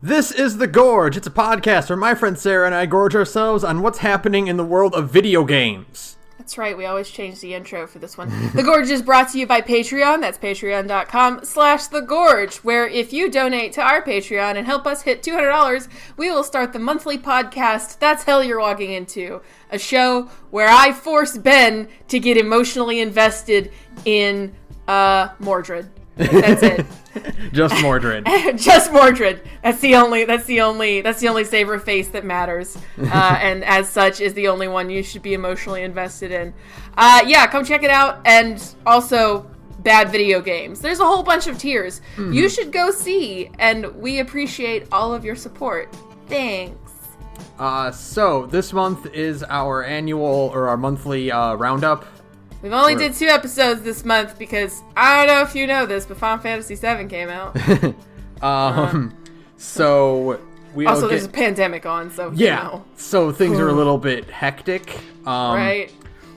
This is The Gorge. It's a podcast where my friend Sarah and I gorge ourselves on what's happening in the world of video games. That's right, we always change the intro for this one. The Gorge is brought to you by Patreon. That's patreon.com/thegorge, where if you donate to our Patreon and help us hit $200, we will start the monthly podcast That's Hell You're Walking Into, a show where I force Ben to get emotionally invested in Mordred. That's it. Just Mordred. Just Mordred. That's the only saber face that matters. And as such is the only one you should be emotionally invested in. Come check it out. And also bad video games. There's a whole bunch of tiers. You should go see, and we appreciate all of your support. Thanks. So this month is our annual or our monthly roundup. We've only did 2 episodes this month because, I don't know if you know this, but Final Fantasy VII came out. So we also there's a pandemic on, so so things are a little bit hectic. Right.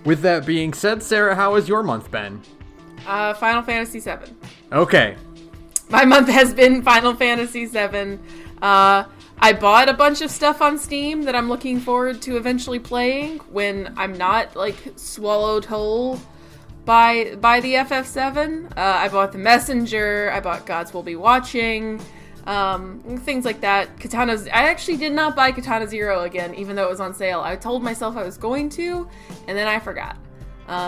With that being said, Sarah, how has your month been? Final Fantasy VII. Okay. My month has been Final Fantasy VII. I bought a bunch of stuff on Steam that I'm looking forward to eventually playing when I'm not, swallowed whole by the FF7. I bought The Messenger, I bought Gods Will Be Watching, things like that. I actually did not buy Katana Zero again, even though it was on sale. I told myself I was going to, and then I forgot.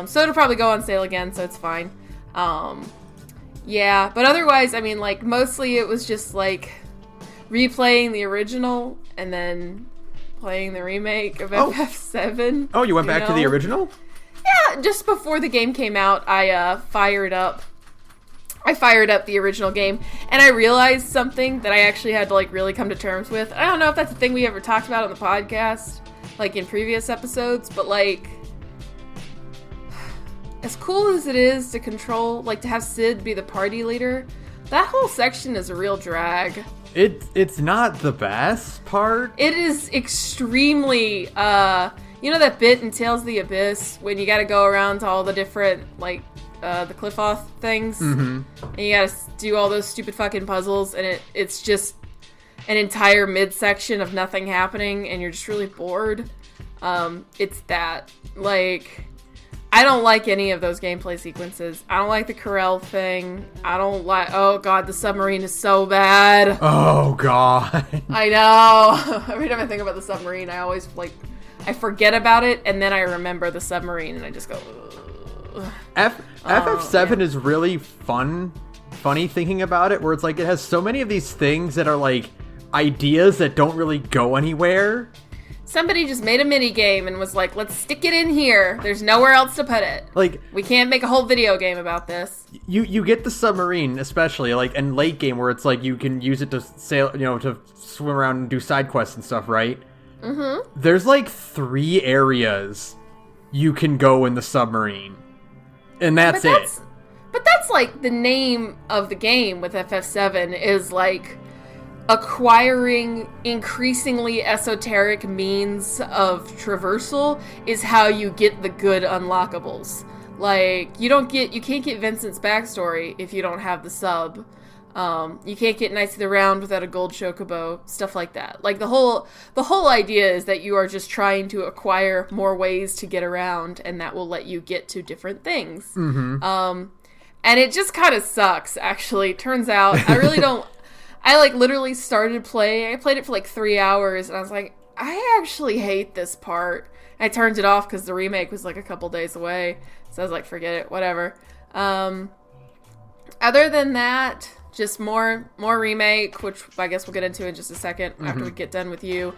So it'll probably go on sale again, so it's fine. But otherwise, mostly it was just, replaying the original and then playing the remake of FF7. Oh, you went back to the original? Yeah, just before the game came out, I fired up the original game, and I realized something that I actually had to really come to terms with. I don't know if that's a thing we ever talked about on the podcast, in previous episodes, but as cool as it is to control, to have Sid be the party leader, that whole section is a real drag. It's not the best part. It is extremely, you know that bit in Tales of the Abyss when you gotta go around to all the different, the Cliff-Off things? Mm-hmm. And you gotta do all those stupid fucking puzzles, and it's just an entire midsection of nothing happening, and you're just really bored. It's that. I don't like any of those gameplay sequences. I don't like the Corel thing. I don't like... Oh, God, the submarine is so bad. Oh, God. I know. Every time I think about the submarine, I always, I forget about it, and then I remember the submarine, and I just go... FF7 is really funny thinking about it, where it's it has so many of these things that are, ideas that don't really go anywhere. Somebody just made a mini game and was let's stick it in here. There's nowhere else to put it. We can't make a whole video game about this. You get the submarine, especially, in late game, where it's you can use it to sail, to swim around and do side quests and stuff, right? Mm-hmm. There's, 3 areas you can go in the submarine. And that's it. But that's, the name of the game with FF7 is, acquiring increasingly esoteric means of traversal is how you get the good unlockables. You can't get Vincent's backstory if you don't have the sub. You can't get Knights of the Round without a gold chocobo, stuff like that. The whole idea is that you are just trying to acquire more ways to get around, and that will let you get to different things. Mm-hmm. And it just kind of sucks, actually. Turns out, I really don't... I literally started playing. I played it for 3 hours, and I was I actually hate this part. I turned it off because the remake was a couple days away. So I was forget it, whatever. Other than that, just more remake, which I guess we'll get into in just a second after we get done with you.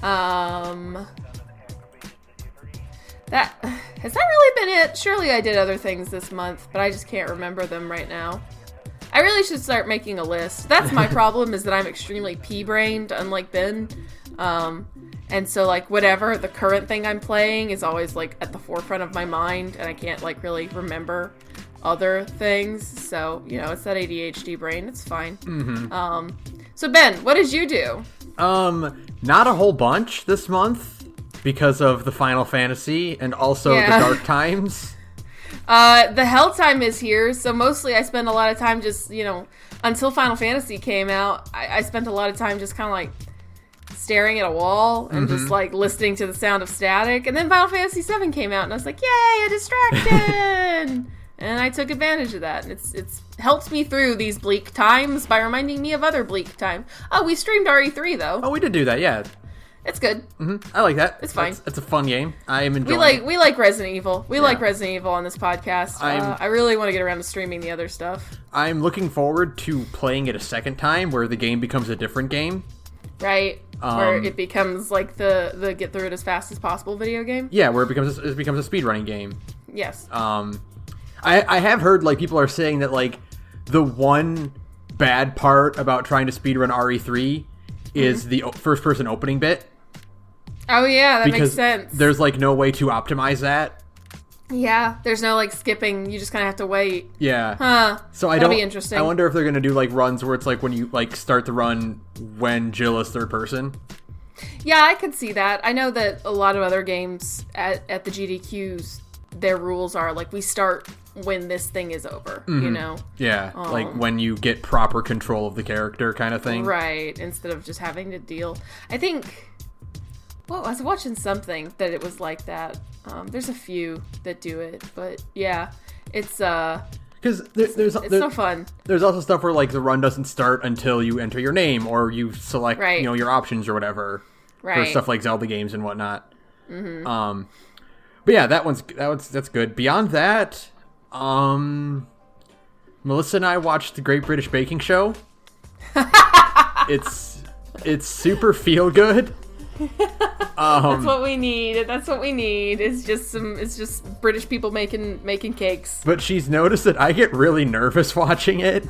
Has that really been it? Surely I did other things this month, but I just can't remember them right now. I really should start making a list. That's my problem, is that I'm extremely pea-brained, unlike Ben. And so, whatever, the current thing I'm playing is always, at the forefront of my mind, and I can't, really remember other things. So, it's that ADHD brain. It's fine. Mm-hmm. So, Ben, what did you do? Not a whole bunch this month, because of the Final Fantasy, and also the Dark Times. The Hell time is here, so mostly I spend a lot of time just, until Final Fantasy came out, I spent a lot of time just kind of like staring at a wall and just like listening to the sound of static. And then Final Fantasy VII came out, and I was like, "Yay, a distraction!" And I took advantage of that. And it's helped me through these bleak times by reminding me of other bleak time. Oh, we streamed RE3 though. Oh, we did do that, yeah. It's good. I like that. It's fine. It's a fun game. I am enjoying. We like Resident Evil. We like Resident Evil on this podcast. I really want to get around to streaming the other stuff. I'm looking forward to playing it a second time, where the game becomes a different game. Right. Where it becomes like the get through it as fast as possible video game. Yeah, where it becomes a speedrunning game. Yes. I have heard like people are saying that like the one bad part about trying to speedrun RE3 is the first person opening bit. Oh yeah, that makes sense. There's like no way to optimize that. Yeah, there's no like skipping. You just kind of have to wait. Yeah. Huh. So that'll be interesting. I wonder if they're gonna do like runs where it's like when you like start the run when Jill is third person. Yeah, I could see that. I know that a lot of other games at the GDQs, their rules are like we start when this thing is over. You know. Yeah, like when you get proper control of the character, kind of thing. Right. Instead of just having to deal. I think. Well, I was watching something that it was like that. There's a few that do it, but yeah, it's because there's so fun. There's also stuff where like the run doesn't start until you enter your name or you select your options or whatever for stuff like Zelda games and whatnot. But yeah, that's good. Beyond that, Melissa and I watched the Great British Baking Show. It's super feel good. That's what we need. That's what we need. It's just British people making cakes. But she's noticed that I get really nervous watching it.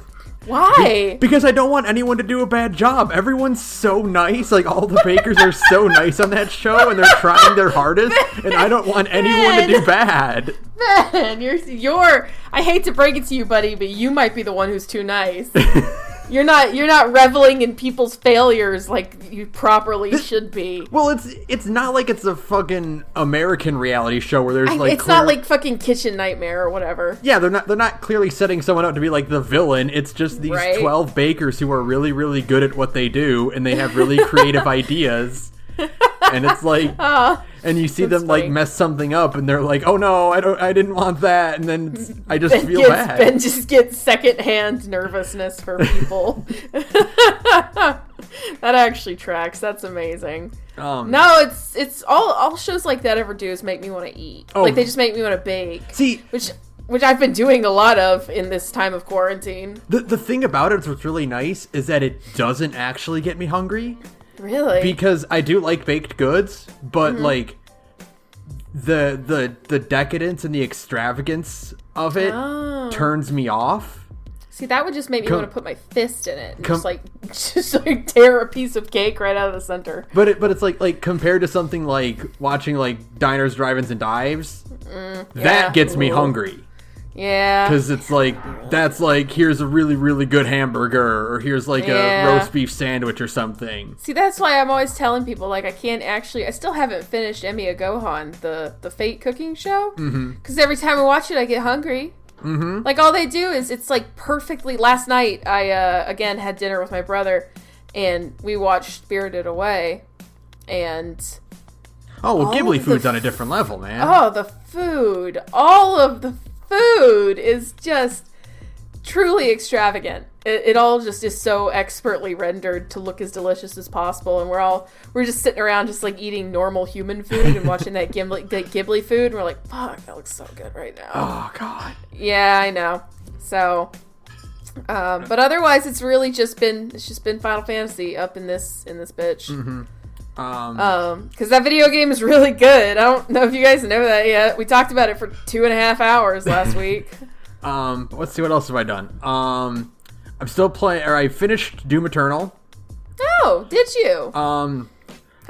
Why? Because I don't want anyone to do a bad job. Everyone's so nice. Like, all the bakers are so nice on that show, and they're trying their hardest, and I don't want anyone to do bad. Man, you're I hate to break it to you, buddy, but you might be the one who's too nice. You're not reveling in people's failures like you properly should be. Well, it's not like it's a fucking American reality show where there's like it's not like fucking Kitchen Nightmare or whatever. Yeah, they're not clearly setting someone up to be like the villain. It's just these 12 bakers who are really, really good at what they do, and they have really creative ideas. And it's like, and you see them like mess something up, and they're like, "Oh no, I didn't want that," and then I just feel bad. Ben just gets secondhand nervousness for people. That actually tracks. That's amazing. No, it's all shows like that ever do is make me want to eat. Like they just make me want to bake. See, which I've been doing a lot of in this time of quarantine. The thing about it, what's really nice, is that it doesn't actually get me hungry. Really? Because I do like baked goods, but like the decadence and the extravagance of it turns me off. See, that would just make me want to put my fist in it and just tear a piece of cake right out of the center. But it's like compared to something like watching like Diners, Drive-Ins, and Dives, that gets me hungry. Yeah. Because it's like, that's like, here's a really, really good hamburger, or here's like a roast beef sandwich or something. See, that's why I'm always telling people, like, I still haven't finished Emiya Gohan, the Fate cooking show. Because every time I watch it, I get hungry. Like, all they do is, it's like perfectly, last night, I, again, had dinner with my brother, and we watched Spirited Away, and... Oh, well, Ghibli food's on a different level, man. Oh, the food. All of the food is just truly extravagant. It all just is so expertly rendered to look as delicious as possible, and we're just sitting around just like eating normal human food and watching that Ghibli food, and we're like, fuck, that looks so good right now. Oh god. Yeah, I know. So but otherwise it's really just been Final Fantasy up in this bitch. Because that video game is really good. I don't know if you guys know that yet. We talked about it for 2.5 hours last week. Let's see, what else have I done? I'm still playing, or I finished Doom Eternal. Oh, did you? How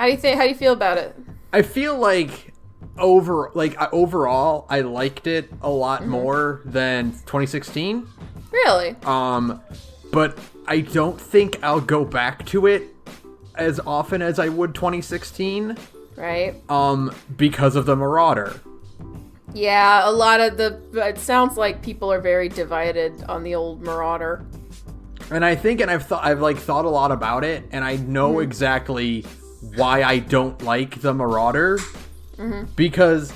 do you feel about it? I feel like overall I liked it a lot more than 2016. Really? But I don't think I'll go back to it as often as I would 2016. Right. Because of the Marauder. Yeah, a lot of it sounds like people are very divided on the old Marauder. And I think, and I've thought a lot about it, and I know exactly why I don't like the Marauder. Because,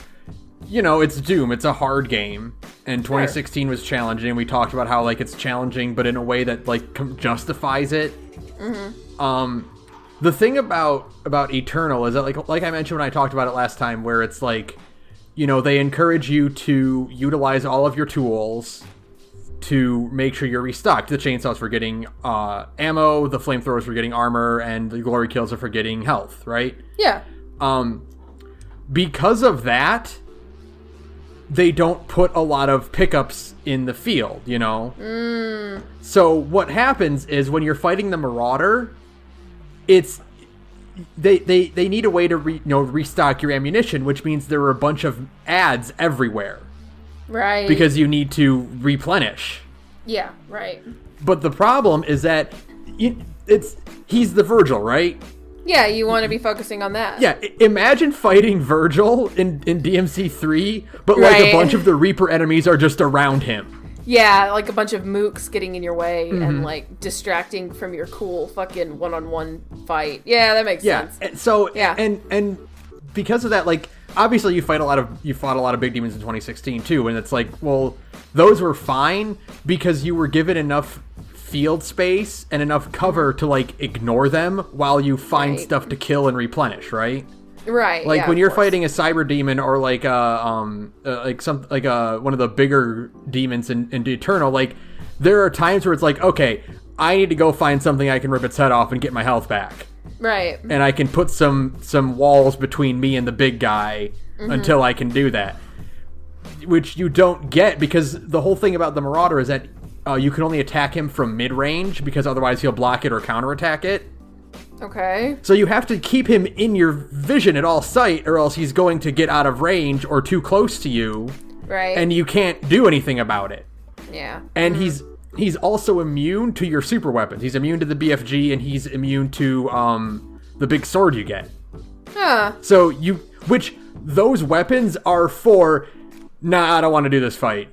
you know, it's Doom. It's a hard game. And 2016 was challenging. We talked about how, like, it's challenging, but in a way that, like, justifies it. The thing about Eternal is that, like I mentioned when I talked about it last time, where it's like, you know, they encourage you to utilize all of your tools to make sure you're restocked. The chainsaws for getting ammo, the flamethrowers for getting armor, and the glory kills are for getting health, right? Yeah. Because of that, they don't put a lot of pickups in the field, you know? So what happens is when you're fighting the Marauder, it's they need a way to restock your ammunition, which means there are a bunch of ads everywhere. Right. Because you need to replenish. Yeah, right. But the problem is that he's the Virgil, right? Yeah, you want to be focusing on that. Yeah, imagine fighting Virgil in DMC3, but like a bunch of the Reaper enemies are just around him. Yeah, like a bunch of mooks getting in your way and like distracting from your cool fucking one-on-one fight. Yeah, that makes sense. And so and because of that, like, obviously you fought a lot of big demons in 2016 too, and it's like, well, those were fine because you were given enough field space and enough cover to, like, ignore them while you find stuff to kill and replenish, right? Right. Like when you're fighting a cyber demon or like one of the bigger demons in Eternal, like, there are times where it's like, okay, I need to go find something I can rip its head off and get my health back. Right. And I can put some walls between me and the big guy until I can do that. Which you don't get, because the whole thing about the Marauder is that you can only attack him from mid-range, because otherwise he'll block it or counterattack it. Okay. So you have to keep him in your vision at all sight, or else he's going to get out of range or too close to you. Right. And you can't do anything about it. Yeah. And he's also immune to your super weapons. He's immune to the BFG, and he's immune to the big sword you get. Huh. So which those weapons are for, nah, I don't want to do this fight.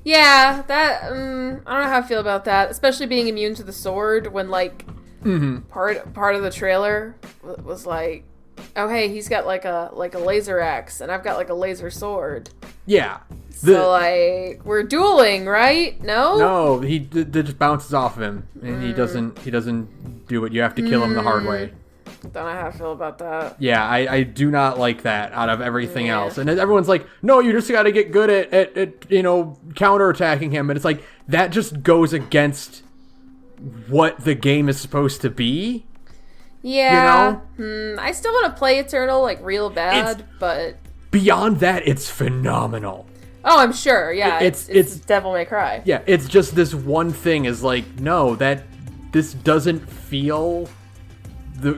Yeah, that, I don't know how I feel about that, especially being immune to the sword when, like, part of the trailer was like, oh, hey, he's got like a laser axe and I've got like a laser sword. Yeah. So like, we're dueling, right? No, he just bounces off of him, and he doesn't do it. You have to kill him the hard way. Don't know how I feel about that. Yeah, I do not like that out of everything else. And everyone's like, no, you just got to get good at counterattacking him. And it's like, that just goes against what the game is supposed to be. Yeah. I still want to play Eternal, like, real bad, but beyond that, it's phenomenal. Oh, I'm sure. Yeah, it's Devil May Cry. Yeah, it's just this one thing is like, no, this doesn't feel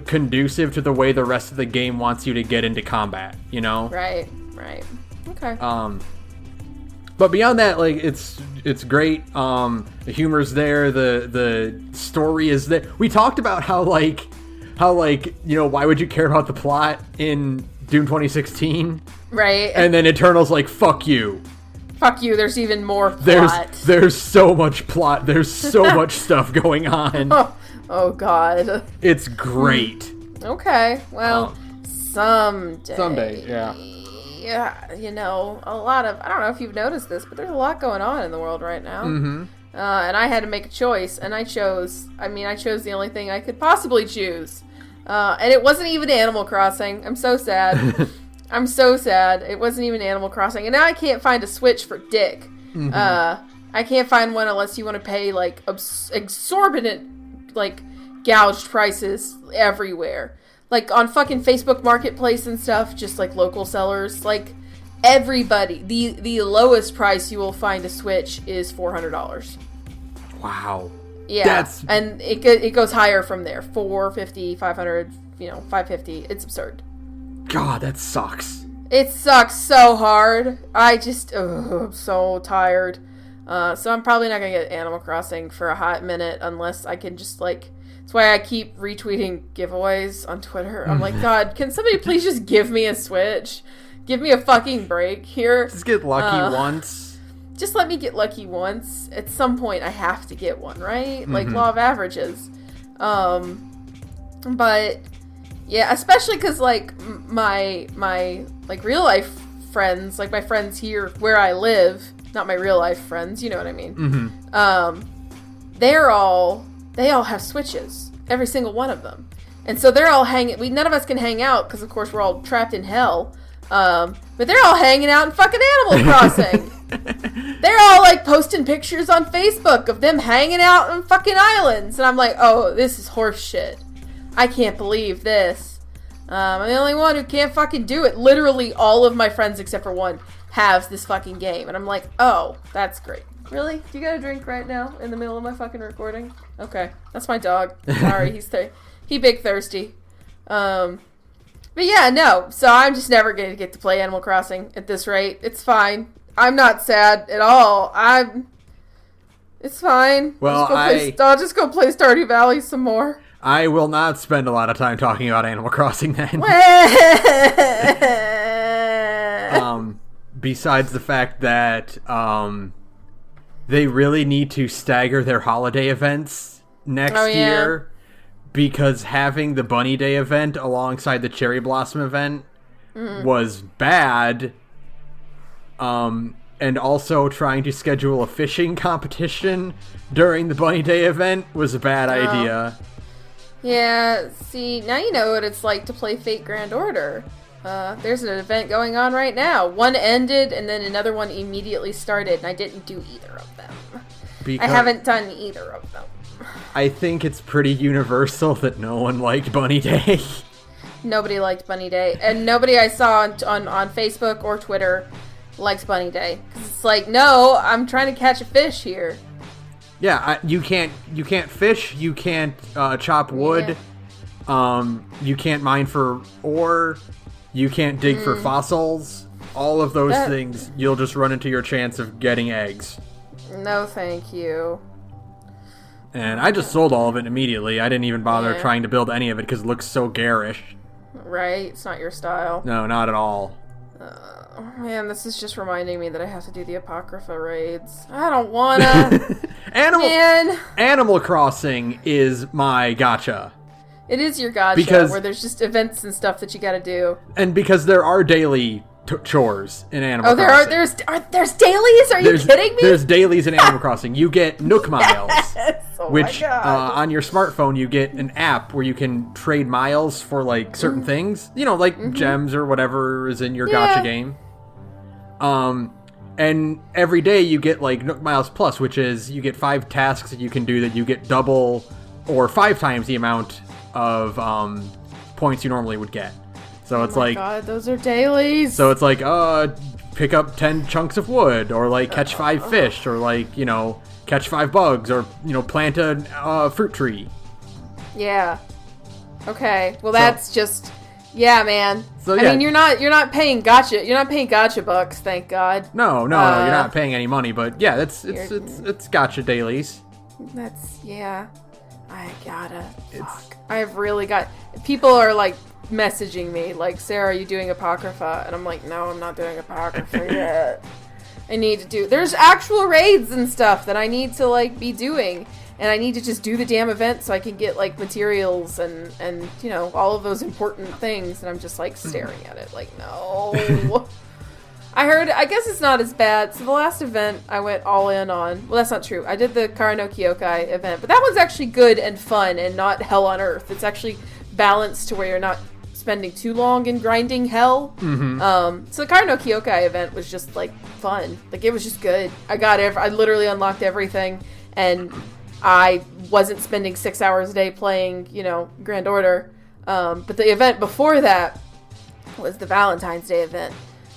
conducive to the way the rest of the game wants you to get into combat, you know? Right. Okay. But beyond that, like, it's great. The humor's there, the story is there. We talked about how why would you care about the plot in Doom 2016? Right. And then Eternal's like, fuck you. Fuck you, there's even more plot. There's so much plot. There's so much stuff going on. Oh, God. It's great. Okay, well, someday. Someday, yeah. Yeah, a lot of, I don't know if you've noticed this, but there's a lot going on in the world right now. And I had to make a choice, and I chose the only thing I could possibly choose. And it wasn't even Animal Crossing. I'm so sad. I'm so sad. It wasn't even Animal Crossing. And now I can't find a Switch for dick. I can't find one unless you want to pay, like, exorbitant, like, gouged prices everywhere. Like, on fucking Facebook Marketplace and stuff, just, like, local sellers. Like, everybody. The lowest price you will find a Switch is $400. Wow. Yeah. And it goes higher from there. $450, $500, $550. It's absurd. God, that sucks. It sucks so hard. I'm so tired. So I'm probably not going to get Animal Crossing for a hot minute unless I can just, like... That's why I keep retweeting giveaways on Twitter. I'm like, God, can somebody please just give me a Switch? Give me a fucking break here. Just get lucky once. just let me get lucky once. At some point, I have to get one, right? Like, law of averages. But, yeah, especially because, like, my like, real-life friends, like, my friends here where I live, not my real-life friends, you know what I mean? They all have Switches. Every single one of them. And so they're all none of us can hang out, because, of course, we're all trapped in hell. But they're all hanging out in fucking Animal Crossing. They're all, like, posting pictures on Facebook of them hanging out on fucking islands. And I'm like, oh, this is horse shit. I can't believe this. I'm the only one who can't fucking do it. Literally all of my friends, except for one, have this fucking game. And I'm like, oh, that's great. Really? Do you got a drink right now in the middle of my fucking recording? Okay. That's my dog. Sorry, he big thirsty. But yeah, no. So I'm just never going to get to play Animal Crossing at this rate. It's fine. I'm not sad at all. It's fine. Well, I'll just go play Stardew Valley some more. I will not spend a lot of time talking about Animal Crossing then. Besides the fact that they really need to stagger their holiday events next year, because having the Bunny Day event alongside the Cherry Blossom event was bad. And also trying to schedule a fishing competition during the Bunny Day event was a bad idea. Yeah, see, now you know what it's like to play Fate Grand Order. There's an event going on right now. One ended, and then another one immediately started, and I didn't do either of them. I haven't done either of them. I think it's pretty universal that no one liked Bunny Day. Nobody liked Bunny Day, and nobody I saw on Facebook or Twitter likes Bunny Day. 'Cause it's like, no, I'm trying to catch a fish here. Yeah, you can't fish, you can't chop wood, you can't mine for ore, you can't dig for fossils. All of those things, you'll just run into your chance of getting eggs. No, thank you. And I just sold all of it immediately. I didn't even bother trying to build any of it because it looks so garish. Right? It's not your style. No, not at all. Man, this is just reminding me that I have to do the Apocrypha raids. I don't wanna. Animal Crossing is my gacha. It is your gacha, where there's just events and stuff that you gotta do. And because there are daily chores in Animal Crossing. There's dailies? Are you kidding me? There's dailies in Animal Crossing. You get Nook Miles. Oh which, my God. On your smartphone, you get an app where you can trade miles for, like, certain things. You know, like gems or whatever is in your gacha game. And every day you get, like, Nook Miles Plus, which is you get 5 tasks that you can do that you get double or 5 times the amount of points you normally would get. So it's like... God, those are dailies! So it's like, pick up 10 chunks of wood, or, like, catch 5 fish, or, like, you know... catch 5 bugs, or, you know, plant a fruit tree. Yeah. Okay. Well, that's just... Yeah, man. So, I mean, you're not paying gotcha bucks, thank God. No, you're not paying any money, but yeah, it's gotcha dailies. I gotta. Fuck. I've really got... People are, like, messaging me, like, Sarah, are you doing Apocrypha? And I'm like, no, I'm not doing Apocrypha yet. I need to do... There's actual raids and stuff that I need to, like, be doing. And I need to just do the damn event so I can get, like, materials and you know, all of those important things. And I'm just, like, staring at it like, no. I guess it's not as bad. So the last event I went all in on... Well, that's not true. I did the Kara no Kyokai event. But that one's actually good and fun and not hell on earth. It's actually balanced to where you're not spending too long in grinding hell. So the Kara no Kyokai event was just, like, fun. Like, it was just good. I literally unlocked everything, and I wasn't spending 6 hours a day playing, you know, Grand Order. But the event before that was the Valentine's Day event.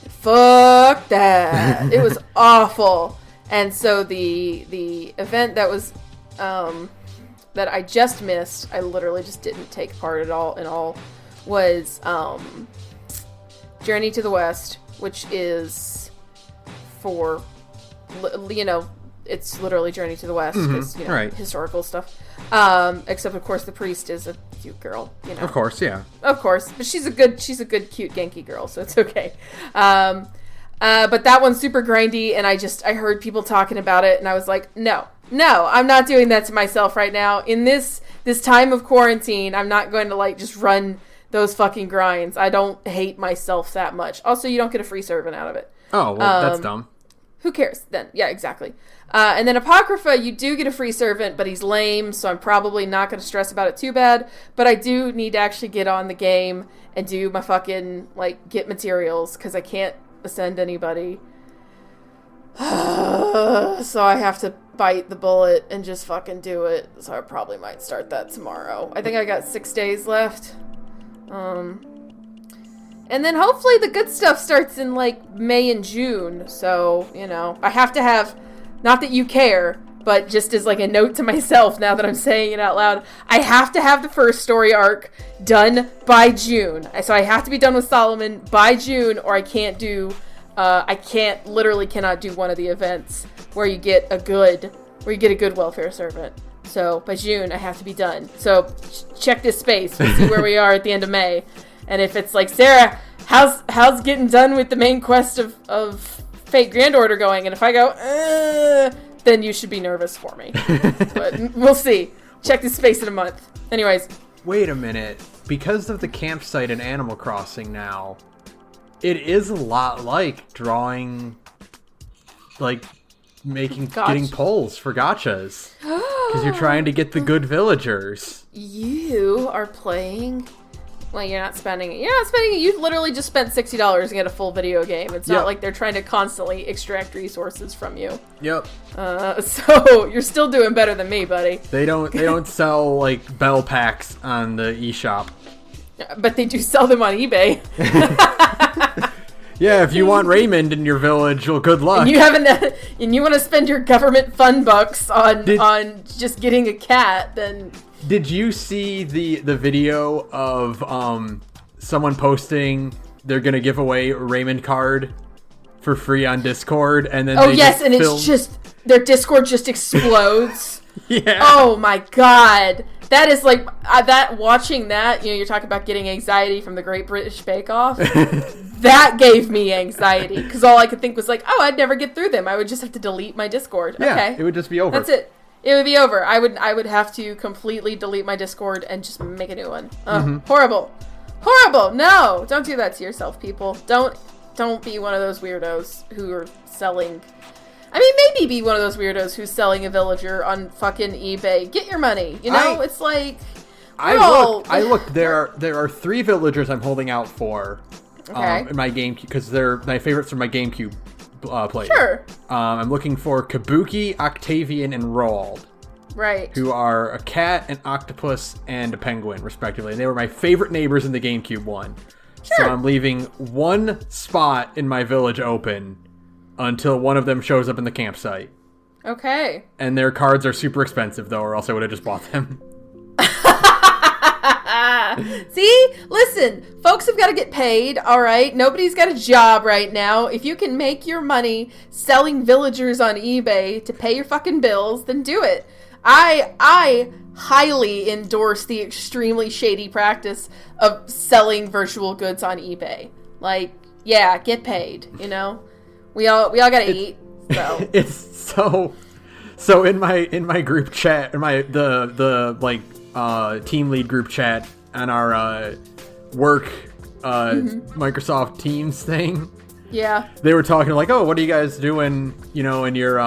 Fuck that. It was awful. And so the event that was that I just missed, I literally just didn't take part at all was Journey to the West, which is for, you know, it's literally Journey to the West, because, you know, historical stuff. Except, of course, the priest is a cute girl, you know. Of course, yeah. Of course. But she's a good, cute, Genki girl, so it's okay. But that one's super grindy, and I heard people talking about it, and I was like, no, I'm not doing that to myself right now. In this time of quarantine, I'm not going to, like, just run those fucking grinds. I don't hate myself that much. Also, you don't get a free servant out of it. Oh, well, that's dumb. Who cares then? Yeah, exactly. And then Apocrypha, you do get a free servant, but he's lame, so I'm probably not going to stress about it too bad. But I do need to actually get on the game and do my fucking, like, get materials, because I can't ascend anybody. So I have to bite the bullet and just fucking do it. So I probably might start that tomorrow. I think I got 6 days left. And then hopefully the good stuff starts in, like, May and June. So, you know, I have to have, not that you care, but just as, like, a note to myself now that I'm saying it out loud, I have to have the first story arc done by June. So I have to be done with Solomon by June, or I can't do, literally cannot do one of the events where you get a good welfare servant. So by June, I have to be done. So check this space. We'll see where we are at the end of May. And if it's like, Sarah, how's getting done with the main quest of Fate Grand Order going? And if I go, then you should be nervous for me. But we'll see. Check this space in a month. Anyways. Wait a minute. Because of the campsite in Animal Crossing now, it is a lot like drawing, like, getting polls for gachas. Because you're trying to get the good villagers. You are playing... Well, you're not spending it. You literally just spent $60 and get a full video game. It's not like they're trying to constantly extract resources from you. Yep. So you're still doing better than me, buddy. They don't sell, like, bell packs on the eShop. But they do sell them on eBay. Yeah, if you want Raymond in your village, well, good luck. And you want to spend your government fund bucks on just getting a cat, then... Did you see the video of someone posting they're gonna give away a Raymond card for free on Discord, and then it's just their Discord just explodes. Yeah. Oh my god, that is like watching that. You know, you're talking about getting anxiety from the Great British Bake Off. That gave me anxiety because all I could think was like, oh, I'd never get through them. I would just have to delete my Discord. Yeah, okay, it would just be over. That's it. It would be over. I would have to completely delete my Discord and just make a new one. Horrible. No, don't do that to yourself, people. Don't be one of those weirdos who are selling. I mean, maybe be one of those weirdos who's selling a villager on fucking eBay. Get your money. You know, it's like. I looked. There are 3 villagers I'm holding out for. In my GameCube, because they're my favorites from my GameCube. Played. Sure. I'm looking for Kabuki, Octavian, and Roald. Right. Who are a cat, an octopus, and a penguin, respectively. And they were my favorite neighbors in the GameCube one. Sure. So I'm leaving one spot in my village open until one of them shows up in the campsite. Okay. And their cards are super expensive, though, or else I would have just bought them. See? Listen, folks have got to get paid, all right? Nobody's got a job right now. If you can make your money selling villagers on eBay to pay your fucking bills, then do it. I highly endorse the extremely shady practice of selling virtual goods on eBay. Like, yeah, get paid, you know? We all got to eat, so. It's so in my group chat, or the team lead group chat on our work Microsoft Teams thing. Yeah. They were talking like, oh, what are you guys doing, you know, in your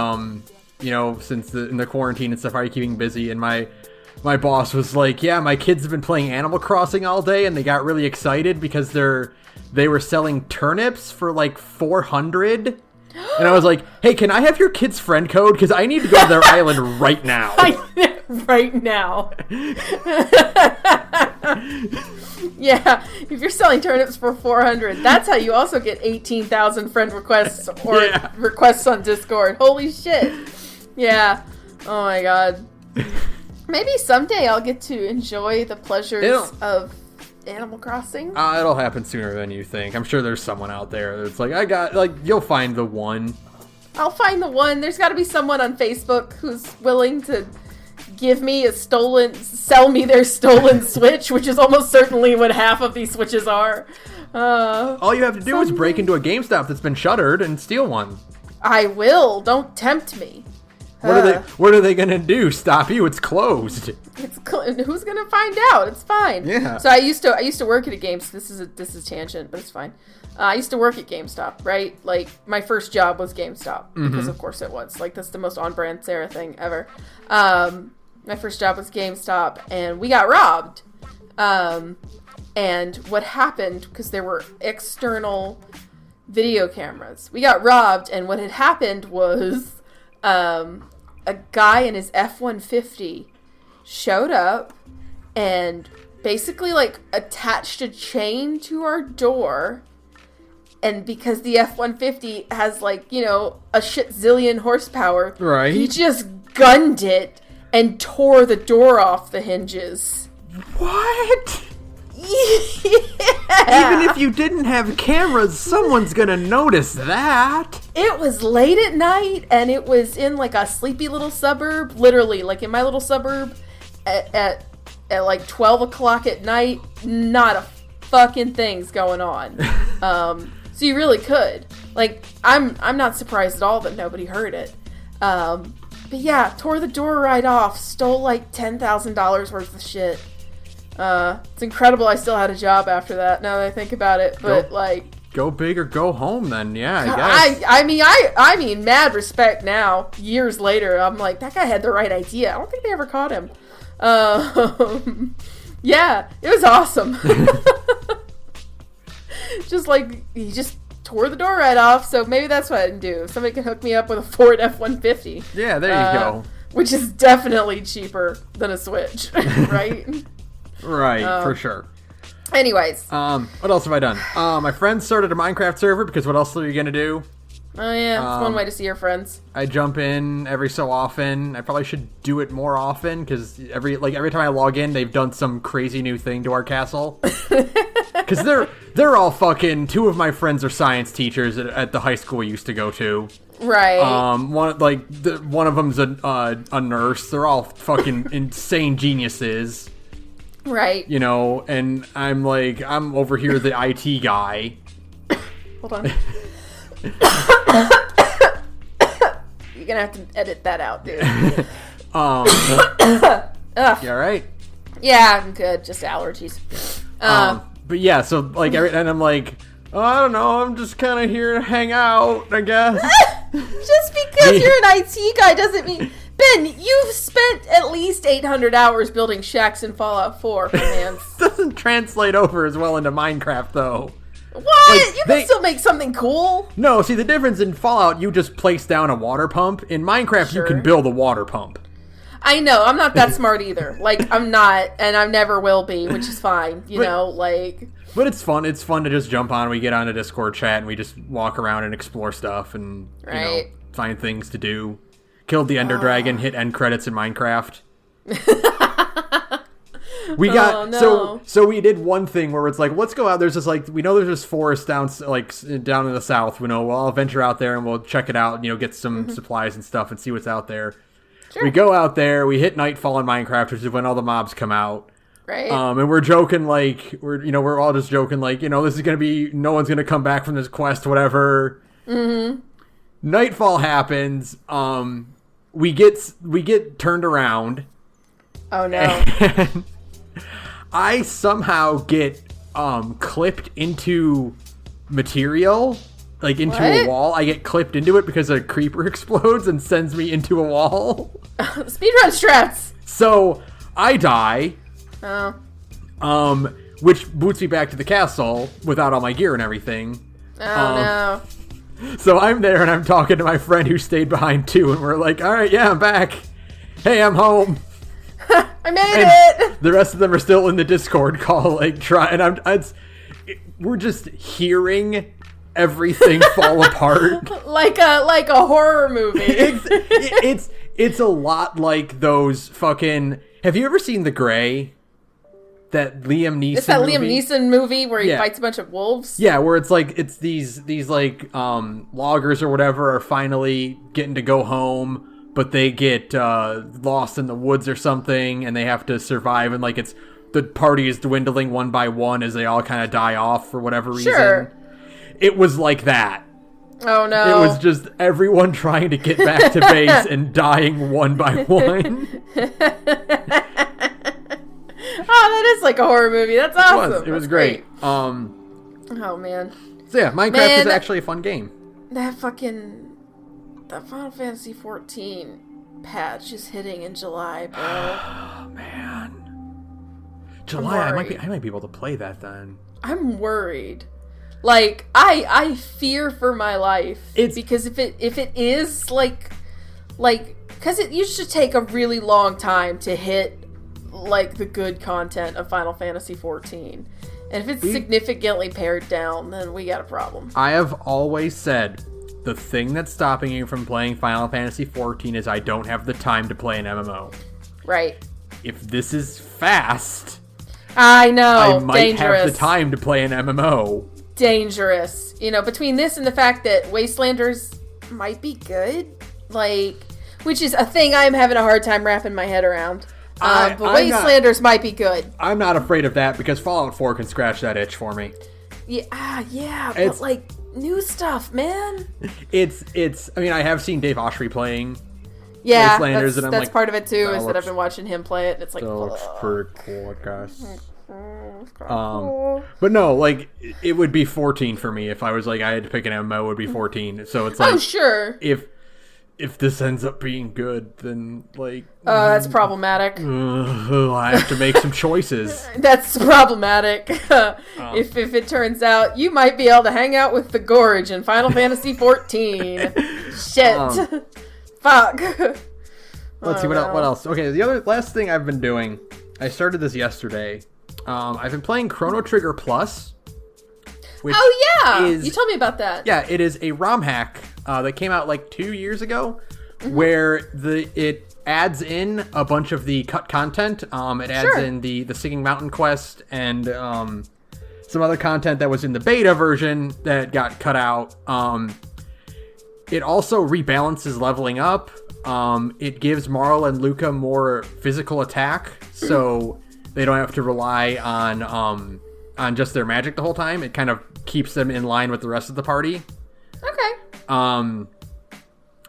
since in the quarantine and stuff, how are you keeping busy? And my boss was like, yeah, my kids have been playing Animal Crossing all day and they got really excited because they were selling turnips for like 400. And I was like, hey, can I have your kid's friend code? Because I need to go to their island right now. Right now. Yeah, if you're selling turnips for 400, that's how you also get 18,000 friend requests or requests on Discord. Holy shit. Yeah. Oh my god. Maybe someday I'll get to enjoy the pleasures of Animal Crossing. It'll happen sooner than you think. I'm sure there's someone out there that's like, you'll find the one. I'll find the one. There's got to be someone on Facebook who's willing to sell me their stolen Switch, which is almost certainly what half of these Switches are. All you have to do is break into a GameStop that's been shuttered and steal one. I will. Don't tempt me. What are they gonna do? Stop you? It's closed. Who's gonna find out? It's fine. Yeah. So I used to work at a GameStop. This is tangent, but it's fine. I used to work at GameStop, right? Like my first job was GameStop because of course it was. Like that's the most on-brand Sara thing ever. My first job was GameStop, and we got robbed. And what happened, because there were external video cameras, we got robbed, and what had happened was a guy in his F-150 showed up and basically like attached a chain to our door, and because the F-150 has like, you know, a shit zillion horsepower, right, he just gunned it and tore the door off the hinges. What? Yeah. Even if you didn't have cameras, someone's gonna notice that. It was late at night, and it was in like a sleepy little suburb, literally, like in my little suburb at like 12 o'clock at night, not a fucking thing's going on. So you really could. Like, I'm not surprised at all that nobody heard it. But yeah, tore the door right off, stole like $10,000 worth of shit. It's incredible I still had a job after that, now that I think about it, but go big or go home then, yeah, I guess. I mean, mad respect now, years later, I'm like, that guy had the right idea. I don't think they ever caught him. Yeah, it was awesome. Just like, he just tore the door right off, so maybe that's what I didn't do. Somebody can hook me up with a Ford F-150. Yeah, there you go. Which is definitely cheaper than a Switch, right? Right, for sure. Anyways. What else have I done? My friends started a Minecraft server, because what else are you gonna do? Oh yeah, it's one way to see your friends. I jump in every so often. I probably should do it more often, because every time I log in, they've done some crazy new thing to our castle. Because they're all fucking... Two of my friends are science teachers at the high school we used to go to. Right. One of them's a nurse. They're all fucking insane geniuses. Right. You know, and I'm over here the IT guy. Hold on. You're gonna have to edit that out, dude. You alright? Yeah, I'm good. Just allergies. But yeah, so and I'm like, oh, I don't know, I'm just kind of here to hang out, I guess. Just because you're an IT guy doesn't mean... Ben, you've spent at least 800 hours building shacks in Fallout 4, man. Doesn't translate over as well into Minecraft, though. What? You can still make something cool. No, see, the difference in Fallout, you just place down a water pump. In Minecraft, you can build a water pump. I know, I'm not that smart either. I'm not, and I never will be, which is fine, you know, But it's fun. It's fun to just jump on. We get on a Discord chat, and we just walk around and explore stuff, and, you know, find things to do. Killed the Ender Dragon, hit end credits in Minecraft. We got so we did one thing where it's like, let's go out. There's this we know there's this forest down in the south. You know, well, I'll venture out there and we'll check it out. You know, get some supplies and stuff and see what's out there. Sure. We go out there. We hit nightfall in Minecraft, which is when all the mobs come out. Right. And we're joking we're all just joking this is gonna be, no one's gonna come back from this quest, whatever. Mm-hmm. Nightfall happens. We get turned around. Oh no. And I somehow get clipped into material, into a wall. I get clipped into it because a creeper explodes and sends me into a wall. Speedrun strats. So I die. Oh. Which boots me back to the castle without all my gear and everything. Oh no. So I'm there and I'm talking to my friend who stayed behind too, and we're like, all right, yeah, I'm back. Hey, I'm home. I made it. The rest of them are still in the Discord call, we're just hearing everything fall apart. like a horror movie. It's a lot like those fucking... Have you ever seen The Grey? That Liam Neeson It's that movie? Liam Neeson movie where he fights a bunch of wolves? Yeah, where it's these loggers or whatever are finally getting to go home, but they get lost in the woods or something, and they have to survive, and it's the party is dwindling one by one as they all kind of die off for whatever reason. Sure. It was like that. Oh, no. It was just everyone trying to get back to base and dying one by one. Oh, that is like a horror movie. That's awesome. It was great. Oh, man. So yeah, Minecraft is actually a fun game. That Final Fantasy 14 patch is hitting in July, bro. Oh, man. July, I might be able to play that then. I'm worried. Like, I fear for my life. Because if it is like, because it used to take a really long time to hit, like, the good content of Final Fantasy 14. And if it's significantly pared down, then we got a problem. I have always said the thing that's stopping you from playing Final Fantasy 14 is I don't have the time to play an MMO. Right. If this is fast, I know. I might Dangerous. have the time to play an MMO. Dangerous. You know, between this and the fact that Wastelanders might be good, like, which is a thing I'm having a hard time wrapping my head around. But Wastelanders might be good. I'm not afraid of that because Fallout 4 can scratch that itch for me. Yeah, but like new stuff, man. I mean, I have seen Dave Oshry playing Wastelanders, and I'm that's like, part of it too. Is that I've been watching him play it, and it's like, that looks pretty cool, I guess. Cool. But no, like it would be 14 for me if I was like I had to pick an MMO. It would be 14. So it's like, oh sure. If this ends up being good, then like that's problematic. I have to make some choices. That's problematic. If it turns out you might be able to hang out with the Gorge in Final Fantasy 14. Shit. Fuck. Let's see what else. Okay, the last thing I've been doing. I started this yesterday. I've been playing Chrono Trigger Plus. Which you told me about that. Yeah, it is a ROM hack that came out like 2 years ago, where it adds in a bunch of the cut content. It adds in the Singing Mountain quest and some other content that was in the beta version that got cut out. It also rebalances leveling up. It gives Marl and Luca more physical attack, so they don't have to rely on just their magic the whole time. It kind of keeps them in line with the rest of the party. Okay.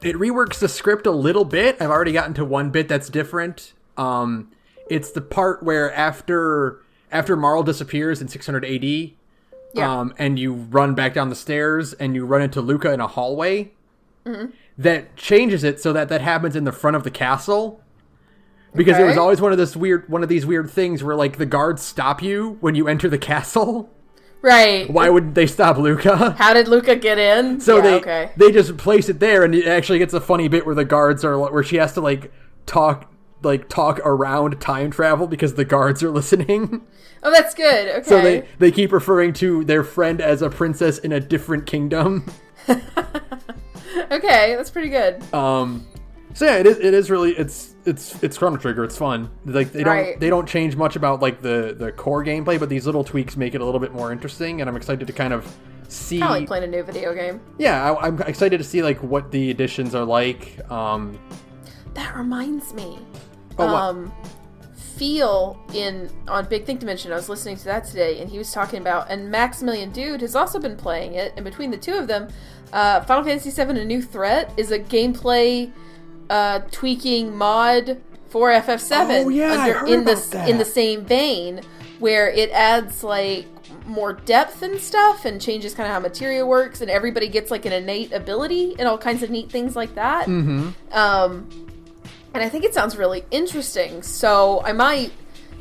It reworks the script a little bit. I've already gotten to one bit that's different. It's the part where after Marl disappears in 600 AD, and you run back down the stairs and you run into Luca in a hallway, that changes it so that happens in the front of the castle. Because it was always one of these weird things where like the guards stop you when you enter the castle. Right. Why wouldn't they stop Luca? How did Luca get in? So they just place it there, and it actually gets a funny bit where the guards are where she has to talk around time travel because the guards are listening. Oh, that's good. Okay. So they keep referring to their friend as a princess in a different kingdom. Okay, that's pretty good. So yeah, it is really it's Chrono Trigger. It's fun. Like they don't change much about like the core gameplay, but these little tweaks make it a little bit more interesting, and I'm excited to kind of see. I like playing a new video game. Yeah, I'm excited to see like what the additions are like. That reminds me. What? Feel on Big Think Dimension. I was listening to that today, and he was talking about, and Maximilian Dude has also been playing it, and between the two of them, Final Fantasy VII: A New Threat is a gameplay tweaking mod for FF7. Oh yeah, I heard about that. In the same vein, where it adds like more depth and stuff, and changes kind of how materia works, and everybody gets like an innate ability and all kinds of neat things like that. And I think it sounds really interesting. So I might,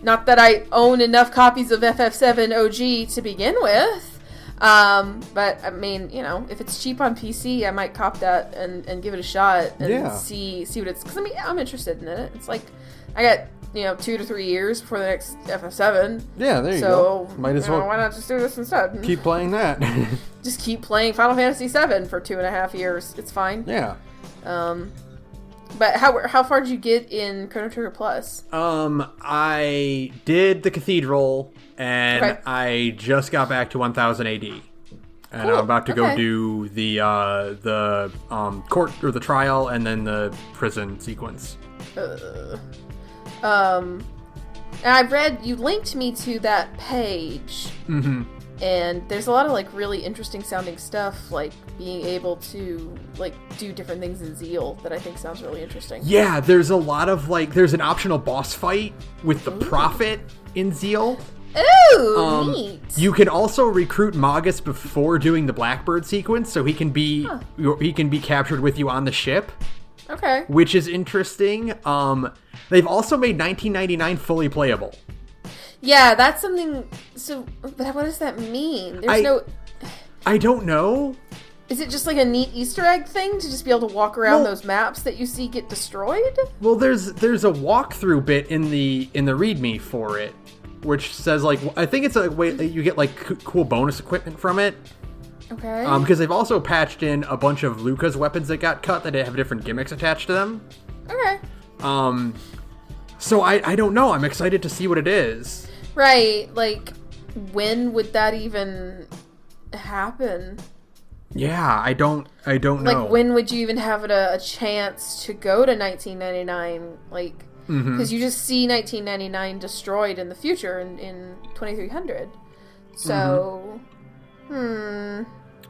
not that I own enough copies of FF7 OG to begin with, but I mean, you know, if it's cheap on PC, I might cop that and give it a shot and see what it's. Because I mean, I'm interested in it. It's like I got 2 to 3 years before the next FF7. Yeah, there you go. Might as well. Why not just do this instead? Keep playing that. Just keep playing Final Fantasy VII for 2.5 years. It's fine. Yeah. But how far did you get in Chrono Trigger Plus? I did the Cathedral, and I just got back to 1000 AD. And cool. I'm about to go do the court or the trial, and then the prison sequence. And you linked me to that page. Mm-hmm. And there's a lot of, like, really interesting sounding stuff, like being able to, like, do different things in Zeal that I think sounds really interesting. Yeah, there's a lot of, like, there's an optional boss fight with the Prophet in Zeal. Ooh, neat. You can also recruit Magus before doing the Blackbird sequence, so he can be captured with you on the ship. Okay. Which is interesting. They've also made 1999 fully playable. Yeah, that's something. So, but what does that mean? I don't know. Is it just like a neat Easter egg thing to just be able to walk around those maps that you see get destroyed? Well, there's a walkthrough bit in the README for it, which says, like, I think it's a way you get, like, cool bonus equipment from it. Okay. Because they've also patched in a bunch of Luca's weapons that got cut that have different gimmicks attached to them. Okay. So I don't know. I'm excited to see what it is. Right. Like, when would that even happen? Yeah, I don't know. Like, when would you even have a chance to go to 1999? Like, because you just see 1999 destroyed in the future in 2300. So,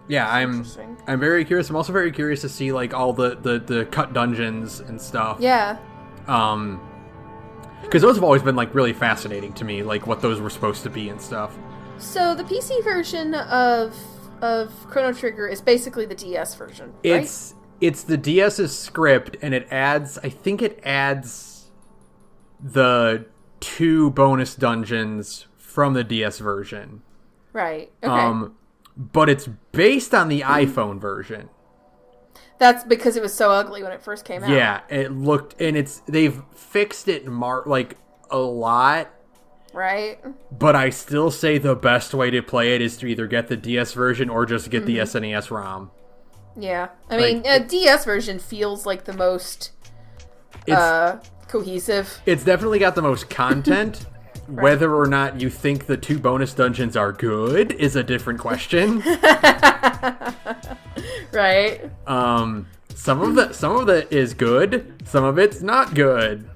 Yeah, I'm very curious. I'm also very curious to see, like, all the cut dungeons and stuff. Yeah. Because those have always been, like, really fascinating to me, like, what those were supposed to be and stuff. So the PC version of Chrono Trigger is basically the DS version, right? It's the DS's script, and it adds the 2 bonus dungeons from the DS version. Right. Okay. But it's based on the iPhone version. That's because it was so ugly when it first came out. Yeah, it looked, and they've fixed it like a lot. Right. But I still say the best way to play it is to either get the DS version or just get the SNES ROM. Yeah. I mean, DS version feels like the most cohesive. It's definitely got the most content. Right. Whether or not you think the 2 bonus dungeons are good is a different question. Right. Some of it is good. Some of it's not good.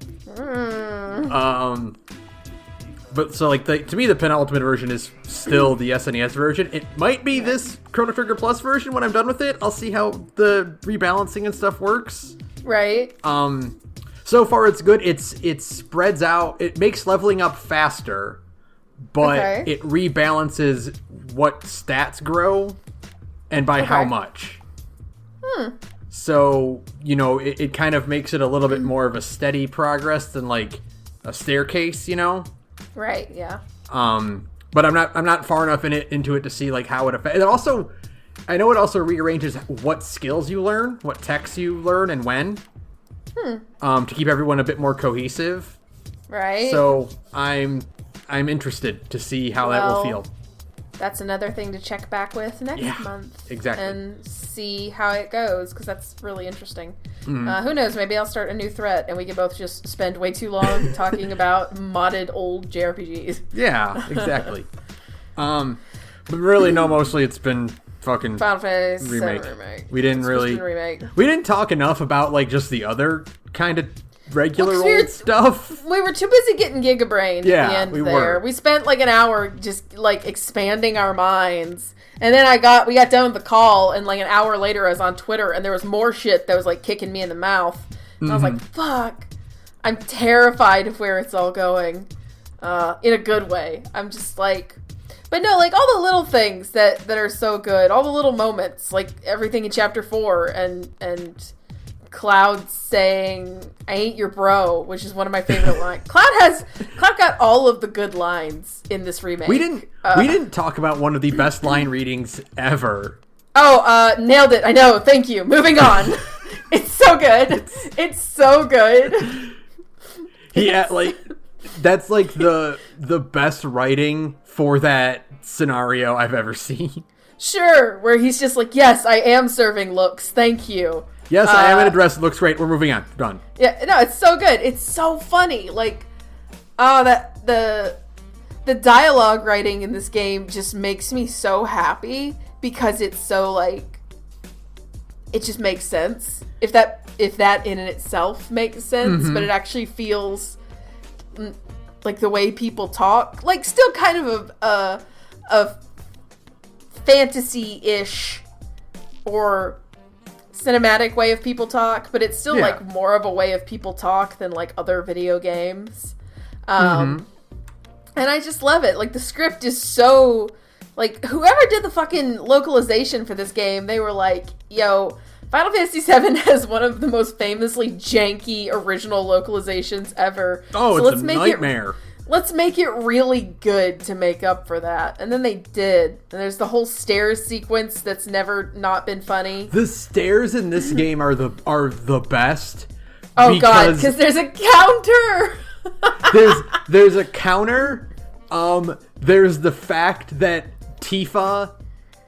But so, like, to me, the penultimate version is still the SNES version. It might be this Chrono Trigger Plus version when I'm done with it. I'll see how the rebalancing and stuff works. Right. So far, it's good. It spreads out. It makes leveling up faster, but it rebalances what stats grow and by how much. So, you know, it kind of makes it a little bit more of a steady progress than, like, a staircase, you know? Right, yeah. But I'm not far enough into it to see, like, how it affects. I know it also rearranges what skills you learn, what techs you learn, and when. To keep everyone a bit more cohesive. Right. So I'm interested to see how that will feel. That's another thing to check back with next month. Exactly. And see how it goes, because that's really interesting. Who knows? Maybe I'll start a new thread, and we can both just spend way too long talking about modded old JRPGs. Yeah, exactly. But really, no, mostly it's been fucking Final Fantasy remake. Remake. We didn't talk enough about, like, just the other kind of regular old stuff. We were too busy getting Gigabrained at the end there. We spent like an hour just like expanding our minds. And then we got done with the call, and like an hour later I was on Twitter, and there was more shit that was like kicking me in the mouth. And I was like, fuck. I'm terrified of where it's all going. In a good way. I'm just like... But no, like all the little things that are so good, all the little moments, like everything in Chapter 4 and Cloud saying, "I ain't your bro," which is one of my favorite lines. Cloud got all of the good lines in this remake. We didn't talk about one of the best line readings ever. Oh, nailed it. I know. Thank you. Moving on. It's so good. It's so good. Yeah, like that's like the best writing for that scenario I've ever seen. Sure, where he's just like, "Yes, I am serving looks. Thank you." Yes, I am in a dress. It looks great. We're moving on. Done. Yeah, no, it's so good. It's so funny. Like, that the dialogue writing in this game just makes me so happy because it's so like, it just makes sense. If that in and itself makes sense, but it actually feels like the way people talk, like still kind of a fantasy-ish or cinematic way of people talk, but it's still like more of a way of people talk than like other video games. And I just love it. Like the script is so, like, whoever did the fucking localization for this game, they were like, yo, Final Fantasy VII has one of the most famously janky original localizations ever. Oh, so it's a nightmare. Let's make it really good to make up for that. And then they did. And there's the whole stairs sequence that's never not been funny. The stairs in this game are the best. Oh god, because there's a counter. there's a counter. There's the fact that Tifa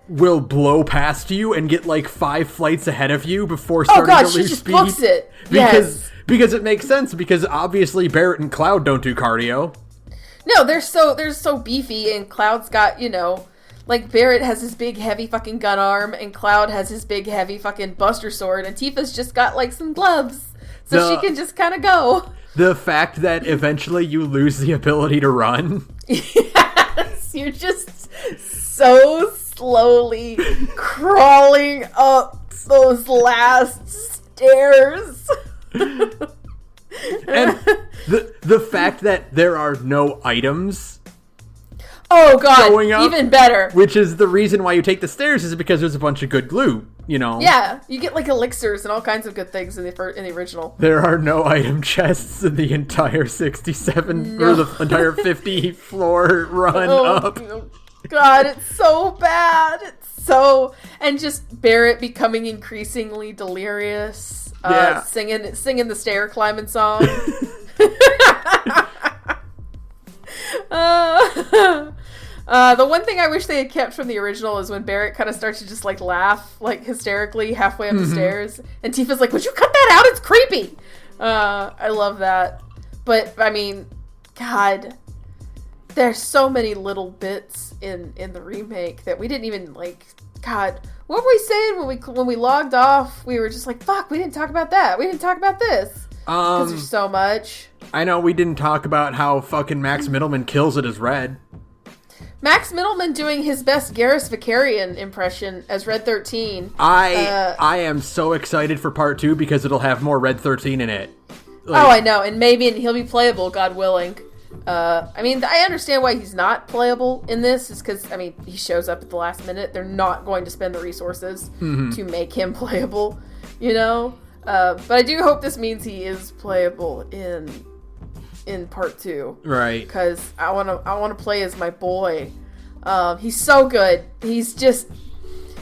will blow past you and get like 5 flights ahead of you before starting to lose speed. She just books it. Because it makes sense, because obviously Barret and Cloud don't do cardio. No, they're so beefy, and Cloud's got, you know, like Barret has his big heavy fucking gun arm, and Cloud has his big heavy fucking buster sword, and Tifa's just got like some gloves, so she can just kind of go. The fact that eventually you lose the ability to run. Yes, you're just so slowly crawling up those last stairs. And the fact that there are no items. Oh god, going up, even better. Which is the reason why you take the stairs, is because there's a bunch of good glue, you know. Yeah, you get like elixirs and all kinds of good things in the original. There are no item chests in the entire 67 or the entire 50 floor run up. God, it's so bad. It's so, and just Barret becoming increasingly delirious. Singing the stair climbing song. The one thing I wish they had kept from the original is when Barret kind of starts to just like laugh like hysterically halfway up the stairs, and Tifa's like, "Would you cut that out? It's creepy." I love that, but I mean, God, there's so many little bits in the remake that we didn't even like. God, what were we saying when we logged off? We were just like, fuck, we didn't talk about that. We didn't talk about this. Because there's so much. I know we didn't talk about how fucking Max Middleman kills it as Red. Max Middleman doing his best Garrus Vakarian impression as Red 13. I am so excited for part 2 because it'll have more Red 13 in it. Like, I know, and he'll be playable, God willing. I mean, I understand why he's not playable in this, is because, I mean, he shows up at the last minute. They're not going to spend the resources to make him playable, you know? But I do hope this means he is playable in part 2. Right. Because I wanna play as my boy. He's so good. He's just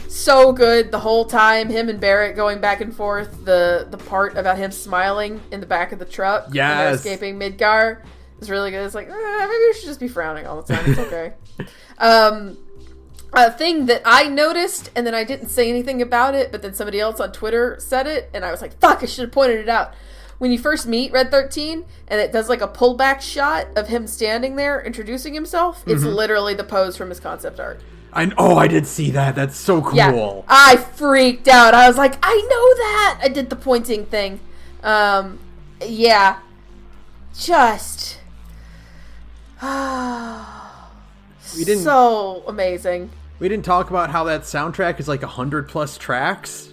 so good the whole time. Him and Barret going back and forth. The part about him smiling in the back of the truck. Yes. When they're escaping Midgar. It's really good. It's like, maybe we should just be frowning all the time. It's okay. A thing that I noticed, and then I didn't say anything about it, but then somebody else on Twitter said it, and I was like, fuck, I should have pointed it out. When you first meet Red 13, and it does like a pullback shot of him standing there introducing himself, it's literally the pose from his concept art. I did see that. That's so cool. Yeah, I freaked out. I was like, I know that! I did the pointing thing. Yeah. Just... so amazing. We didn't talk about how that soundtrack is like 100 plus tracks.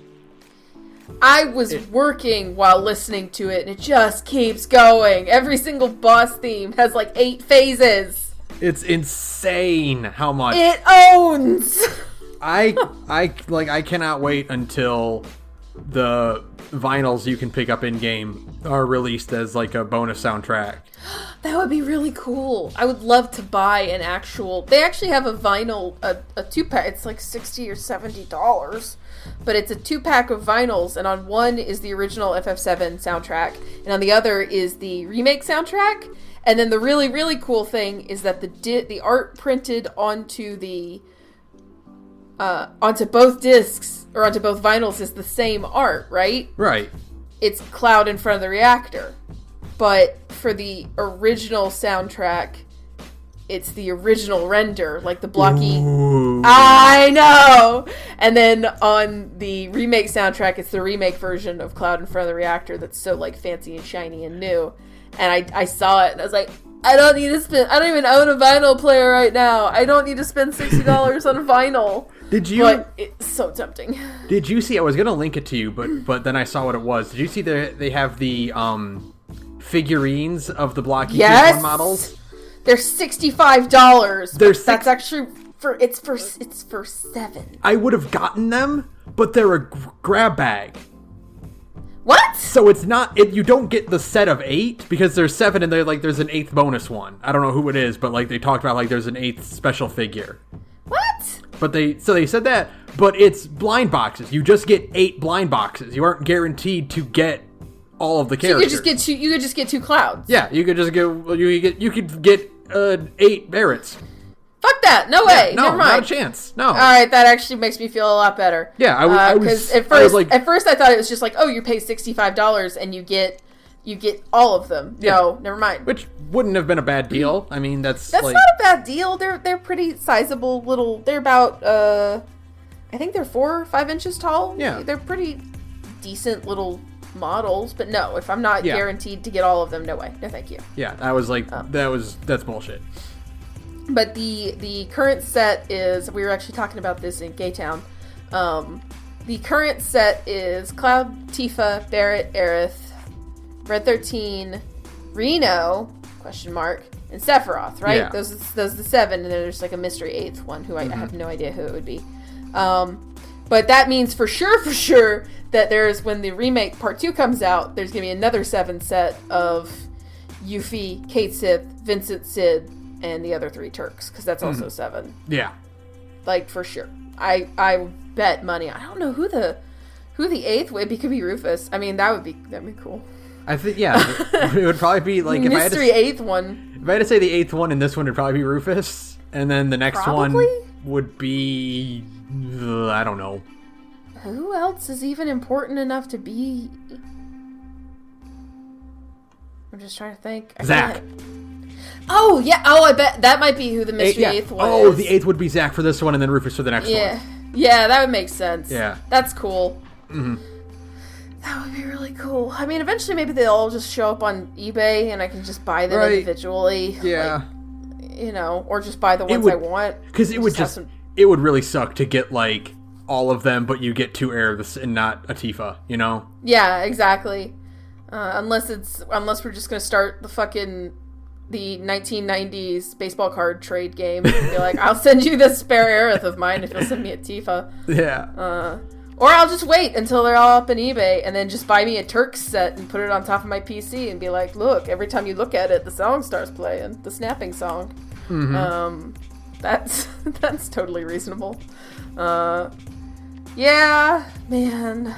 I was working while listening to it, and it just keeps going. Every single boss theme has like 8 phases. It's insane how much it owns. I cannot wait until the vinyls you can pick up in game are released as like a bonus soundtrack. That would be really cool. I would love to buy an actual... They actually have a vinyl, a 2-pack. It's like $60 or $70. But it's a 2-pack of vinyls, and on one is the original FF7 soundtrack, and on the other is the remake soundtrack. And then the really, really cool thing is that the art printed onto the... onto both discs, or onto both vinyls, is the same art, right? Right. It's Cloud in front of the reactor. But for the original soundtrack, it's the original render, like the blocky... Ooh. I know! And then on the remake soundtrack, it's the remake version of Cloud in front of the reactor that's so, like, fancy and shiny and new. And I saw it, and I was like, I don't need to spend... I don't even own a vinyl player right now. I don't need to spend $60 on a vinyl. Did you... But it's so tempting. Did you see... I was going to link it to you, but then I saw what it was. Did you see they have the figurines of the Blocky Yes! Kid models? They're $65. That's actually... It's for 7. I would have gotten them, but they're a grab bag. What? So it's not... you don't get the set of 8, because there's 7 and there's an 8th bonus one. I don't know who it is, but like they talked about like there's an 8th special figure. What? But they said that, but it's blind boxes. You just get 8 blind boxes. You aren't guaranteed to get all of the characters. So you could just get 2 clouds. Yeah, you could just you could get 8 Barretts. Fuck that! No way! No, Never mind. not a chance. No. All right, that actually makes me feel a lot better. Yeah, I was because at first I thought it was just like, oh, you pay $65 and you get all of them. Yeah. No, never mind. Which wouldn't have been a bad deal. I mean, that's not a bad deal. They're pretty sizable little. They're about I think they're 4 or 5 inches tall. Yeah, they're pretty decent little models. But no, if I'm not guaranteed to get all of them, no way, no thank you. Yeah, I was like, that's bullshit. But the current set is, we were actually talking about this in Gaytown. The current set is Cloud, Tifa, Barrett, Aerith, Red 13, Reno, and Sephiroth, right? Yeah. Those are the 7, and then there's like a mystery 8th one who I have no idea who it would be. But that means for sure that when the remake part 2 comes out, there's going to be another 7 set of Yuffie, Kate Sith, Vincent Cid, and the other 3 Turks, because that's also 7. Yeah. Like, for sure. I bet money. I don't know who the 8th would be. It could be Rufus. I mean, that'd be cool. I think, yeah. It would probably be, like, mystery 8th one. If I had to say the 8th one, and this one would probably be Rufus, and then the next one would be... I don't know. Who else is even important enough to be... I'm just trying to think. Zach. Oh, yeah. Oh, I bet that might be who the mystery 8th one is. Oh, the 8th would be Zach for this one, and then Rufus for the next one. Yeah, that would make sense. Yeah. That's cool. Mm-hmm. That would be really cool. I mean, eventually maybe they'll all just show up on eBay, and I can just buy them individually. Yeah. Like, or just buy the ones I want. Because it would really suck to get, like, all of them, but you get 2 Aeriths and not a Tifa, you know? Yeah, exactly. Unless we're just gonna start the 1990s baseball card trade game and be like, I'll send you this spare Aerith of mine if you'll send me a Tifa. Yeah. Or I'll just wait until they're all up in eBay and then just buy me a Turks set and put it on top of my PC and be like, look, every time you look at it, the song starts playing, the snapping song. Mm-hmm. That's totally reasonable. Yeah, man.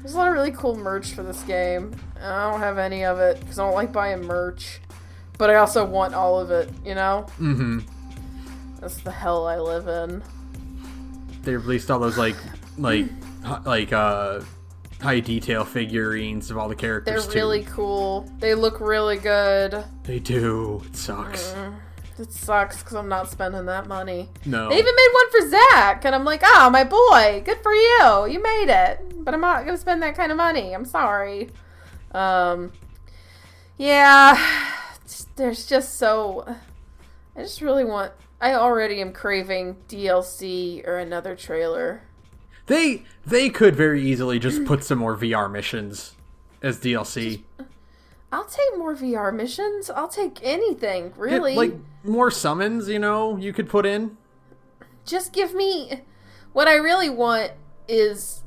There's a lot of really cool merch for this game. I don't have any of it because I don't like buying merch. But I also want all of it, you know? Mm-hmm. That's the hell I live in. They released all those, high detail figurines of all the characters, They're really cool. They look really good. They do. It sucks. It sucks because I'm not spending that money. No. They even made one for Zach, and I'm like, oh, my boy, good for you. You made it. But I'm not going to spend that kind of money. I'm sorry. Yeah... There's just I just really I already am craving DLC or another trailer. They could very easily just put some more VR missions as DLC. I'll take more VR missions. I'll take anything, really. Like, more summons, you could put in. Just give me... What I really want is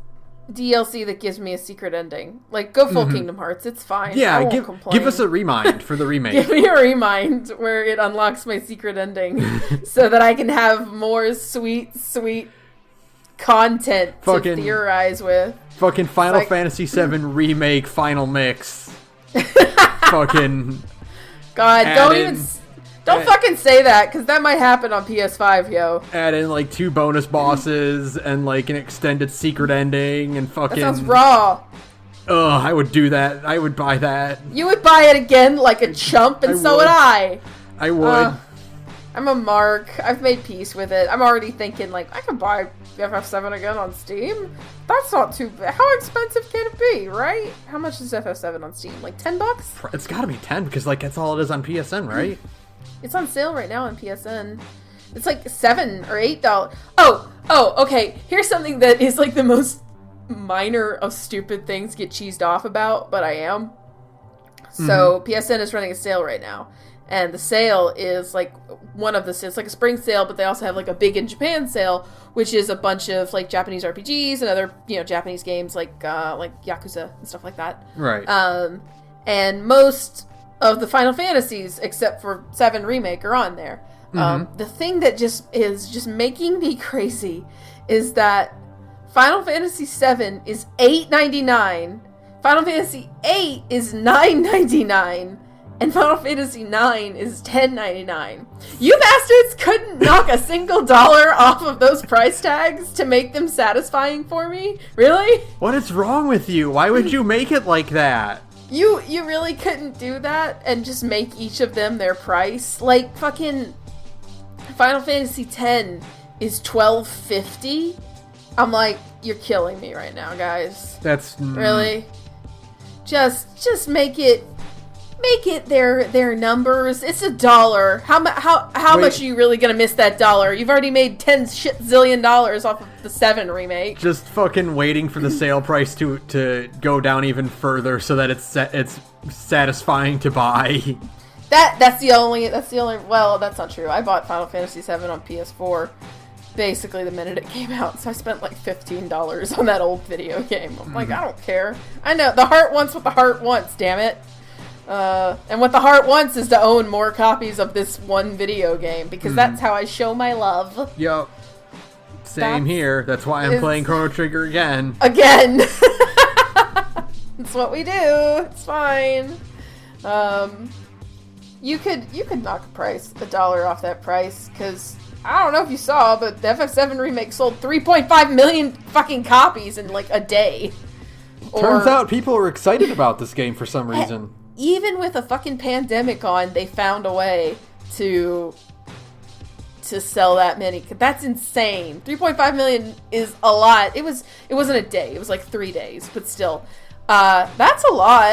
DLC that gives me a secret ending. Like, go full Kingdom Hearts. It's fine. Yeah, I won't complain. give us a remind for the remake. Give me a remind where it unlocks my secret ending so that I can have more sweet content to theorize with. Fucking Final Fantasy VII Remake Final Mix. Fucking... God, don't fucking say that, because that might happen on PS5, yo. Add in, 2 bonus bosses and, an extended secret ending and fucking... That sounds raw. Ugh, I would do that. I would buy that. You would buy it again like a chump, and so would I. I would. I'm a mark. I've made peace with it. I'm already thinking, like, I can buy FF7 again on Steam. That's not too bad. How expensive can it be, right? How much is FF7 on Steam? Like $10? It's gotta be 10 because, like, that's all it is on PSN, right? It's on sale right now on PSN. It's like $7 or $8. Oh, okay. Here's something that is like the most minor of stupid things to get cheesed off about, but I am. So PSN is running a sale right now. And the sale is like one of the sales, it's like a spring sale, but they also have like a big in Japan sale, which is a bunch of like Japanese RPGs and other, Japanese games like Yakuza and stuff like that. Right. And most of the Final Fantasies, except for 7 Remake, are on there. The thing that is making me crazy is that Final Fantasy VII is $8.99, Final Fantasy VIII is $9.99, and Final Fantasy IX is $10.99. You bastards couldn't knock a single dollar off of those price tags to make them satisfying for me? Really? What is wrong with you? Why would you make it like that? You really couldn't do that and just make each of them their price? Like, fucking Final Fantasy X is $12.50? I'm like, you're killing me right now, guys. That's... Really? Just make it their numbers. It's $1. How much are you really gonna miss that dollar? You've already made $10 zillion off of the 7 remake. Just fucking waiting for the sale price to go down even further so that it's satisfying to buy. That's the only. Well, that's not true. I bought Final Fantasy VII on PS4 basically the minute it came out, so I spent like $15 on that old video game. I'm like, I don't care. I know the heart wants what the heart wants. Damn it. And what the heart wants is to own more copies of this one video game, because that's how I show my love. Yup. Same here. That's why I'm playing Chrono Trigger again. Again! It's what we do. It's fine. You could knock a dollar off that price, because I don't know if you saw, but the FF7 remake sold 3.5 million fucking copies in like a day. Turns out people are excited about this game for some reason. Even with a fucking pandemic on, they found a way to sell that many. That's insane. 3.5 million is a lot. It wasn't a day. It was like 3 days, but still. That's a lot.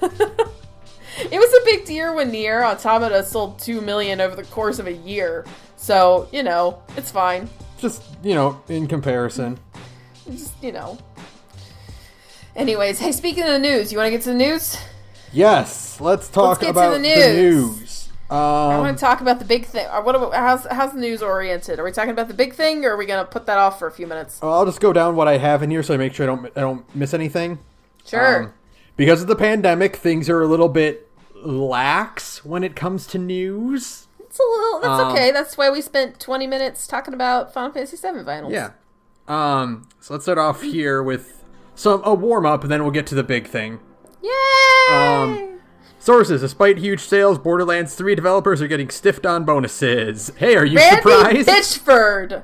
It was a big deal when Nier Automata sold 2 million over the course of a year. So, it's fine. Just, in comparison. Just, Anyways, hey, speaking of the news, you want to get to the news? Yes, let's talk about the news. I want to talk about the big thing. How's the news oriented? Are we talking about the big thing, or are we going to put that off for a few minutes? Well, I'll just go down what I have in here so I make sure I don't miss anything. Sure. Because of the pandemic, things are a little bit lax when it comes to news. That's okay. That's why we spent 20 minutes talking about Final Fantasy VII vinyls. Yeah. So let's start off here with a warm-up, and then we'll get to the big thing. Yay! Sources: despite huge sales, Borderlands 3 developers are getting stiffed on bonuses. Hey, are you Randy surprised? Pitchford!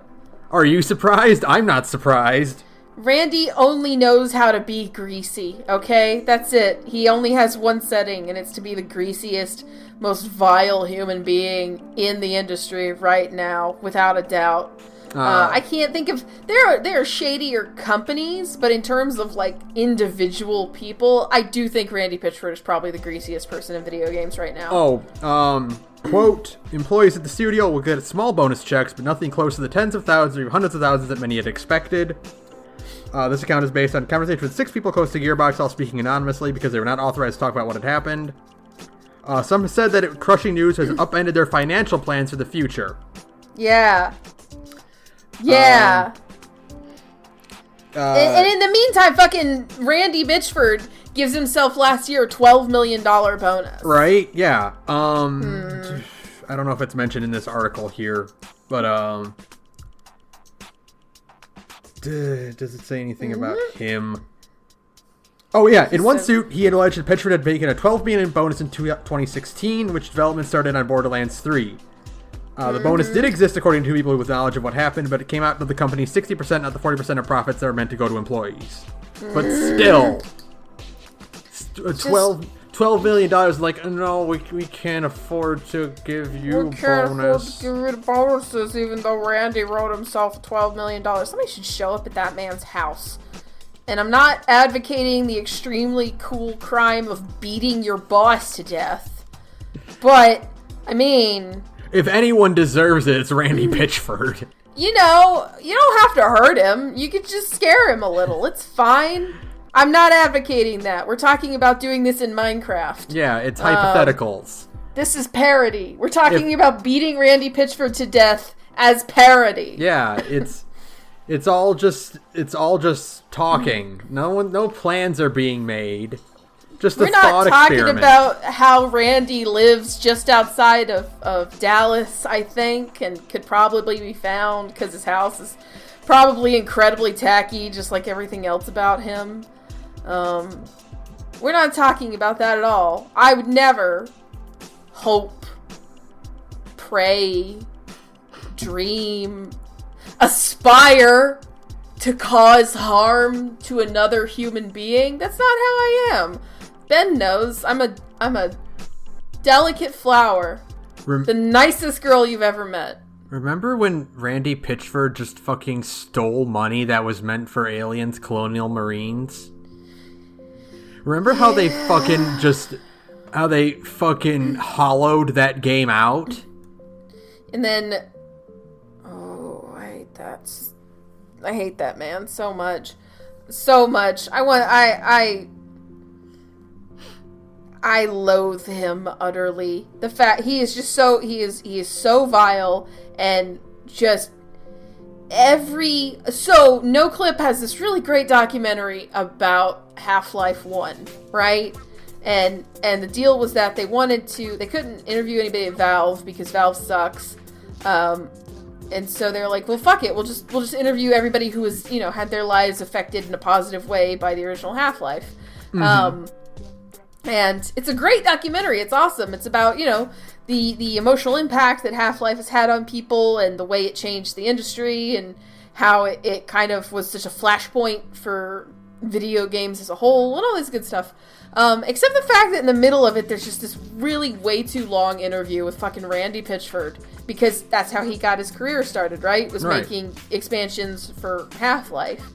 Are you surprised? I'm not surprised. Randy only knows how to be greasy, okay? That's it. He only has one setting, and it's to be the greasiest, most vile human being in the industry right now, without a doubt. I can't think of... There are shadier companies, but in terms of, like, individual people, I do think Randy Pitchford is probably the greasiest person in video games right now. Quote, employees at the studio will get small bonus checks, but nothing close to the tens of thousands or hundreds of thousands that many had expected. This account is based on a conversation with 6 people close to Gearbox, all speaking anonymously because they were not authorized to talk about what had happened. Some said that crushing news has upended their financial plans for the future. Yeah. Yeah. And in the meantime, fucking Randy Bitchford gives himself last year a $12 million bonus. Right? Yeah. I don't know if it's mentioned in this article here, but does it say anything about him? Oh yeah, in one suit, he had alleged that Pitchford had taken a $12 million bonus in 2016, which development started on Borderlands 3. The bonus did exist according to people with knowledge of what happened, but it came out to the company's 60%, not the 40% of profits that are meant to go to employees. But still, $12 $12 million. Like, no, we can't afford to give you We can't afford bonus. to give you the bonuses, even though Randy wrote himself $12 million. Somebody should show up at that man's house. And I'm not advocating the extremely cool crime of beating your boss to death. But, I mean... If anyone deserves it, it's Randy Pitchford. You know, you don't have to hurt him. You could just scare him a little. It's fine. I'm not advocating that. We're talking about doing this in Minecraft. Yeah, it's hypotheticals. This is parody. We're talking about beating Randy Pitchford to death as parody. Yeah, it's all just talking. No plans are being made. Just a thought experiment. We're not talking about how Randy lives just outside of Dallas, I think, and could probably be found because his house is probably incredibly tacky, just like everything else about him. We're not talking about that at all. I would never hope, pray, dream, aspire to cause harm to another human being. That's not how I am. Ben knows I'm a delicate flower. The nicest girl you've ever met. Remember when Randy Pitchford just fucking stole money that was meant for aliens, colonial marines? Remember how they fucking hollowed that game out? And then, I hate that man so much. I loathe him utterly. The fact he is just so he is so vile and just so NoClip has this really great documentary about Half-Life 1, right? And the deal was that they couldn't interview anybody at Valve because Valve sucks. And so they're like, well, fuck it. We'll just interview everybody who was, had their lives affected in a positive way by the original Half-Life. Mm-hmm. And it's a great documentary. It's awesome. It's about, the emotional impact that Half-Life has had on people and the way it changed the industry and how it kind of was such a flashpoint for video games as a whole and all this good stuff. Except the fact that in the middle of it, there's just this really way too long interview with fucking Randy Pitchford, because that's how he got his career started, right? Was making expansions for Half-Life.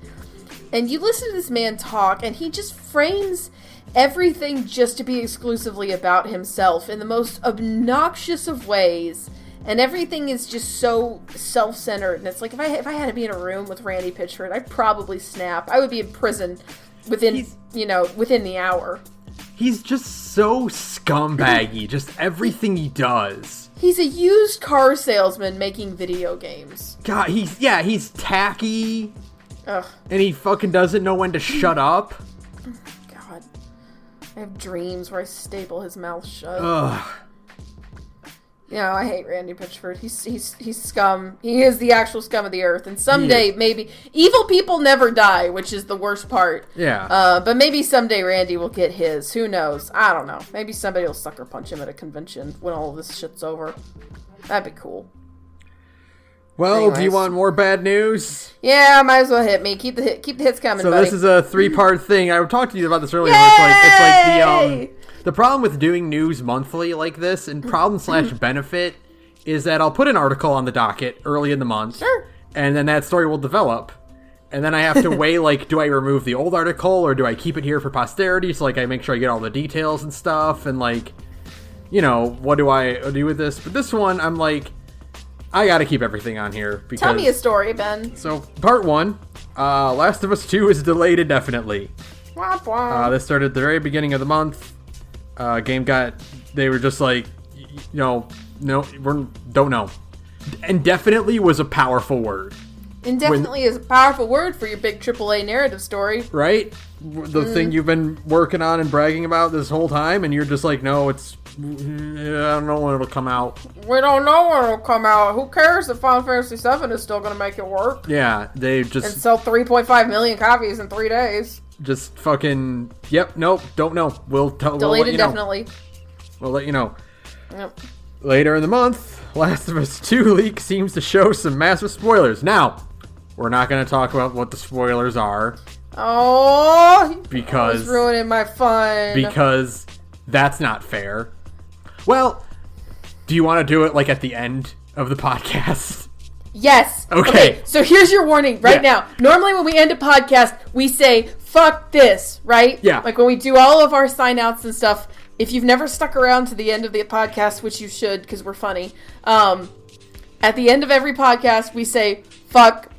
And you listen to this man talk, and he just frames everything just to be exclusively about himself in the most obnoxious of ways. And everything is just so self-centered. And it's like, if I had to be in a room with Randy Pitchford, I'd probably snap. I would be in prison within the hour. He's just so scumbaggy. Just everything he does. He's a used car salesman making video games. God, he's tacky. Ugh. And he fucking doesn't know when to shut up. God. I have dreams where I staple his mouth shut. Ugh. I hate Randy Pitchford. He's scum. He is the actual scum of the earth. And someday, maybe... Evil people never die, which is the worst part. Yeah. But maybe someday Randy will get his. Who knows? I don't know. Maybe somebody will sucker punch him at a convention when all of this shit's over. That'd be cool. Well, Anyways. Do you want more bad news? Yeah, might as well hit me. Keep the hits coming, so buddy. This is a 3-part thing. I talked to you about this earlier. It's like the problem with doing news monthly like this, and problem/benefit, is that I'll put an article on the docket early in the month. Sure. And then that story will develop. And then I have to weigh, do I remove the old article, or do I keep it here for posterity? So, I make sure I get all the details and stuff, and, what do I do with this? But this one, I'm like, I gotta keep everything on here. Because, tell me a story, Ben. So, part 1, Last of Us 2 is delayed indefinitely. Womp womp. This started at the very beginning of the month. They were just like, no, we don't know. Indefinitely was a powerful word. Indefinitely is a powerful word for your big AAA narrative story. Right? The thing you've been working on and bragging about this whole time, and you're just like, no, I don't know when it'll come out. We don't know when it'll come out. Who cares if Final Fantasy VII is still going to make it work? Yeah, they just... And sell 3.5 million copies in 3 days. Just fucking... Yep, nope, don't know. Delayed indefinitely. We'll let you know. Yep. Later in the month, Last of Us 2 leak seems to show some massive spoilers. Now, we're not going to talk about what the spoilers are. Oh! Because... It's ruining my fun. Because That's not fair. Well, do you want to do it like at the end of the podcast? Yes. Okay. So here's your warning right now. Normally when we end a podcast, we say, fuck this, right? Yeah. Like when we do all of our sign outs and stuff, if you've never stuck around to the end of the podcast, which you should because we're funny, at the end of every podcast, we say, fuck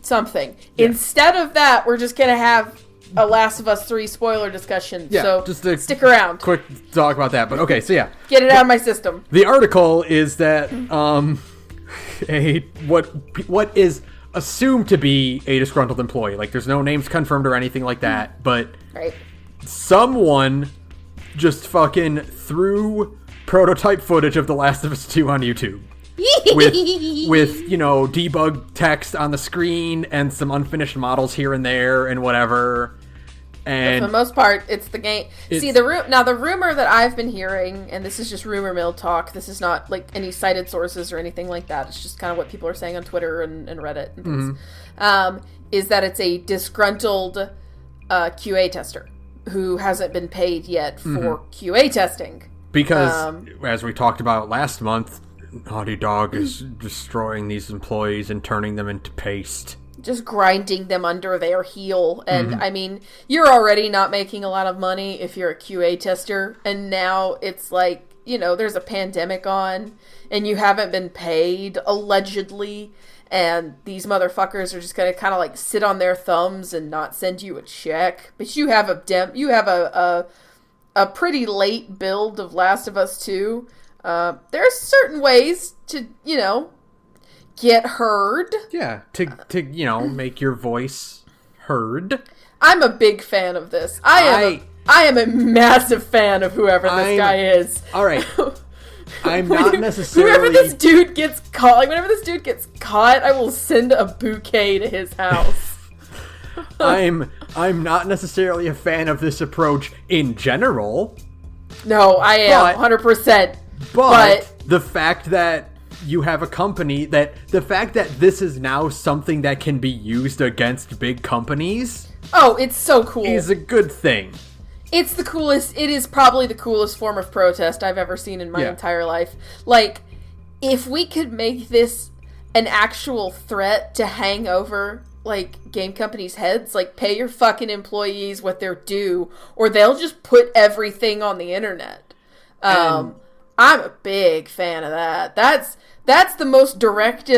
something. Yeah. Instead of that, we're just going to have a Last of Us 3 spoiler discussion. Yeah, so just to stick around. Quick talk about that. But okay, so yeah. Get it out of my system. The article is that what is assumed to be a disgruntled employee. Like, there's no names confirmed or anything like that, but someone just fucking threw prototype footage of The Last of Us 2 on YouTube. with debug text on the screen and some unfinished models here and there and whatever. And for the most part, it's the game. See, the rumor that I've been hearing, and this is just rumor mill talk. This is not like any cited sources or anything like that. It's just kind of what people are saying on Twitter and Reddit and things. Is that it's a disgruntled QA tester who hasn't been paid yet for QA testing. Because, as we talked about last month, Naughty Dog is destroying these employees and turning them into paste. Just grinding them under their heel. And, I mean, you're already not making a lot of money if you're a QA tester. And now it's like, there's a pandemic on, and you haven't been paid, allegedly. And these motherfuckers are just going to kind of, like, sit on their thumbs and not send you a check. But you have a pretty late build of Last of Us 2. There's certain ways to, get heard. Yeah, to make your voice heard. I'm a big fan of this. I am a massive fan of whoever this guy is. All right. I'm not necessarily... Whenever this dude gets caught, I will send a bouquet to his house. I'm not necessarily a fan of this approach in general. No, I am 100%. But the fact that you have a company the fact that this is now something that can be used against big companies. Oh, it's so cool. Is a good thing. It's the coolest. It is probably the coolest form of protest I've ever seen in my entire life. Like, if we could make this an actual threat to hang over, like, game companies' heads, like, pay your fucking employees what they're due, or they'll just put everything on the internet. I'm a big fan of that. That's the most direct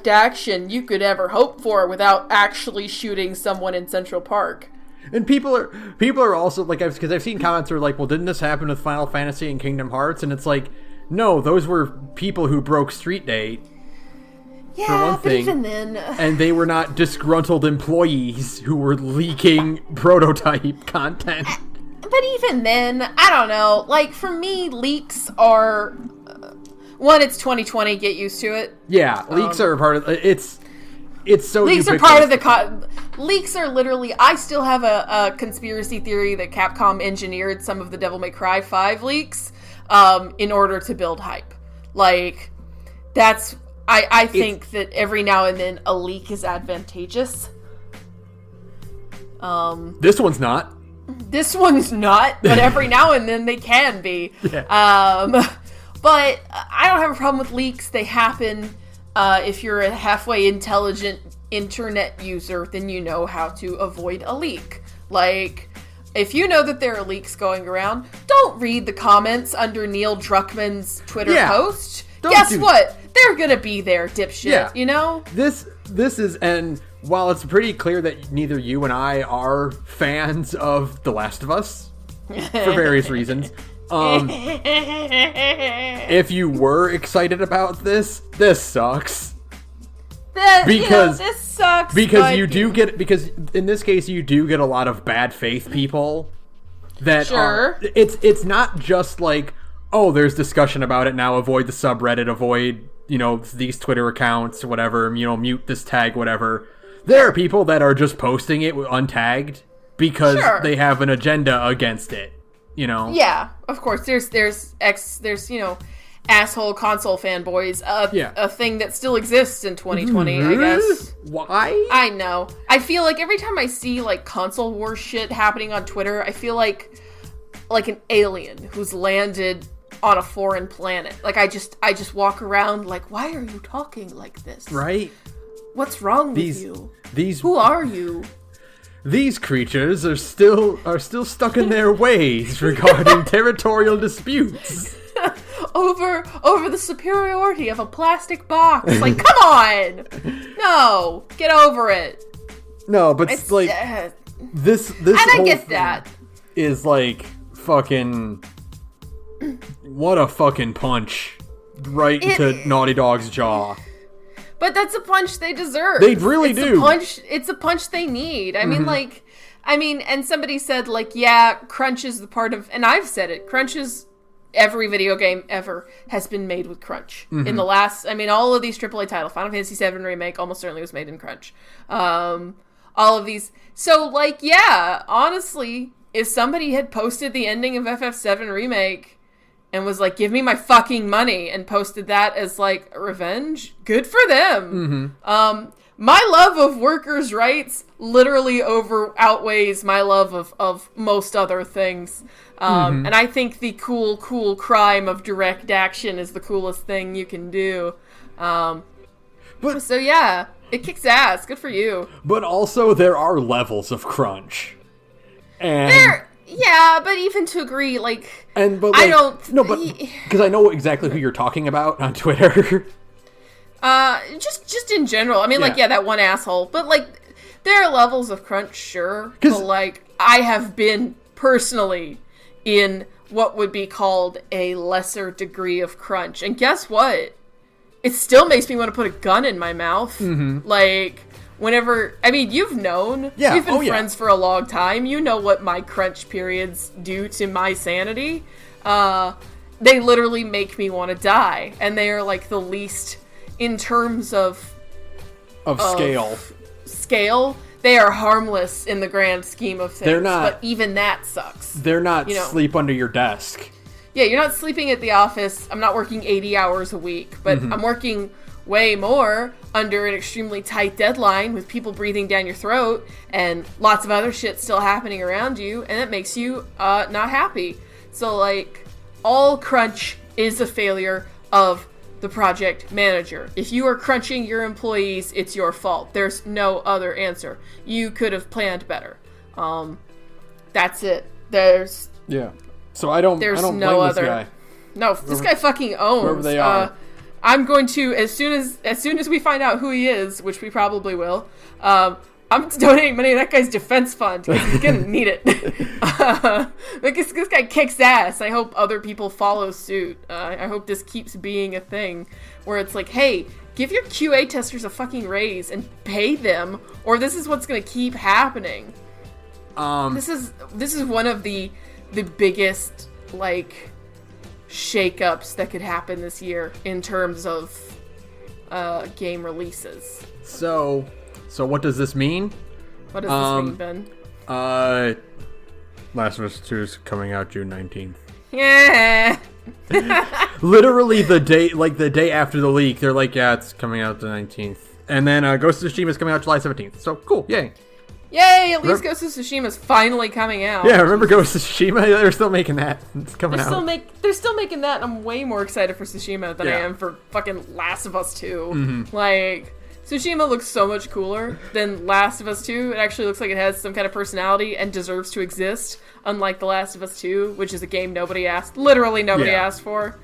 action you could ever hope for without actually shooting someone in Central Park. And people are also like, because I've seen comments that are like, well, didn't this happen with Final Fantasy and Kingdom Hearts? And it's like, no, those were people who broke Street Date. Yeah, for one thing, but even then, and they were not disgruntled employees who were leaking prototype content. But even then, I don't know. Like, for me, leaks are... one, it's 2020, get used to it. Yeah, leaks are a part of... It's so leaks ubiquitous. are part of the... leaks are literally... I still have a conspiracy theory that Capcom engineered some of the Devil May Cry 5 leaks in order to build hype. Like, that's... I think that every now and then a leak is advantageous. This one's not. This one's not, but every now and then they can be. Yeah. But I don't have a problem with leaks. They happen. If you're a halfway intelligent internet user, then you know how to avoid a leak. Like, if you know that there are leaks going around, don't read the comments under Neil Druckmann's Twitter post. Guess what? They're gonna be there, dipshit, you know? This is, and while it's pretty clear that neither you and I are fans of The Last of Us, for various reasons, if you were excited about this sucks. This sucks. Because because in this case you do get a lot of bad faith people that are, it's not just like, oh, there's discussion about it now, avoid the subreddit, avoid, these Twitter accounts, whatever, mute this tag, whatever. There are people that are just posting it untagged because they have an agenda against it, Yeah, of course. There's asshole console fanboys, a thing that still exists in 2020, I guess. Why? I know. I feel like every time I see, like, console war shit happening on Twitter, I feel like like an alien who's landed on a foreign planet. Like, I just walk around like, why are you talking like this? Right? What's wrong with you? Who are you? These creatures are still stuck in their ways regarding territorial disputes. over the superiority of a plastic box. Like, come on! No, get over it. No, but it's like this and I get that is like fucking what a fucking punch right into Naughty Dog's jaw. But that's a punch they deserve. They really do. It's a punch they need. I mean, and somebody said, like, yeah, crunch is the part of, and I've said it, crunch is, every video game ever has been made with crunch. In the last, all of these AAA titles, Final Fantasy VII Remake almost certainly was made in crunch. All of these. So, like, yeah, honestly, if somebody had posted the ending of FF7 Remake and was like, give me my fucking money, and posted that as, like, revenge, good for them. My love of workers' rights literally outweighs my love of most other things. And I think the cool crime of direct action is the coolest thing you can do. So yeah, it kicks ass. Good for you. But also, there are levels of crunch. And yeah, but even to agree, like, because I know exactly who you're talking about on Twitter. Just in general. That one asshole. But, like, there are levels of crunch, sure. But, like, I have been personally in what would be called a lesser degree of crunch. And guess what? It still makes me want to put a gun in my mouth. Like, whenever, you've known. Yeah. We've been friends for a long time. You know what my crunch periods do to my sanity. They literally make me want to die. And they are, like, the least, in terms of scale, they are harmless in the grand scheme of things. They're not, but even that sucks. They're not sleep under your desk. Yeah, you're not sleeping at the office. I'm not working 80 hours a week, but I'm working way more under an extremely tight deadline with people breathing down your throat and lots of other shit still happening around you, and it makes you not happy. So, like, all crunch is a failure of the project manager. If you are crunching your employees, it's your fault. There's no other answer. You could have planned better. That's it. So I don't blame this guy. No, this guy fucking owns. Whoever they are. I'm going to, as soon as we find out who he is, which we probably will, I'm donating money to that guy's defense fund, because he's gonna need it. This guy kicks ass. I hope other people follow suit. I hope this keeps being a thing, where it's like, hey, give your QA testers a fucking raise and pay them, or this is what's gonna keep happening. This is one of the biggest, like, shakeups that could happen this year in terms of game releases. So what does this mean? What does this mean, Ben? Last of Us 2 is coming out June 19th. Yeah. Literally the day after the leak, they're like, yeah, it's coming out the 19th. And then Ghost of Tsushima is coming out July 17th. So cool, yay. Yay, at least Ghost of Tsushima is finally coming out. Yeah, remember Ghost of Tsushima? They're still making that. It's coming out. They're still making that, and I'm way more excited for Tsushima than I am for fucking Last of Us 2. Like, Tsushima looks so much cooler than Last of Us 2. It actually looks like it has some kind of personality and deserves to exist, unlike The Last of Us 2, which is a game nobody asked for.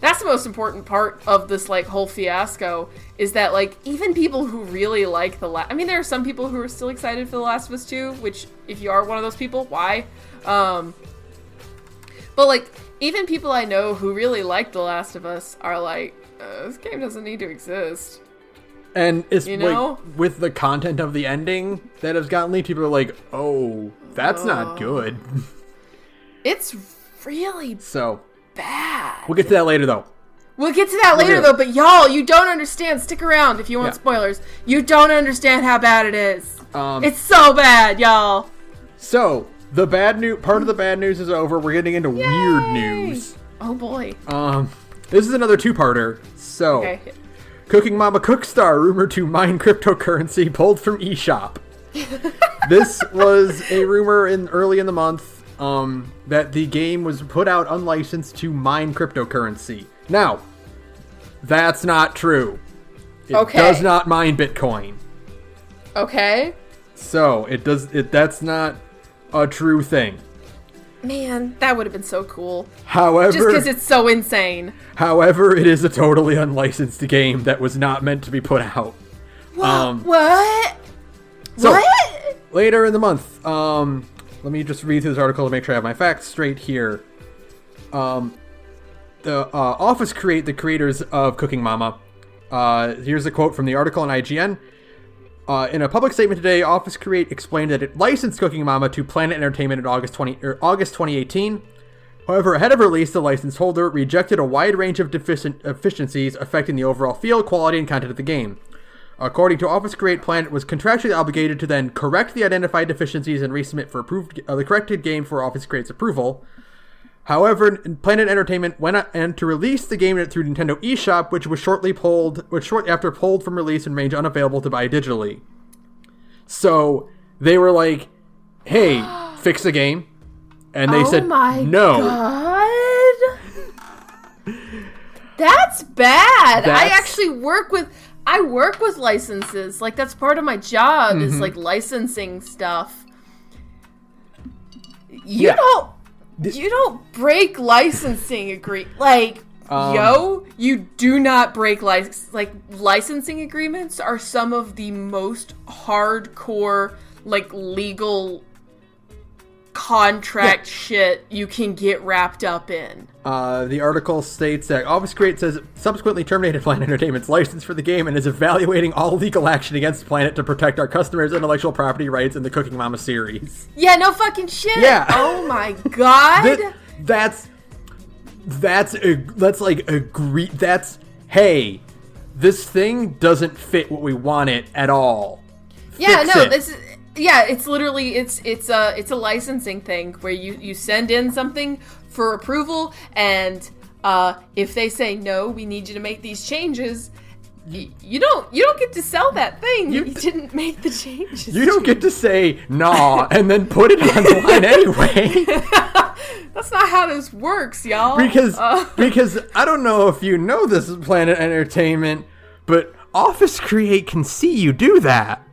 That's the most important part of this, like, whole fiasco, is that, like, even people who really like there are some people who are still excited for The Last of Us 2, which, if you are one of those people, why? But, like, even people I know who really like The Last of Us are like, this game doesn't need to exist. And it's, like, with the content of the ending that has gotten leaked, people are like, oh, that's not good. It's really bad. We'll get to that later, though. But y'all, you don't understand. Stick around if you want spoilers. You don't understand how bad it is. It's so bad, y'all. So, the part of the bad news is over. We're getting into weird news. Oh, boy. This is another two-parter. So, okay. Cooking Mama Cookstar rumored to mine cryptocurrency pulled from eShop. This was a rumor early in the month. that the game was put out unlicensed to mine cryptocurrency. Now, that's not true. It does not mine Bitcoin. Okay. So, that's not a true thing. Man, that would have been so cool. However, just because it's so insane. However, it is a totally unlicensed game that was not meant to be put out. What? So, what? Later in the month, let me just read through this article to make sure I have my facts straight here. The Office Create, the creators of Cooking Mama. Here's a quote from the article on IGN. In a public statement today, Office Create explained that it licensed Cooking Mama to Planet Entertainment in August 2018. However, ahead of release, the license holder rejected a wide range of deficiencies affecting the overall feel, quality, and content of the game. According to Office Create, Planet was contractually obligated to then correct the identified deficiencies and resubmit for the corrected game for Office Create's approval. However, Planet Entertainment went on to release the game through Nintendo eShop, which was shortly pulled from release and remained unavailable to buy digitally. So they were like, "Hey, fix the game," and they said, "No." God. That's bad. I actually work with licenses. Like, that's part of my job is like licensing stuff. You don't break licensing you do not break licensing agreements are some of the most hardcore legal contract shit you can get wrapped up in. The article states that Office Create says it subsequently terminated Planet Entertainment's license for the game and is evaluating all legal action against Planet to protect our customers' intellectual property rights in the Cooking Mama series. Yeah, no fucking shit. Yeah. Oh my god. Hey, this thing doesn't fit what we want it at all. It's literally it's a licensing thing where you send in something for approval, and if they say no, we need you to make these changes, you don't get to sell that thing. You didn't make the changes. You don't get to say nah and then put it online anyway. That's not how this works, y'all. Because I don't know if you know this is Planet Entertainment, but Office Create can see you do that.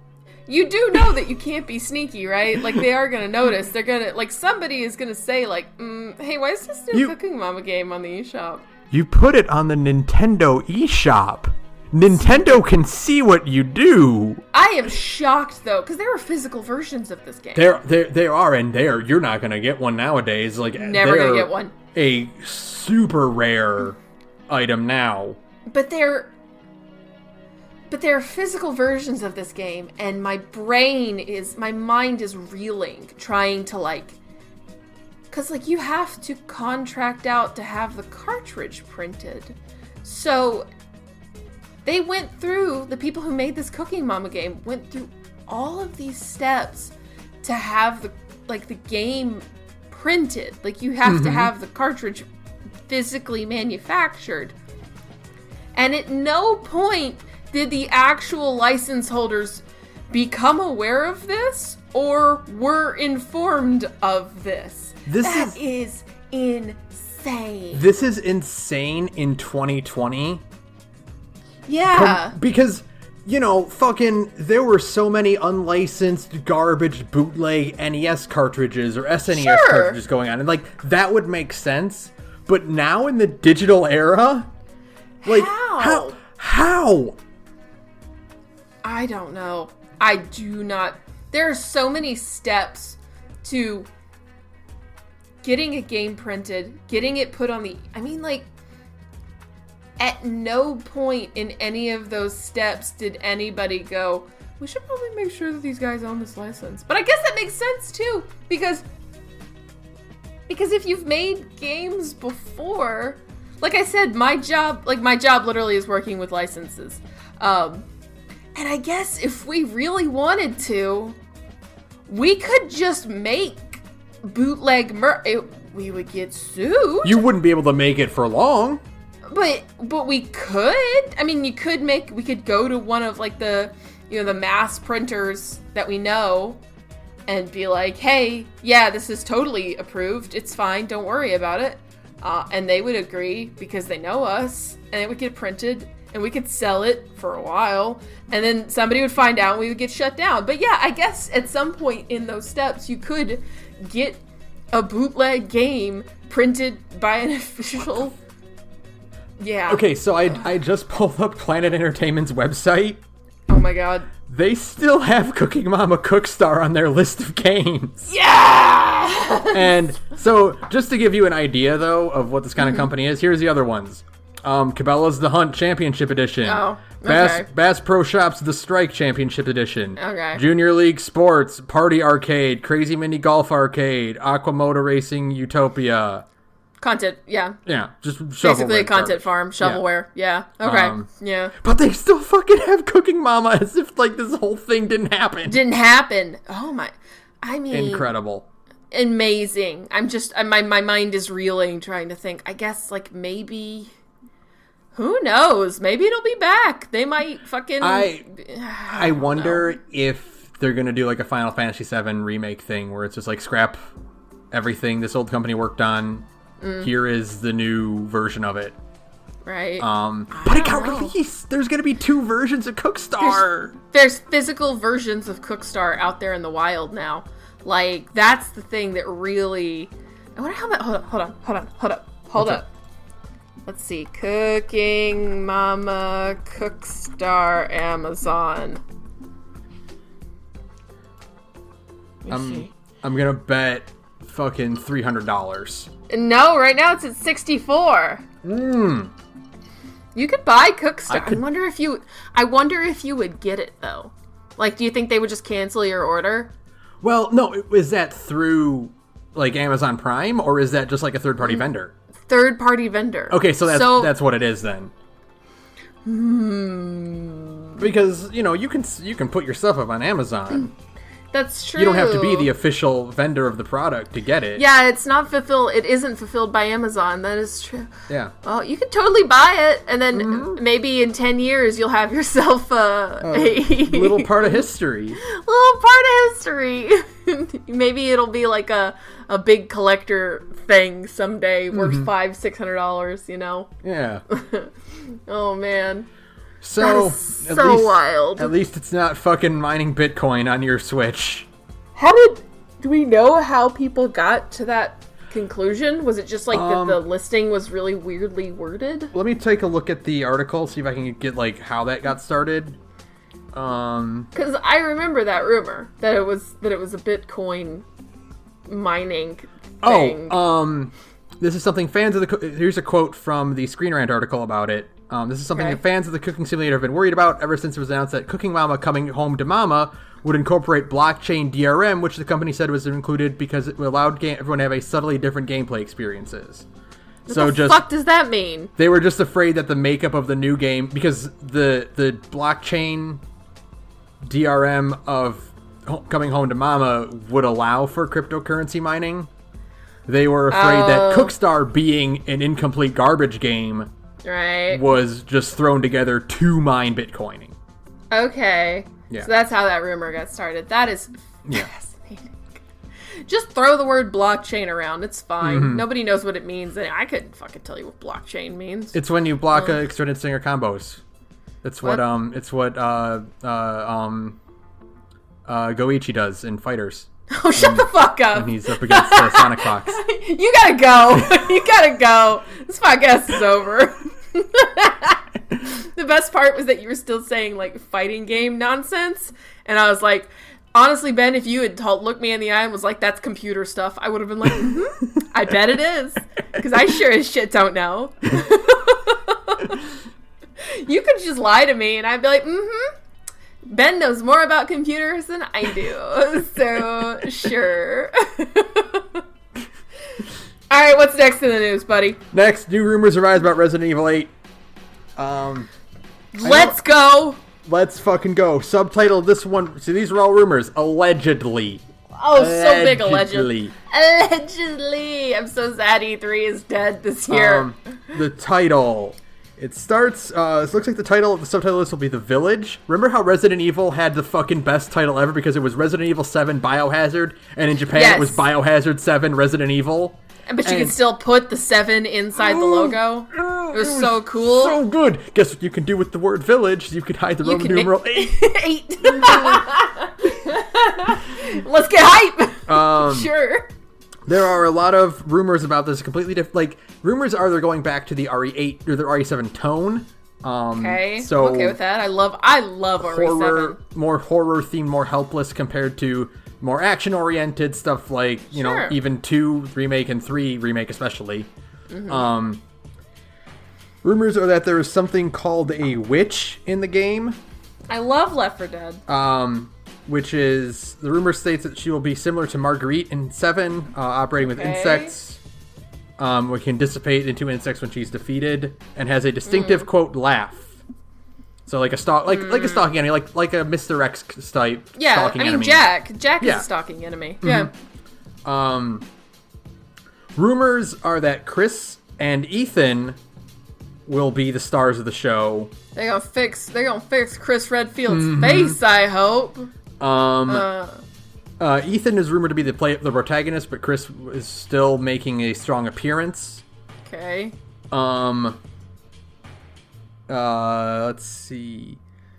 You do know that you can't be sneaky, right? Like, they are going to notice. They're going to, somebody is going to say, hey, why is this new Cooking Mama game on the eShop? You put it on the Nintendo eShop. Nintendo can see what you do. I am shocked, though, because there are physical versions of this game. There are, and you're not going to get one nowadays. Never going to get one. A super rare item now. But there are physical versions of this game, and my mind is reeling, trying to because you have to contract out to have the cartridge printed. So the people who made this Cooking Mama game went through all of these steps to have the game printed. You have to have the cartridge physically manufactured. And at no point did the actual license holders become aware of this or were informed of this? That is insane. This is insane in 2020. Yeah. Because, there were so many unlicensed garbage bootleg NES cartridges or SNES cartridges going on. And, that would make sense. But now in the digital era? How? I don't know. I do not. There are so many steps to getting a game printed, getting it put on the... at no point in any of those steps did anybody go, we should probably make sure that these guys own this license. But I guess that makes sense, too, because if you've made games before... Like I said, my job literally is working with licenses. And I guess if we really wanted to, we could just make bootleg we would get sued. You wouldn't be able to make it for long. But we could. We could go to one of the mass printers that we know and be like, hey, yeah, this is totally approved. It's fine. Don't worry about it. And they would agree because they know us, and it would get printed, and we could sell it for a while, and then somebody would find out and we would get shut down. But yeah, I guess at some point in those steps, you could get a bootleg game printed by an official. Yeah. Okay, so I just pulled up Planet Entertainment's website. Oh my god. They still have Cooking Mama Cookstar on their list of games. Yeah! And so, just to give you an idea, though, of what this kind of company is, here's the other ones. Cabela's The Hunt Championship Edition. Oh, okay. Bass Pro Shops The Strike Championship Edition. Okay. Junior League Sports, Party Arcade, Crazy Mini Golf Arcade, Aquamoto Racing Utopia. Content, yeah. Yeah, just basically a content garbage. farm, shovelware. Yeah. Okay. Yeah. But they still fucking have Cooking Mama as if, like, this whole thing didn't happen. Didn't happen. Oh my. I mean. Incredible. Amazing. I'm just, my mind is reeling trying to think. I guess, like, maybe. Who knows? Maybe it'll be back. They might fucking. I wonder if they're gonna do like a Final Fantasy VII remake thing where it's just like scrap everything this old company worked on. Here is the new version of it. Right. But it got released. There's gonna be 2 versions of Cookstar. There's physical versions of Cookstar out there in the wild now. Like, that's the thing that really. I wonder how much. Hold up. Let's see. Cooking Mama Cookstar Amazon. I'm gonna bet fucking $300. No, right now it's at $64. You could buy Cookstar. I wonder if you would get it though. Like, do you think they would just cancel your order? Well, no. Is that through like Amazon Prime or is that just like a third-party vendor? Third-party vendor. Okay, so that's what it is then. Because you can put your stuff up on Amazon. That's true. You don't have to be the official vendor of the product to get it. Yeah, it's not fulfilled. It isn't fulfilled by Amazon. That is true. Yeah. Well, you could totally buy it, and then maybe in 10 years you'll have yourself a little part of history. Little part of history. Maybe it'll be like a big collector thing someday, worth $500-$600. You know? Yeah. Oh man. So wild. At least it's not fucking mining Bitcoin on your Switch. Do we know how people got to that conclusion? Was it just like that the listing was really weirdly worded? Let me take a look at the article, see if I can get like how that got started. Because I remember that rumor that it was a Bitcoin mining thing. This is something fans of here's a quote from the Screen Rant article about it. This is something that fans of the cooking simulator have been worried about ever since it was announced that Cooking Mama Coming Home to Mama would incorporate blockchain DRM, which the company said was included because it allowed everyone to have a subtly different gameplay experiences. What the fuck does that mean? They were just afraid that the makeup of the new game, because the blockchain DRM of Coming Home to Mama would allow for cryptocurrency mining. They were afraid that Cookstar, being an incomplete garbage game, was just thrown together to mine Bitcoining. Okay. Yeah. So that's how that rumor got started. That is fascinating. Just throw the word blockchain around. It's fine. Nobody knows what it means. I couldn't fucking tell you what blockchain means. It's when you block extended stinger combos. It's what Goichi does in Fighters. Oh, shut the fuck up. And he's up against Sonic Fox. You gotta go. You gotta go. This podcast is over. The best part was that you were still saying, like, fighting game nonsense. And I was like, honestly, Ben, if you had looked me in the eye and was like, that's computer stuff, I would have been like, I bet it is. Because I sure as shit don't know. You could just lie to me and I'd be like, Ben knows more about computers than I do, so sure. Alright, what's next in the news, buddy? Next, new rumors arise about Resident Evil 8. Let's go! Let's fucking go. Subtitle this one, see, these are all rumors. Allegedly. Oh, so big, allegedly. Allegedly! I'm so sad E3 is dead this year. The title It starts, it looks like the subtitle of this will be The Village. Remember how Resident Evil had the fucking best title ever because it was Resident Evil 7 Biohazard, and in Japan it was Biohazard 7 Resident Evil? But you could still put the 7 inside the logo. It was so cool. So good. Guess what you can do with the word village? You could hide the Roman numeral 8. 8. Let's get hype. Sure. There are a lot of rumors about this completely different. Like, rumors are they're going back to the RE8 or the RE7 tone. Okay. So I'm okay with that. I love RE7. More horror themed, more helpless compared to more action oriented stuff like, you know, even 2 remake and 3 remake especially. Mm-hmm. Rumors are that there is something called a witch in the game. I love Left 4 Dead. Which is, the rumor states that she will be similar to Marguerite in 7, operating with insects, which can dissipate into insects when she's defeated, and has a distinctive, quote, laugh. So like a stalking enemy, like a Mr. X type stalking enemy. Jack is a stalking enemy. Yeah. Rumors are that Chris and Ethan will be the stars of the show. They're gonna fix Chris Redfield's face, I hope. Ethan is rumored to be the protagonist, but Chris is still making a strong appearance. Okay. Let's see.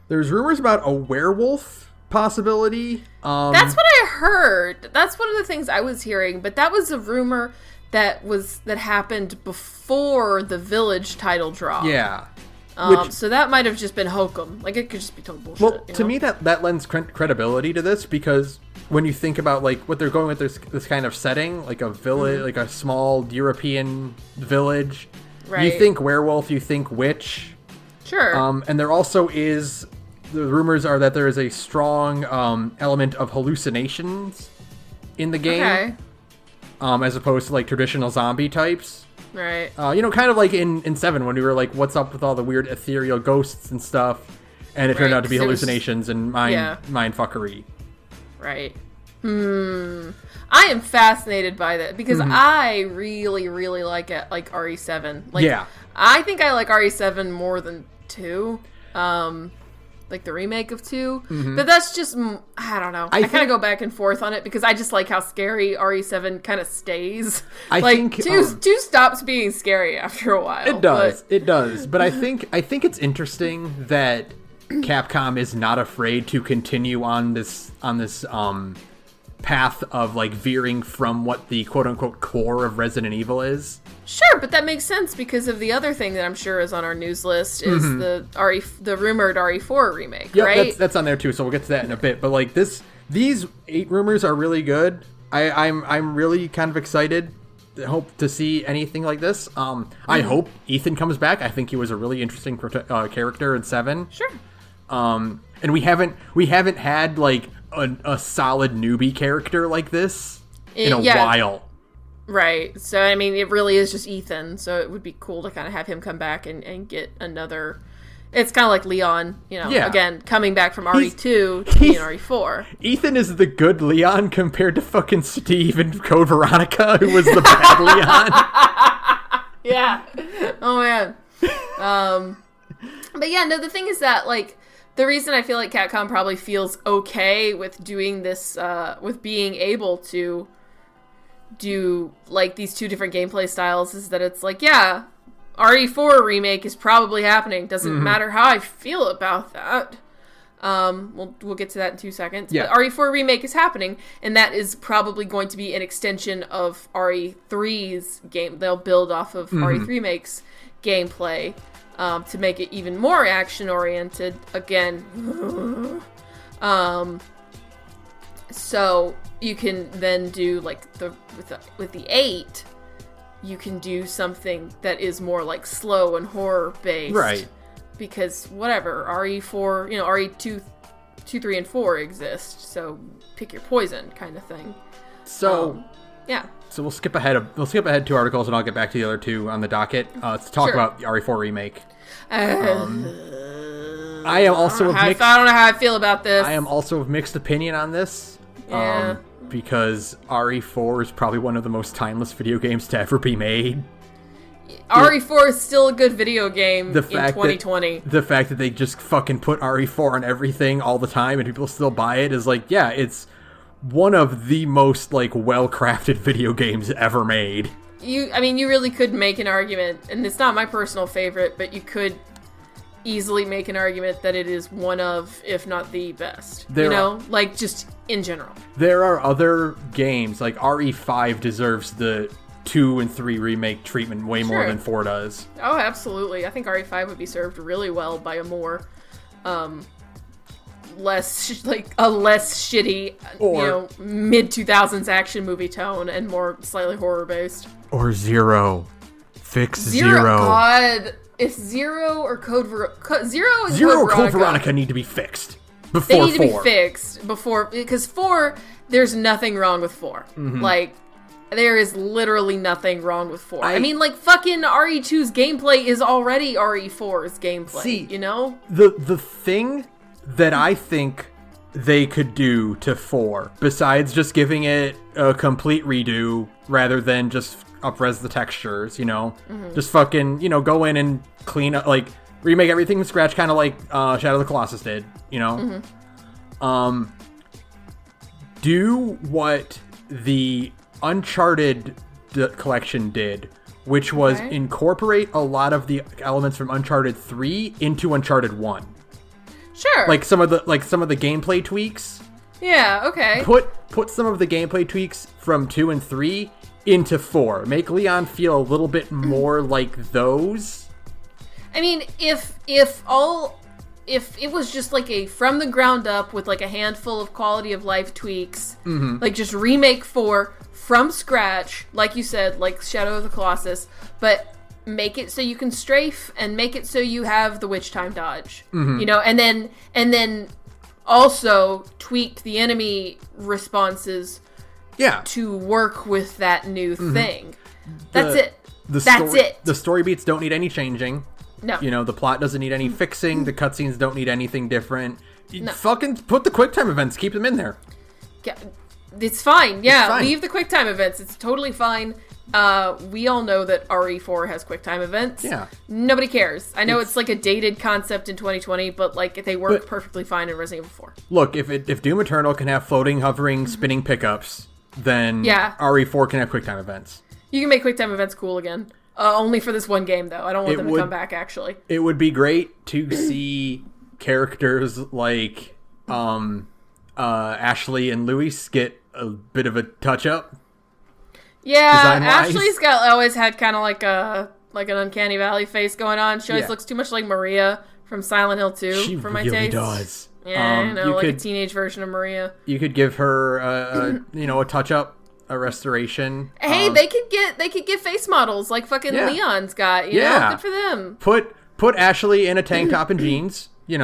There's rumors about a werewolf possibility. That's what I heard. That's one of the things I was hearing, but that was a rumor that happened before the Village title drop. Yeah. So that might have just been hokum. Like, it could just be total bullshit. Well, to me, that lends credibility to this, because when you think about, like, what they're going with this kind of setting, like a village, like a small European village, you think werewolf, you think witch. Sure. And there also is, the rumors are that there is a strong element of hallucinations in the game. Okay. As opposed to, like, traditional zombie types. Right. You know, kind of like in 7 when we were like, what's up with all the weird ethereal ghosts and stuff, and it turned out to be hallucinations and mind fuckery. Right. I am fascinated by that because I really, really like it, like RE7. Like, I think I like RE7 more than 2. Like the remake of 2, but that's just, I don't know. I kind of go back and forth on it because I just like how scary RE7 kind of stays. I think 2 stops being scary after a while. It does. But I think it's interesting that Capcom is not afraid to continue on this path of like veering from what the quote unquote core of Resident Evil is. Sure, but that makes sense because of the other thing that I'm sure is on our news list is the rumored RE4 remake, right? That's on there too, so we'll get to that in a bit. But like these 8 rumors are really good. I'm really kind of excited. I hope to see anything like this. I hope Ethan comes back. I think he was a really interesting character in 7. Sure. And we haven't had like a solid newbie character like this in a while. Right. So, I mean, it really is just Ethan. So it would be cool to kind of have him come back and get another... It's kind of like Leon, you know, again, coming back from RE2 to be in RE4. Ethan is the good Leon compared to fucking Steve in Code Veronica, who was the bad Leon. Yeah. Oh, man. But yeah, no, the thing is that, like, the reason I feel like Capcom probably feels okay with doing this, with being able to do, like, these 2 different gameplay styles is that it's like, yeah, RE4 remake is probably happening. Doesn't matter how I feel about that. We'll get to that in 2 seconds. Yeah. But RE4 remake is happening, and that is probably going to be an extension of RE3's game. They'll build off of RE3 remake's gameplay to make it even more action-oriented. Again. So you can then do, like, with the 8... you can do something that is more like slow and horror based. Right. Because whatever, RE4, you know, RE2, 2, 3, and 4 exist. So pick your poison kind of thing. So, yeah. So we'll skip ahead 2 articles and I'll get back to the other 2 on the docket to talk about the RE4 remake. I am also I don't know how I feel about this. I am also of mixed opinion on this. Yeah. Because RE4 is probably one of the most timeless video games to ever be made. RE4 is still a good video game in 2020. The fact that they just fucking put RE4 on everything all the time and people still buy it is like, yeah, it's one of the most, like, well-crafted video games ever made. You really could make an argument, and it's not my personal favorite, but you could easily make an argument that it is one of, if not the best. Like, just in general. There are other games, like RE5 deserves the 2 and 3 remake treatment way more than 4 does. Oh, absolutely. I think RE5 would be served really well by a more, less shitty, mid-2000s action movie tone and more slightly horror-based. Or Zero. Fix Zero. God. If Zero or Code Veronica... Zero or Code Veronica need to be fixed before 4. They need to be fixed before... Because 4, there's nothing wrong with 4. Mm-hmm. Like, there is literally nothing wrong with 4. I mean, like, fucking RE2's gameplay is already RE4's gameplay, see, you know? The thing that I think they could do to 4, besides just giving it a complete redo rather than just up-res the textures, mm-hmm. just fucking, go in and clean up, like, remake everything from scratch, kind of like Shadow of the Colossus did, Mm-hmm. Do what the Uncharted collection did, which was incorporate a lot of the elements from Uncharted 3 into Uncharted 1. Sure. Like some of the gameplay tweaks. Yeah, okay. Put some of the gameplay tweaks from 2 and 3 into 4. Make Leon feel a little bit more like those. I mean, if it was just like a from the ground up with like a handful of quality of life tweaks, mm-hmm. like just remake 4 from scratch, like you said, like Shadow of the Colossus, but make it so you can strafe and make it so you have the witch time dodge, mm-hmm. and then also tweak the enemy responses to work with that new mm-hmm. thing. That's it. That's it. The story beats don't need any changing. No. The plot doesn't need any fixing. The cutscenes don't need anything different. No. Fucking put the QuickTime events. Keep them in there. Yeah, it's fine. Yeah, it's fine. Leave the QuickTime events. It's totally fine. We all know that RE4 has QuickTime events. Yeah. Nobody cares. I know it's like a dated concept in 2020, but like they work perfectly fine in Resident Evil 4. Look, if Doom Eternal can have floating, hovering, spinning pickups, then RE4 can have QuickTime events. You can make QuickTime events cool again. Only for this one game, though. I don't want them to come back, actually. It would be great to see characters like Ashley and Luis get a bit of a touch-up. Yeah, Ashley's always had kind of like an Uncanny Valley face going on. She always looks too much like Maria from Silent Hill 2, for my taste. She really does. Yeah, like a teenage version of Maria. You could give her, a touch-up. A restoration. Hey, they could get face models like fucking Leon's got. You know, good for them. Put Ashley in a tank top and jeans. As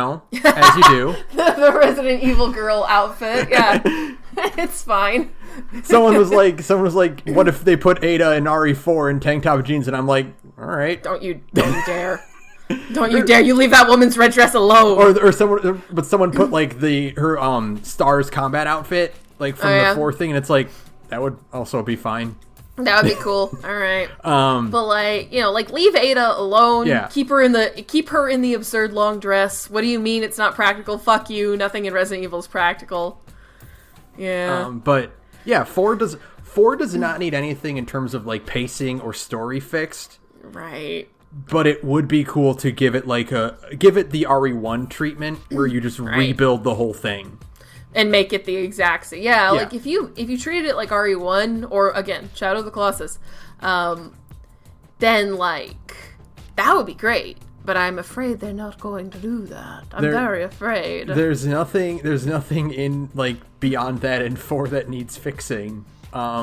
you do. the Resident Evil girl outfit. Yeah, it's fine. Someone was like, what if they put Ada in RE4 in tank top and jeans? And I'm like, all right. Don't you dare. Don't you dare! You leave that woman's red dress alone. Or someone put like her Stars combat outfit like from the 4 thing, and it's like. That would also be fine. That would be cool. All right. But leave Ada alone. Yeah. Keep her in the absurd long dress. What do you mean it's not practical? Fuck you. Nothing in Resident Evil is practical. Yeah. But yeah, 4 does not need anything in terms of like pacing or story fixed. Right. But it would be cool to give it the RE1 treatment where you just rebuild the whole thing. And make it the exact same. Yeah, like if you treated it like RE1 or again Shadow of the Colossus, then like that would be great. But I'm afraid they're not going to do that. I'm very afraid. There's nothing in like beyond that in 4 that needs fixing. You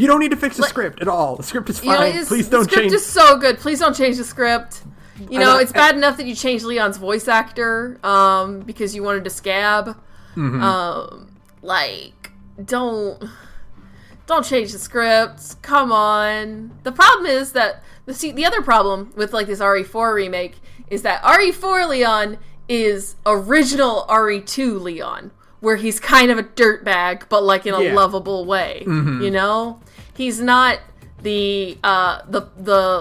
don't need to fix the script at all. The script is fine. Please don't change. The script is so good. Please don't change the script. It's bad enough that you changed Leon's voice actor because you wanted to scab. Mm-hmm. Don't change the script. Come on. The problem is that the other problem with like this RE4 remake is that RE4 Leon is original RE2 Leon, where he's kind of a dirtbag, but like in a lovable way. You know, he's not the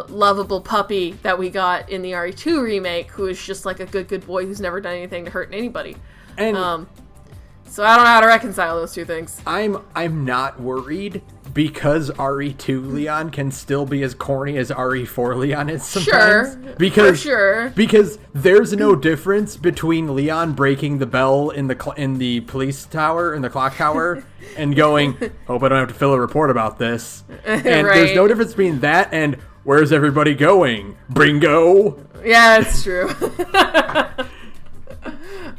lovable puppy that we got in the RE2 remake, who is just like a good boy who's never done anything to hurt anybody. And so I don't know how to reconcile those two things. I'm not worried because RE2 Leon can still be as corny as RE4 Leon is sometimes. Because there's no difference between Leon breaking the bell in the police tower, in the clock tower, and going, hope I don't have to fill a report about this. And there's no difference between that and where's everybody going? Bringo. Yeah, it's true.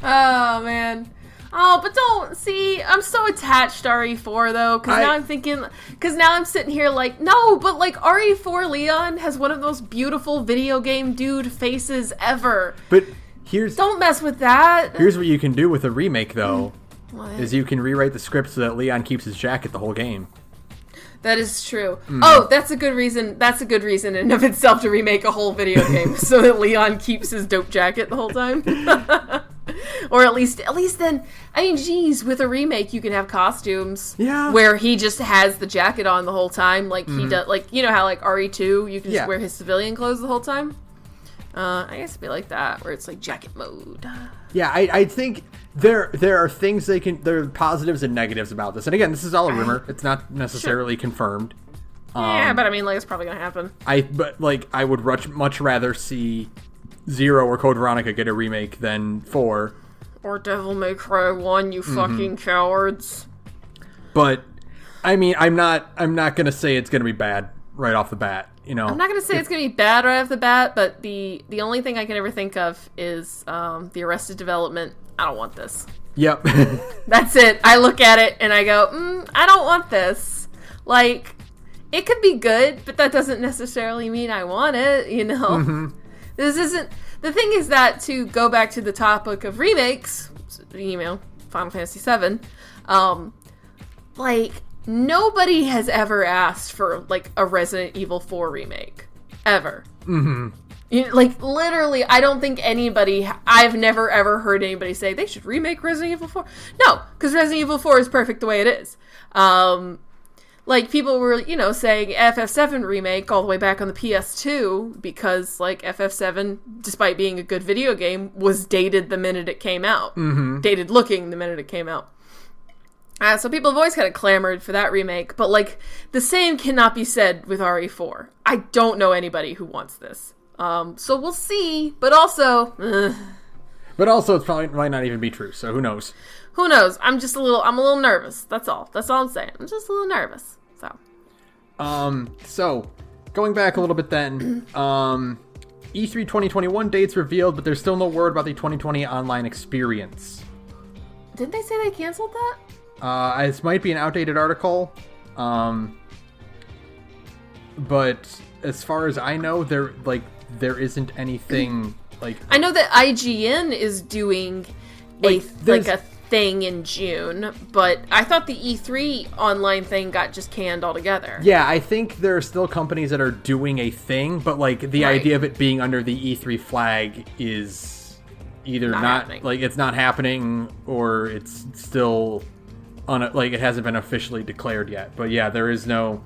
Oh, man. Oh, but don't see. I'm so attached to RE4 though, because now I'm thinking. Because now I'm sitting here like, no, but like RE4 Leon has one of those beautiful video game dude faces ever. But don't mess with that. Here's what you can do with a remake though. What? Is you can rewrite the script so that Leon keeps his jacket the whole game. That is true. Oh, that's a good reason. That's a good reason in and of itself to remake a whole video game so that Leon keeps his dope jacket the whole time. Or at least then, I mean, geez, with a remake you can have costumes where he just has the jacket on the whole time, like he does, like, you know how like RE2 you can just wear his civilian clothes the whole time. I guess it'd be like that, where it's like jacket mode. Yeah, I think there are things there are positives and negatives about this, and again, this is all a rumor. It's not necessarily confirmed. Yeah, but I mean, like, it's probably gonna happen. I would much rather see 0 or Code Veronica get a remake than 4. Or Devil May Cry 1, you fucking cowards. But, I mean, I'm not gonna say it's gonna be bad right off the bat, you know? I'm not gonna say it's gonna be bad right off the bat, but the only thing I can ever think of is the Arrested Development. I don't want this. Yep. That's it. I look at it and I go, I don't want this. Like, it could be good, but that doesn't necessarily mean I want it, you know? This isn't... The thing is that, to go back to the topic of remakes, you know, Final Fantasy VII, like, nobody has ever asked for, like, a Resident Evil 4 remake. Ever. Like, literally, I don't think I've never ever heard anybody say they should remake Resident Evil 4. No, because Resident Evil 4 is perfect the way it is. Like, people were, you know, saying FF7 remake all the way back on the PS2 because, like, FF7, despite being a good video game, was dated the minute it came out. Dated looking the minute it came out. So people have always kind of clamored for that remake, but, like, the same cannot be said with RE4. I don't know anybody who wants this. So we'll see, but also... But also, it's probably might not even be true, so who knows? Who knows? I'm a little nervous. That's all. That's all I'm saying. I'm just a little nervous. So, going back a little bit then, E3 2021 dates revealed, but there's still no word about the 2020 online experience. Didn't they say they canceled that? This might be an outdated article, but as far as I know, there isn't anything, like... I know that IGN is doing a thing in June, but I thought the E3 online thing got just canned altogether. Yeah, I think there are still companies that are doing a thing, but like the idea of it being under the E3 flag is either not like it's not happening or it's still like it hasn't been officially declared yet. But yeah, there is no.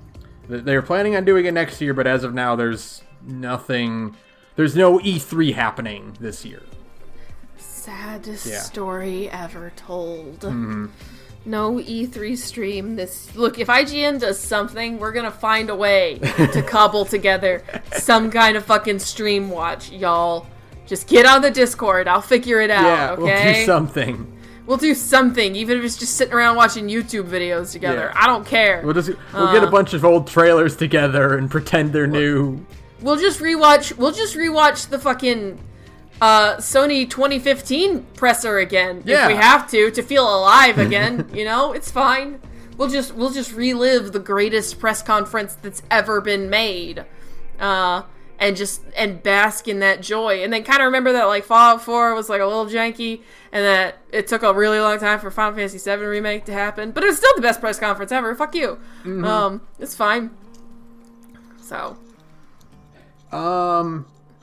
They're planning on doing it next year, but as of now, there's nothing. There's no E3 happening this year. Saddest story ever told. No E3 stream this... Look, if IGN does something, we're gonna find a way to cobble together some kind of fucking stream watch, y'all. Just get on the Discord. I'll figure it out, okay? We'll do something. We'll do something, even if it's just sitting around watching YouTube videos together. I don't care. We'll get a bunch of old trailers together and pretend they're new. We'll just rewatch the fucking... Sony 2015 presser again if we have to feel alive again. You know, it's fine. We'll just relive the greatest press conference that's ever been made, and bask in that joy. And then kind of remember that like Fallout 4 was like a little janky, and that it took a really long time for Final Fantasy 7 remake to happen. But it was still the best press conference ever. Fuck you. It's fine. So.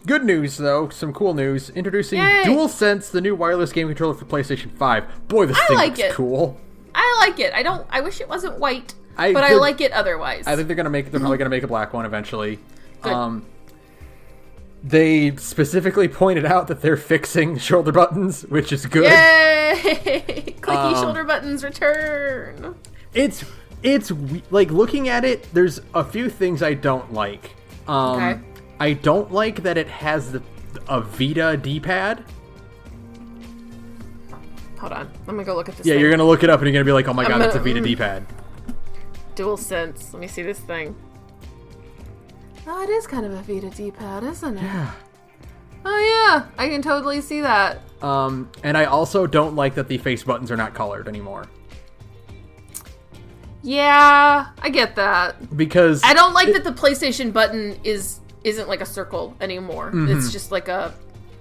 Good news, though. Some cool news. Introducing Yay. DualSense, the new wireless game controller for PlayStation 5. Boy, this thing looks cool. I like it. I wish it wasn't white, but I like it otherwise. I think they're probably gonna make a black one eventually. Good. They specifically pointed out that they're fixing shoulder buttons, which is good. Yay! Clicky shoulder buttons return. It's like, looking at it, there's a few things I don't like. Okay. I don't like that it has a Vita D-pad. Hold on. Let me go look at this Yeah, thing. you're going to look it up and you're going to be like, oh my god, it's a Vita D-pad. DualSense. Let me see this thing. Oh, it is kind of a Vita D-pad, isn't it? Yeah. Oh, yeah. I can totally see that. And I also don't like that the face buttons are not colored anymore. Yeah, I get that. Because I don't like that the PlayStation button isn't like a circle anymore. Mm-hmm. It's just like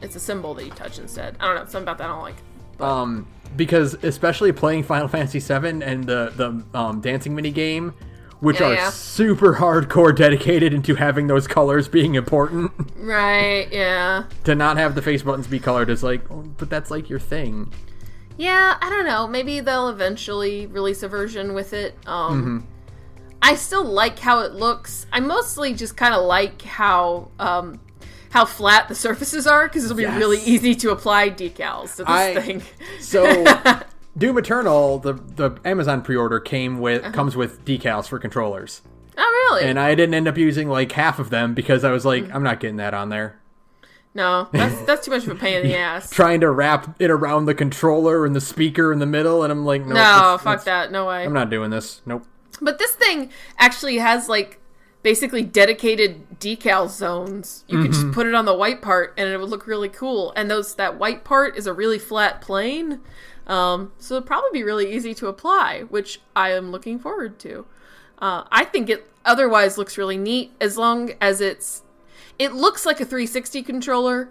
it's a symbol that you touch instead. I don't know, something about that I don't like. But. Because especially playing Final Fantasy VII and the dancing mini game, which are super hardcore dedicated into having those colors being important. Right, yeah. To not have the face buttons be colored is like, oh, but that's like your thing. Yeah, I don't know. Maybe they'll eventually release a version with it. I still like how it looks. I mostly just kind of like how flat the surfaces are, because it'll be really easy to apply decals to this thing. So, Doom Eternal, the Amazon pre-order comes with decals for controllers. Oh, really? And I didn't end up using like half of them because I was like, I'm not getting that on there. No, that's too much of a pain in the ass. Trying to wrap it around the controller and the speaker in the middle, and I'm like, no, fuck that, no way. I'm not doing this. Nope. But this thing actually has like basically dedicated decal zones. You can just put it on the white part, and it would look really cool. And that white part is a really flat plane, so it'll probably be really easy to apply, which I am looking forward to. I think it otherwise looks really neat as long as it looks like a 360 controller,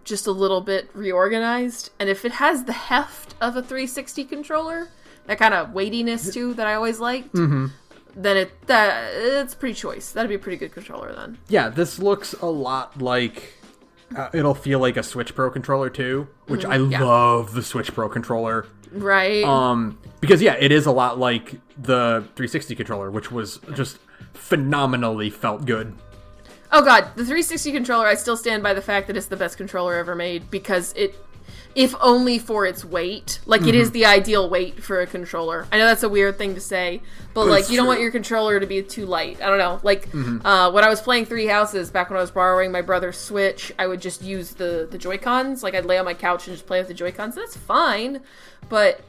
just a little bit reorganized. And if it has the heft of a 360 controller, that kind of weightiness too that I always liked, then it's pretty choice. That'd be a pretty good controller then. Yeah, this looks a lot like it'll feel like a Switch Pro controller too, which I love the Switch Pro controller. Right. Because it is a lot like the 360 controller, which was just phenomenally felt good. Oh god, the 360 controller, I still stand by the fact that it's the best controller ever made, because if only for its weight, like it is the ideal weight for a controller. I know that's a weird thing to say, but like you don't want your controller to be too light. I don't know. Like when I was playing Three Houses, back when I was borrowing my brother's Switch, I would just use the Joy-Cons. Like I'd lay on my couch and just play with the Joy-Cons. That's fine, but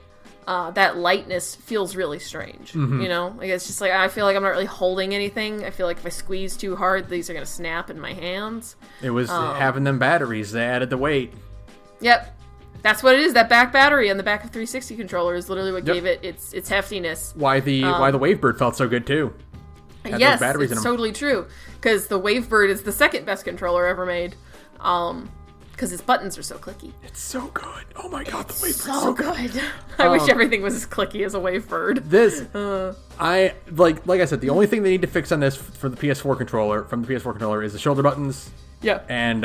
that lightness feels really strange. You know, like it's just like I feel like I'm not really holding anything. I feel like if I squeeze too hard, these are gonna snap in my hands. It was having them batteries. They added the weight. Yep. That's what it is. That back battery on the back of 360 controller is literally what gave it its heftiness. Why the Wavebird felt so good too. Yes, batteries it's totally true. Because the Wavebird is the second best controller ever made. Because its buttons are so clicky. It's so good. Oh my god, the Wavebird's so good. I wish everything was as clicky as a Wavebird. Like I said, the only thing they need to fix on this for the PS4 controller, is the shoulder buttons. Yeah. And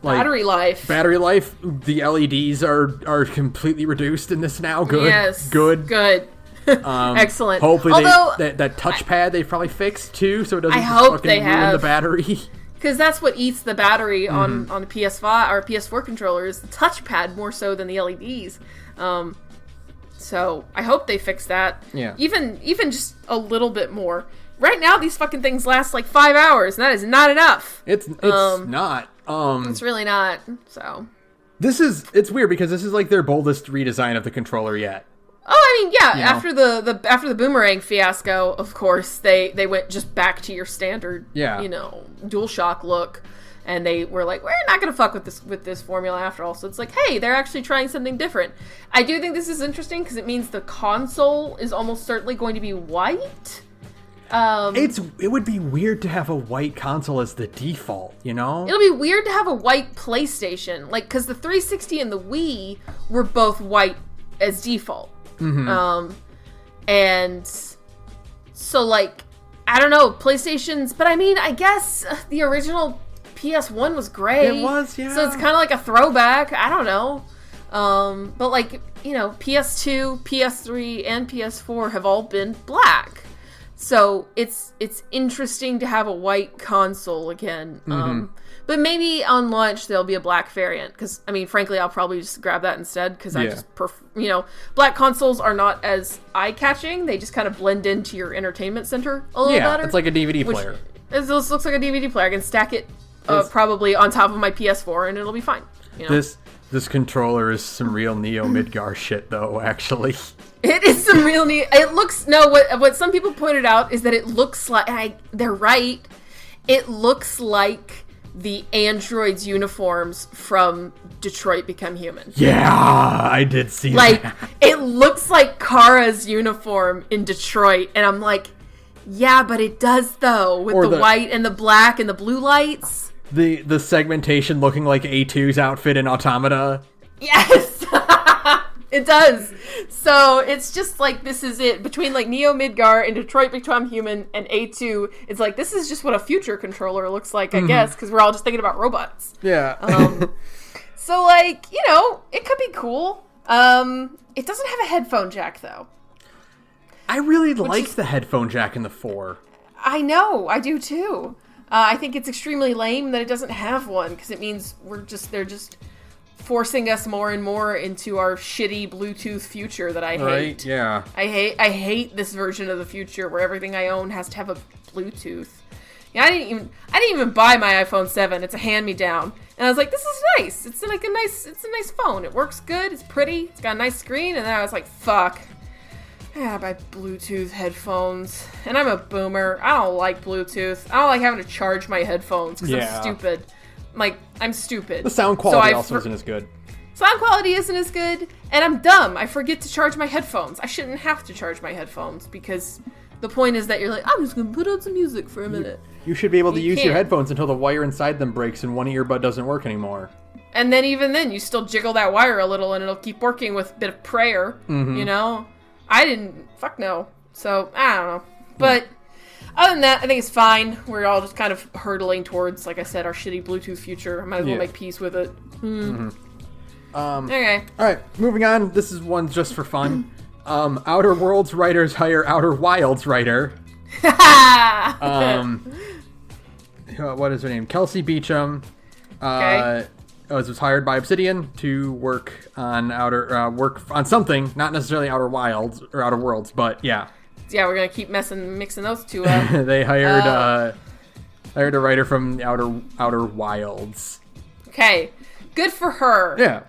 battery life. The LEDs are completely reduced in this now. Good. Yes. Good. Excellent. Hopefully, that touchpad they probably fixed too, so it doesn't ruin the battery. Because that's what eats the battery on the PS5 or PS4 controllers, the touchpad more so than the LEDs. So I hope they fix that. Yeah. Even just a little bit more. Right now, these fucking things last like 5 hours, and that is not enough. It's not. It's really not. So. It's weird because this is like their boldest redesign of the controller yet. Oh, I mean, yeah. You know? After the boomerang fiasco, of course, they went just back to your standard, DualShock look, and they were like, we're not gonna fuck with this formula after all. So it's like, hey, they're actually trying something different. I do think this is interesting because it means the console is almost certainly going to be white. It would be weird to have a white console as the default, you know? It'll be weird to have a white PlayStation, like, because the 360 and the Wii were both white as default. And so, like, I don't know, PlayStation's, but I mean, I guess the original PS1 was great. It was, yeah. So it's kind of like a throwback. I don't know. But like, you know, PS2, PS3, and PS4 have all been black. So it's interesting to have a white console again. But maybe on launch there'll be a black variant. Because, I mean, frankly, I'll probably just grab that instead. Because I just you know, black consoles are not as eye-catching. They just kind of blend into your entertainment center a little better. Yeah, it's like a DVD player. It looks like a DVD player. I can stack it probably on top of my PS4 and it'll be fine. You know? This controller is some real Neo Midgar shit, though, actually. It is some real neat. It looks... No, what some people pointed out is that it looks like... And they're right. It looks like the androids' uniforms from Detroit Become Human. Yeah, I did see that. Like, it looks like Kara's uniform in Detroit. And I'm like, yeah, but it does, though. With the white and the black and the blue lights. The segmentation looking like A2's outfit in Automata. Yes! It does. So it's just like, this is it. Between like Neo Midgar and Detroit Become Human and A2, it's like, this is just what a future controller looks like, I guess, because we're all just thinking about robots. Yeah. So like, you know, it could be cool. It doesn't have a headphone jack, though. I really like the headphone jack in the 4. I know, I do too. I think it's extremely lame that it doesn't have one, because it means they're just forcing us more and more into our shitty Bluetooth future that I hate. Right, yeah. I hate this version of the future where everything I own has to have a Bluetooth. Yeah, I didn't even buy my iPhone 7. It's a hand-me-down. And I was like, this is nice. It's a nice phone. It works good. It's pretty. It's got a nice screen. And then I was like, fuck. I gotta buy Bluetooth headphones. And I'm a boomer. I don't like Bluetooth. I don't like having to charge my headphones because I'm stupid. Like, I'm stupid. The sound quality also isn't as good. Sound quality isn't as good, and I'm dumb. I forget to charge my headphones. I shouldn't have to charge my headphones, because the point is that you're like, I'm just going to put on some music for a minute. You should be able to use your headphones until the wire inside them breaks and one earbud doesn't work anymore. And then even then, you still jiggle that wire a little, and it'll keep working with a bit of prayer, you know? Fuck no. So, I don't know. But... other than that, I think it's fine. We're all just kind of hurtling towards, like I said, our shitty Bluetooth future. I might as well make peace with it. Okay. Alright, moving on. This is one just for fun. Outer Worlds writers hire Outer Wilds writer. What is her name? Kelsey Beecham. Was hired by Obsidian to work on something, not necessarily Outer Wilds or Outer Worlds, but yeah. Yeah, we're gonna keep mixing those two up. They hired a writer from Outer Wilds. Okay, good for her. Yeah.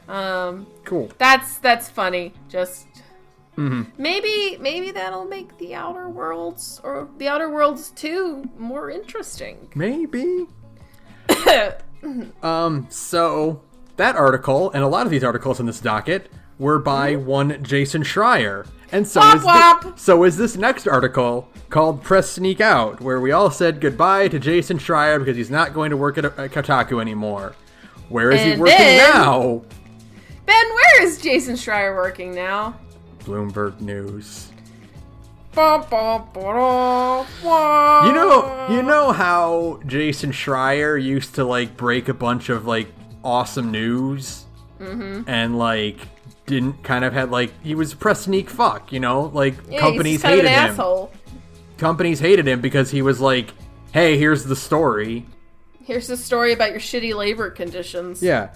Cool. That's funny. Just maybe that'll make the Outer Worlds or the Outer Worlds 2 more interesting. Maybe. So that article and a lot of these articles in this docket were by one Jason Schreier. And so is this next article called Press Sneak Out, where we all said goodbye to Jason Schreier because he's not going to work at Kotaku anymore. Where is he working now? Ben, where is Jason Schreier working now? Bloomberg News. You know how Jason Schreier used to like break a bunch of like awesome news and like didn't kind of had like he was a press sneak fuck, you know, like companies hated him. Asshole. Companies hated him because he was like, hey, here's the story. Here's the story about your shitty labor conditions. Yeah.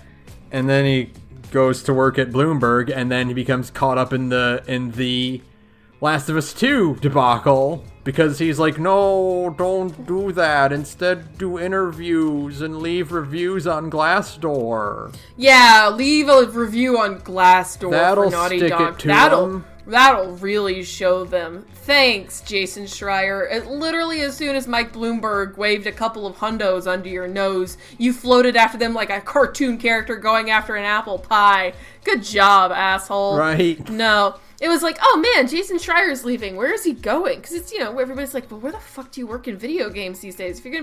And then he goes to work at Bloomberg and then he becomes caught up in the Last of Us 2 debacle because he's like, no, don't do that. Instead, do interviews and leave reviews on Glassdoor. Yeah, leave a review on Glassdoor That'll for Naughty stick Dog. It to them. That'll really show them. Thanks, Jason Schreier. Literally, as soon as Mike Bloomberg waved a couple of hundos under your nose, you floated after them like a cartoon character going after an apple pie. Good job, asshole. Right. No. It was like, oh man, Jason Schreier's leaving. Where is he going? Because it's, you know, everybody's like, well, where the fuck do you work in video games these days? If you're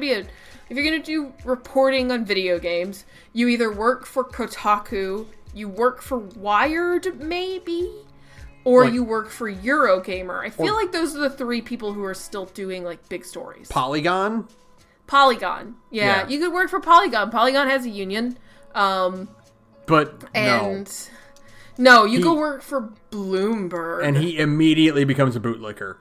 gonna do reporting on video games, you either work for Kotaku, you work for Wired, maybe, or you work for Eurogamer. I feel like those are the three people who are still doing, like, big stories. Polygon? Polygon. Yeah, you could work for Polygon. Polygon has a union. No, you go work for Bloomberg. And he immediately becomes a bootlicker.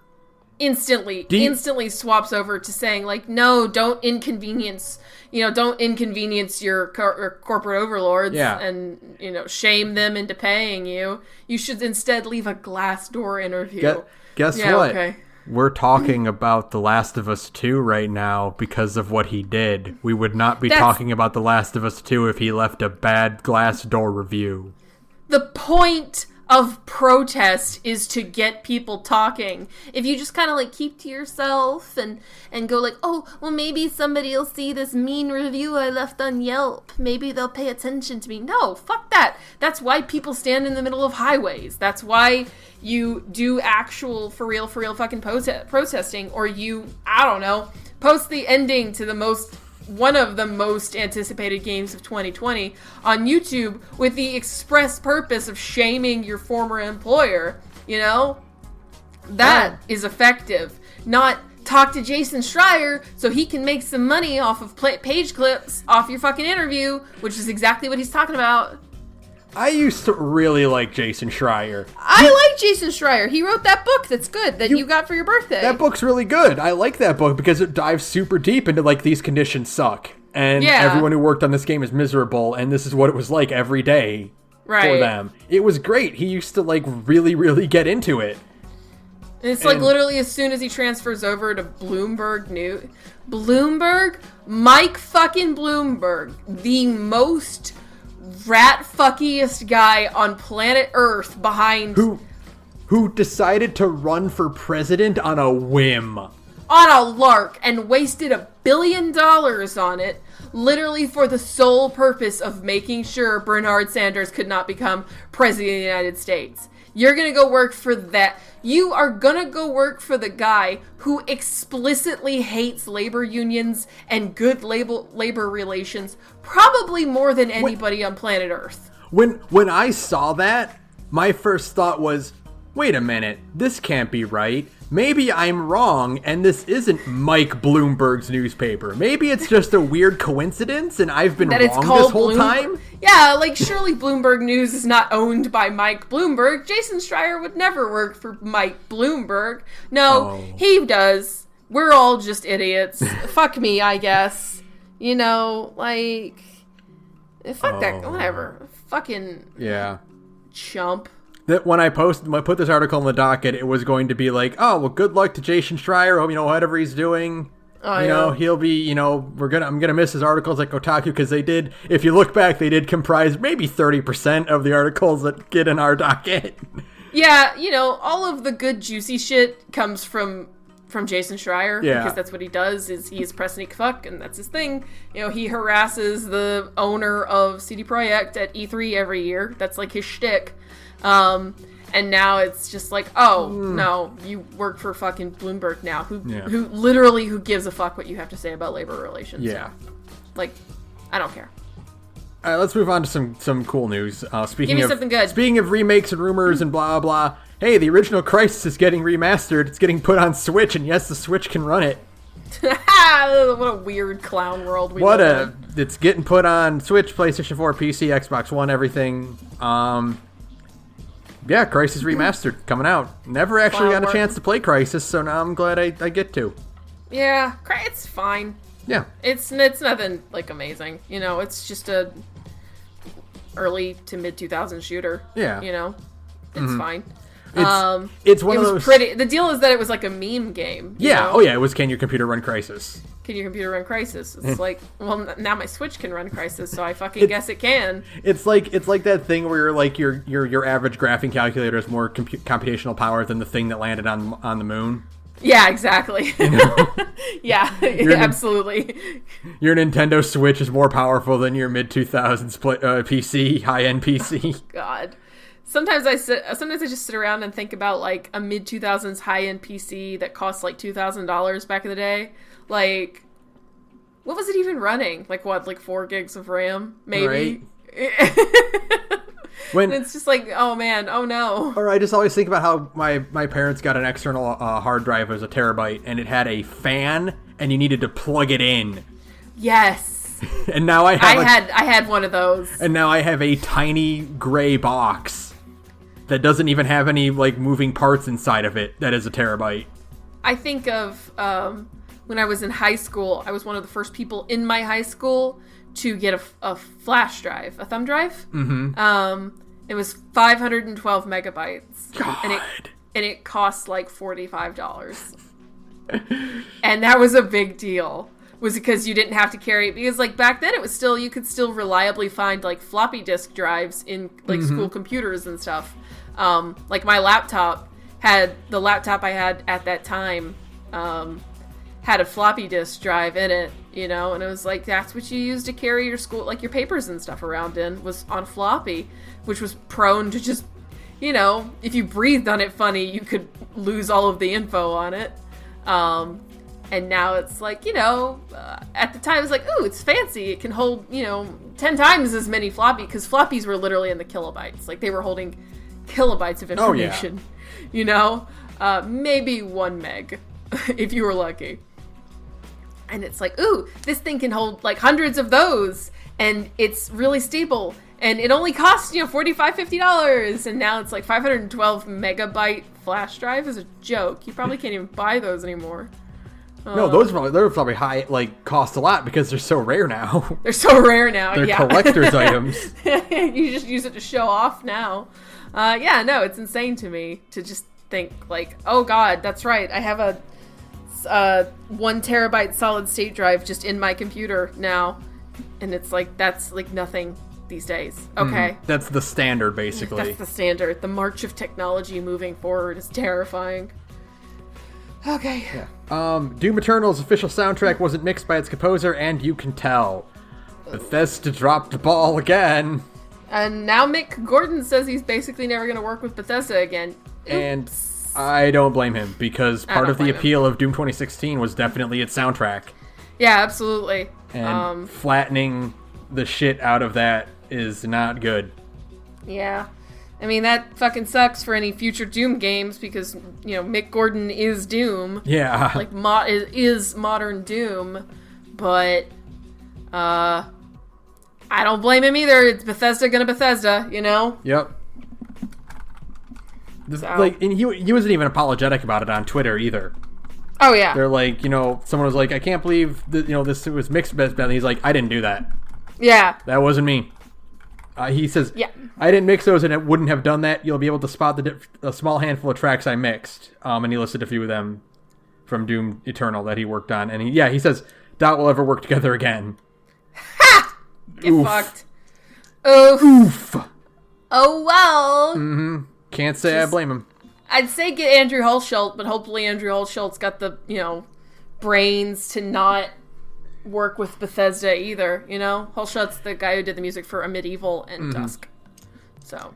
Instantly swaps over to saying, like, no, don't inconvenience your corporate overlords and, shame them into paying you. You should instead leave a Glassdoor interview. Guess what? Okay. We're talking about The Last of Us 2 right now because of what he did. We would not be talking about The Last of Us 2 if he left a bad Glassdoor review. The point of protest is to get people talking. If you just kind of, like, keep to yourself and go like, oh, well, maybe somebody will see this mean review I left on Yelp. Maybe they'll pay attention to me. No, fuck that. That's why people stand in the middle of highways. That's why you do actual, for real fucking protesting, or you, I don't know, post the ending to one of the most anticipated games of 2020 on YouTube with the express purpose of shaming your former employer, That is effective. Not talk to Jason Schreier so he can make some money off of page clips off your fucking interview, which is exactly what he's talking about. I used to really like Jason Schreier. I like Jason Schreier. He wrote that book that's good that you got for your birthday. That book's really good. I like that book because it dives super deep into, like, these conditions suck. And everyone who worked on this game is miserable, and this is what it was like every day for them. It was great. He used to, like, really, really get into it. And it's like literally as soon as he transfers over to Bloomberg Mike fucking Bloomberg, the most rat-fuckiest guy on planet Earth behind... Who decided to run for president on a whim. On a lark, and wasted $1 billion on it, literally for the sole purpose of making sure Bernard Sanders could not become president of the United States. You're gonna go work for that. You are gonna go work for the guy who explicitly hates labor unions and good labor relations, probably more than anybody on planet Earth. When I saw that, my first thought was, wait a minute, this can't be right. Maybe I'm wrong, and this isn't Mike Bloomberg's newspaper. Maybe it's just a weird coincidence, and I've been wrong this whole time? Yeah, like, surely Bloomberg News is not owned by Mike Bloomberg. Jason Schreier would never work for Mike Bloomberg. No, he does. We're all just idiots. Fuck me, I guess. Like... Fuck that. Whatever. Fucking... Yeah. Chump. That when I put this article in the docket, it was going to be like, oh, well, good luck to Jason Schreier. Hope, whatever he's doing, he'll be, I'm gonna miss his articles at Kotaku because they did. If you look back, they did comprise maybe 30% of the articles that get in our docket. Yeah, all of the good juicy shit comes from Jason Schreier, because that's what he does. Is he is press sneak fuck, and that's his thing. He harasses the owner of CD Projekt at E3 every year. That's like his shtick. And now it's just like, no, you work for fucking Bloomberg now, who gives a fuck what you have to say about labor relations. Yeah. Like, I don't care. All right, let's move on to some cool news. Give me something good. Speaking of remakes and rumors and blah, blah, hey, the original Crysis is getting remastered. It's getting put on Switch, and yes, the Switch can run it. What a weird clown world we live in. It's getting put on Switch, PlayStation 4, PC, Xbox One, everything. Yeah, Crysis Remastered coming out. Never actually got a chance to play Crysis, so now I'm glad I get to. Yeah, it's fine. Yeah. It's nothing, like, amazing. It's just a early to mid 2000s shooter. Yeah. It's fine. It's one of those... pretty. The deal is that it was like a meme game. Yeah. Oh, yeah. It was Can Your Computer Run Crysis? Can your computer run Crysis? It's like, well, now my Switch can run Crysis, so I fucking guess it can. It's like that thing where your average graphing calculator has more computational power than the thing that landed on the moon. Yeah, exactly. Yeah, absolutely. Your Nintendo Switch is more powerful than your mid-2000s PC, high-end PC. God. Sometimes I just sit around and think about, like, a mid-2000s high-end PC that cost, like, $2,000 back in the day. Like, what was it even running? Like, what, like 4 gigs of RAM? Maybe? Right. When And it's just like, oh man, oh no. Or I just always think about how my parents got an external hard drive as a terabyte, and it had a fan, and you needed to plug it in. Yes. And now I had one of those. And now I have a tiny gray box that doesn't even have any like moving parts inside of it. That is a terabyte. I think of when I was in high school. I was one of the first people in my high school to get a flash drive, a thumb drive. Mm-hmm. It was 512 megabytes. God. And it cost like $45. And that was a big deal. Was because you didn't have to carry it, because like back then it was still, you could still reliably find like floppy disk drives in like school computers and stuff. Like my laptop the laptop I had at that time had a floppy disk drive in it, you know, and it was like, that's what you use to carry your school, like your papers and stuff around in, was on floppy, which was prone to just, you know, if you breathed on it funny, you could lose all of the info on it. And now it's like, you know, at the time it's like, ooh, it's fancy. It can hold, you know, 10 times as many floppy, because floppies were literally in the kilobytes. Like they were holding kilobytes of information, you know, maybe 1 meg if you were lucky. And it's like, ooh, this thing can hold like hundreds of those, and it's really stable, and it only costs, you know, $45, $50. And now it's like 512 megabyte flash drive is a joke. You probably can't even buy those anymore. No, they're probably high, like, cost a lot because they're so rare now. They're so rare now, They're collector's items. You just use it to show off now. Yeah, no, it's insane to me to just think, like, oh god, that's right, I have a 1 terabyte solid state drive just in my computer now. And it's like, that's like nothing these days. Okay. That's the standard, basically. That's the standard. The march of technology moving forward is terrifying. Okay. Yeah. Doom Eternal's official soundtrack wasn't mixed by its composer, and you can tell. Bethesda dropped the ball again. And now Mick Gordon says he's basically never going to work with Bethesda again. Oops. And I don't blame him, because part of the appeal of Doom 2016 was definitely its soundtrack. Yeah, absolutely. And flattening the shit out of that is not good. Yeah. I mean, that fucking sucks for any future Doom games, because, you know, Mick Gordon is Doom. Yeah. Like, is modern Doom. But, I don't blame him either. It's Bethesda gonna Bethesda, you know? Yep. Like, and he wasn't even apologetic about it on Twitter either. Oh, yeah. They're like, you know, someone was like, I can't believe that, you know, this was mixed best, and he's like, I didn't do that. Yeah. That wasn't me. He says, yeah. I didn't mix those, and it wouldn't have done that. You'll be able to spot a small handful of tracks I mixed. And he listed a few of them from Doom Eternal that he worked on. And he says, doubt we'll ever work together again. Ha! Get fucked. Oof. Oh, well. Mm-hmm. Can't say I blame him. I'd say get Andrew Hulshult, but hopefully Andrew Hulshult's got the, you know, brains to not work with Bethesda either, you know? Hulshult's the guy who did the music for A Medieval and Dusk. So.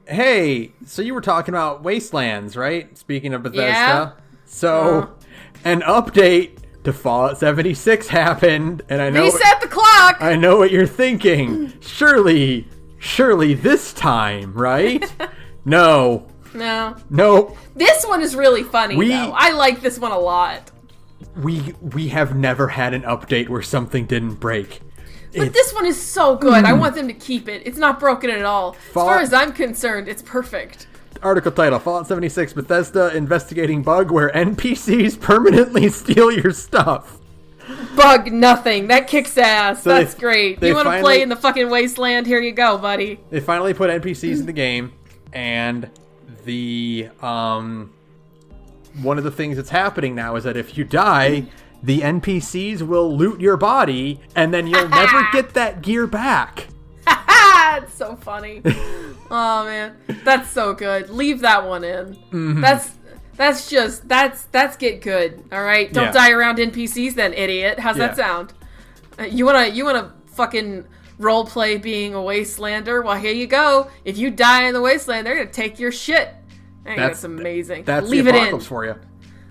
Hey, so you were talking about Wastelands, right? Speaking of Bethesda. Yeah. So, an update to Fallout 76 happened, and I know... Reset the clock! I know what you're thinking. Surely this time, right? No. Nope. This one is really funny, though. I like this one a lot. We have never had an update where something didn't break. But this one is so good. I want them to keep it. It's not broken at all. As far as I'm concerned, it's perfect. Article title, Fallout 76 Bethesda investigating bug where NPCs permanently steal your stuff. Bug nothing. That kicks ass. So that's great. You want to play in the fucking wasteland? Here you go, buddy. They finally put NPCs in the game, and the one of the things that's happening now is that if you die, the NPCs will loot your body, and then you'll never get that gear back. It's so funny. Oh man, that's so good. Leave that one in. Mm-hmm. That's get good. All right, don't die around NPCs, then, idiot. How's that sound? You wanna fucking role play being a wastelander? Well, here you go. If you die in the wasteland, they're gonna take your shit. That's amazing. That's Leave the it apocalypse in. for you.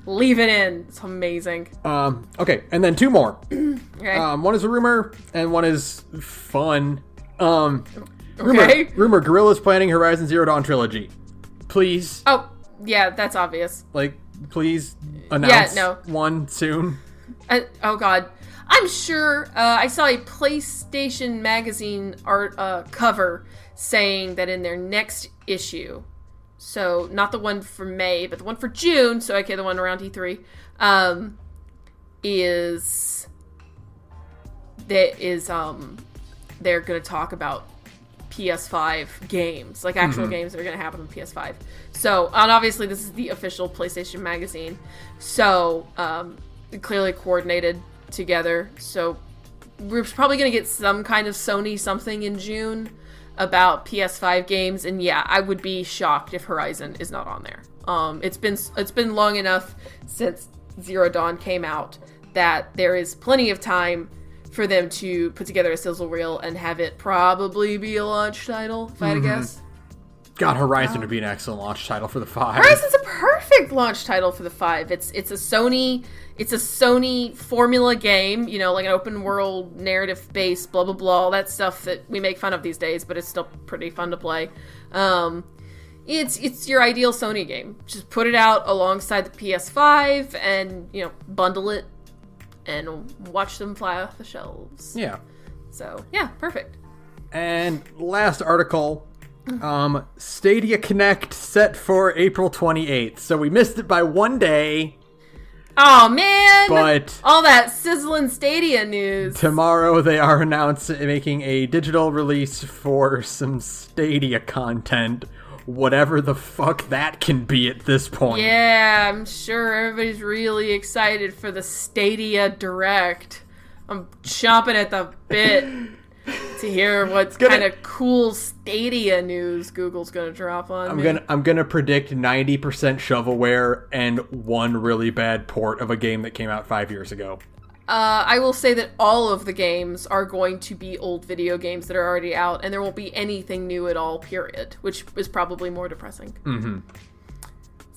Leave it in. It's amazing. Okay, and then 2 more. Okay. One is a rumor, and one is fun. Okay? Rumor, Guerrilla's planning Horizon Zero Dawn trilogy. Please. Oh, yeah, that's obvious. Like, please announce no. one soon. Oh, God. I'm sure I saw a PlayStation Magazine art cover saying that in their next issue, so not the one for May, but the one for June, so okay, the one around E3, they're going to talk about PS5 games, like actual games that are going to happen on PS5. So, and obviously this is the official PlayStation Magazine, so clearly coordinated together. So we're probably going to get some kind of Sony something in June about PS5 games, and yeah, I would be shocked if Horizon is not on there. It's been long enough since Zero Dawn came out that there is plenty of time for them to put together a sizzle reel and have it probably be a launch title, if I had to guess. God, Horizon would be an excellent launch title for the 5. Horizon's a perfect launch title for the 5. It's a Sony formula game, you know, like an open world narrative based blah blah blah, all that stuff that we make fun of these days, but it's still pretty fun to play. It's your ideal Sony game. Just put it out alongside the PS5 and, you know, bundle it and watch them fly off the shelves. Yeah. So, yeah, perfect. And last article, Stadia Connect set for April 28th. So we missed it by one day. Oh, man! But all that sizzling Stadia news. Tomorrow they are making a digital release for some Stadia content. Whatever the fuck that can be at this point. Yeah, I'm sure everybody's really excited for the Stadia Direct. I'm chomping at the bit to hear what kind of cool Stadia news Google's gonna drop on me. I'm gonna predict 90% shovelware and one really bad port of a game that came out 5 years ago. I will say that all of the games are going to be old video games that are already out, and there won't be anything new at all, period, which is probably more depressing. Mm-hmm.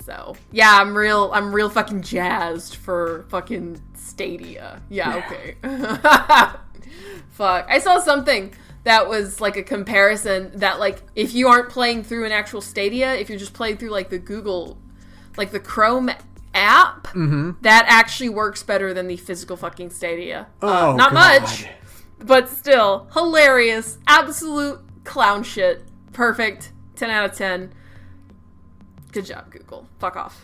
So, yeah, I'm real fucking jazzed for fucking Stadia. Yeah. Okay. Fuck. I saw something that was like a comparison that, like, if you aren't playing through an actual Stadia, if you're just playing through, like, the Google, like, the Chrome app, that actually works better than the physical fucking Stadia. Not much, but still hilarious, absolute clown shit, perfect, 10 out of 10. Good job, Google. Fuck off.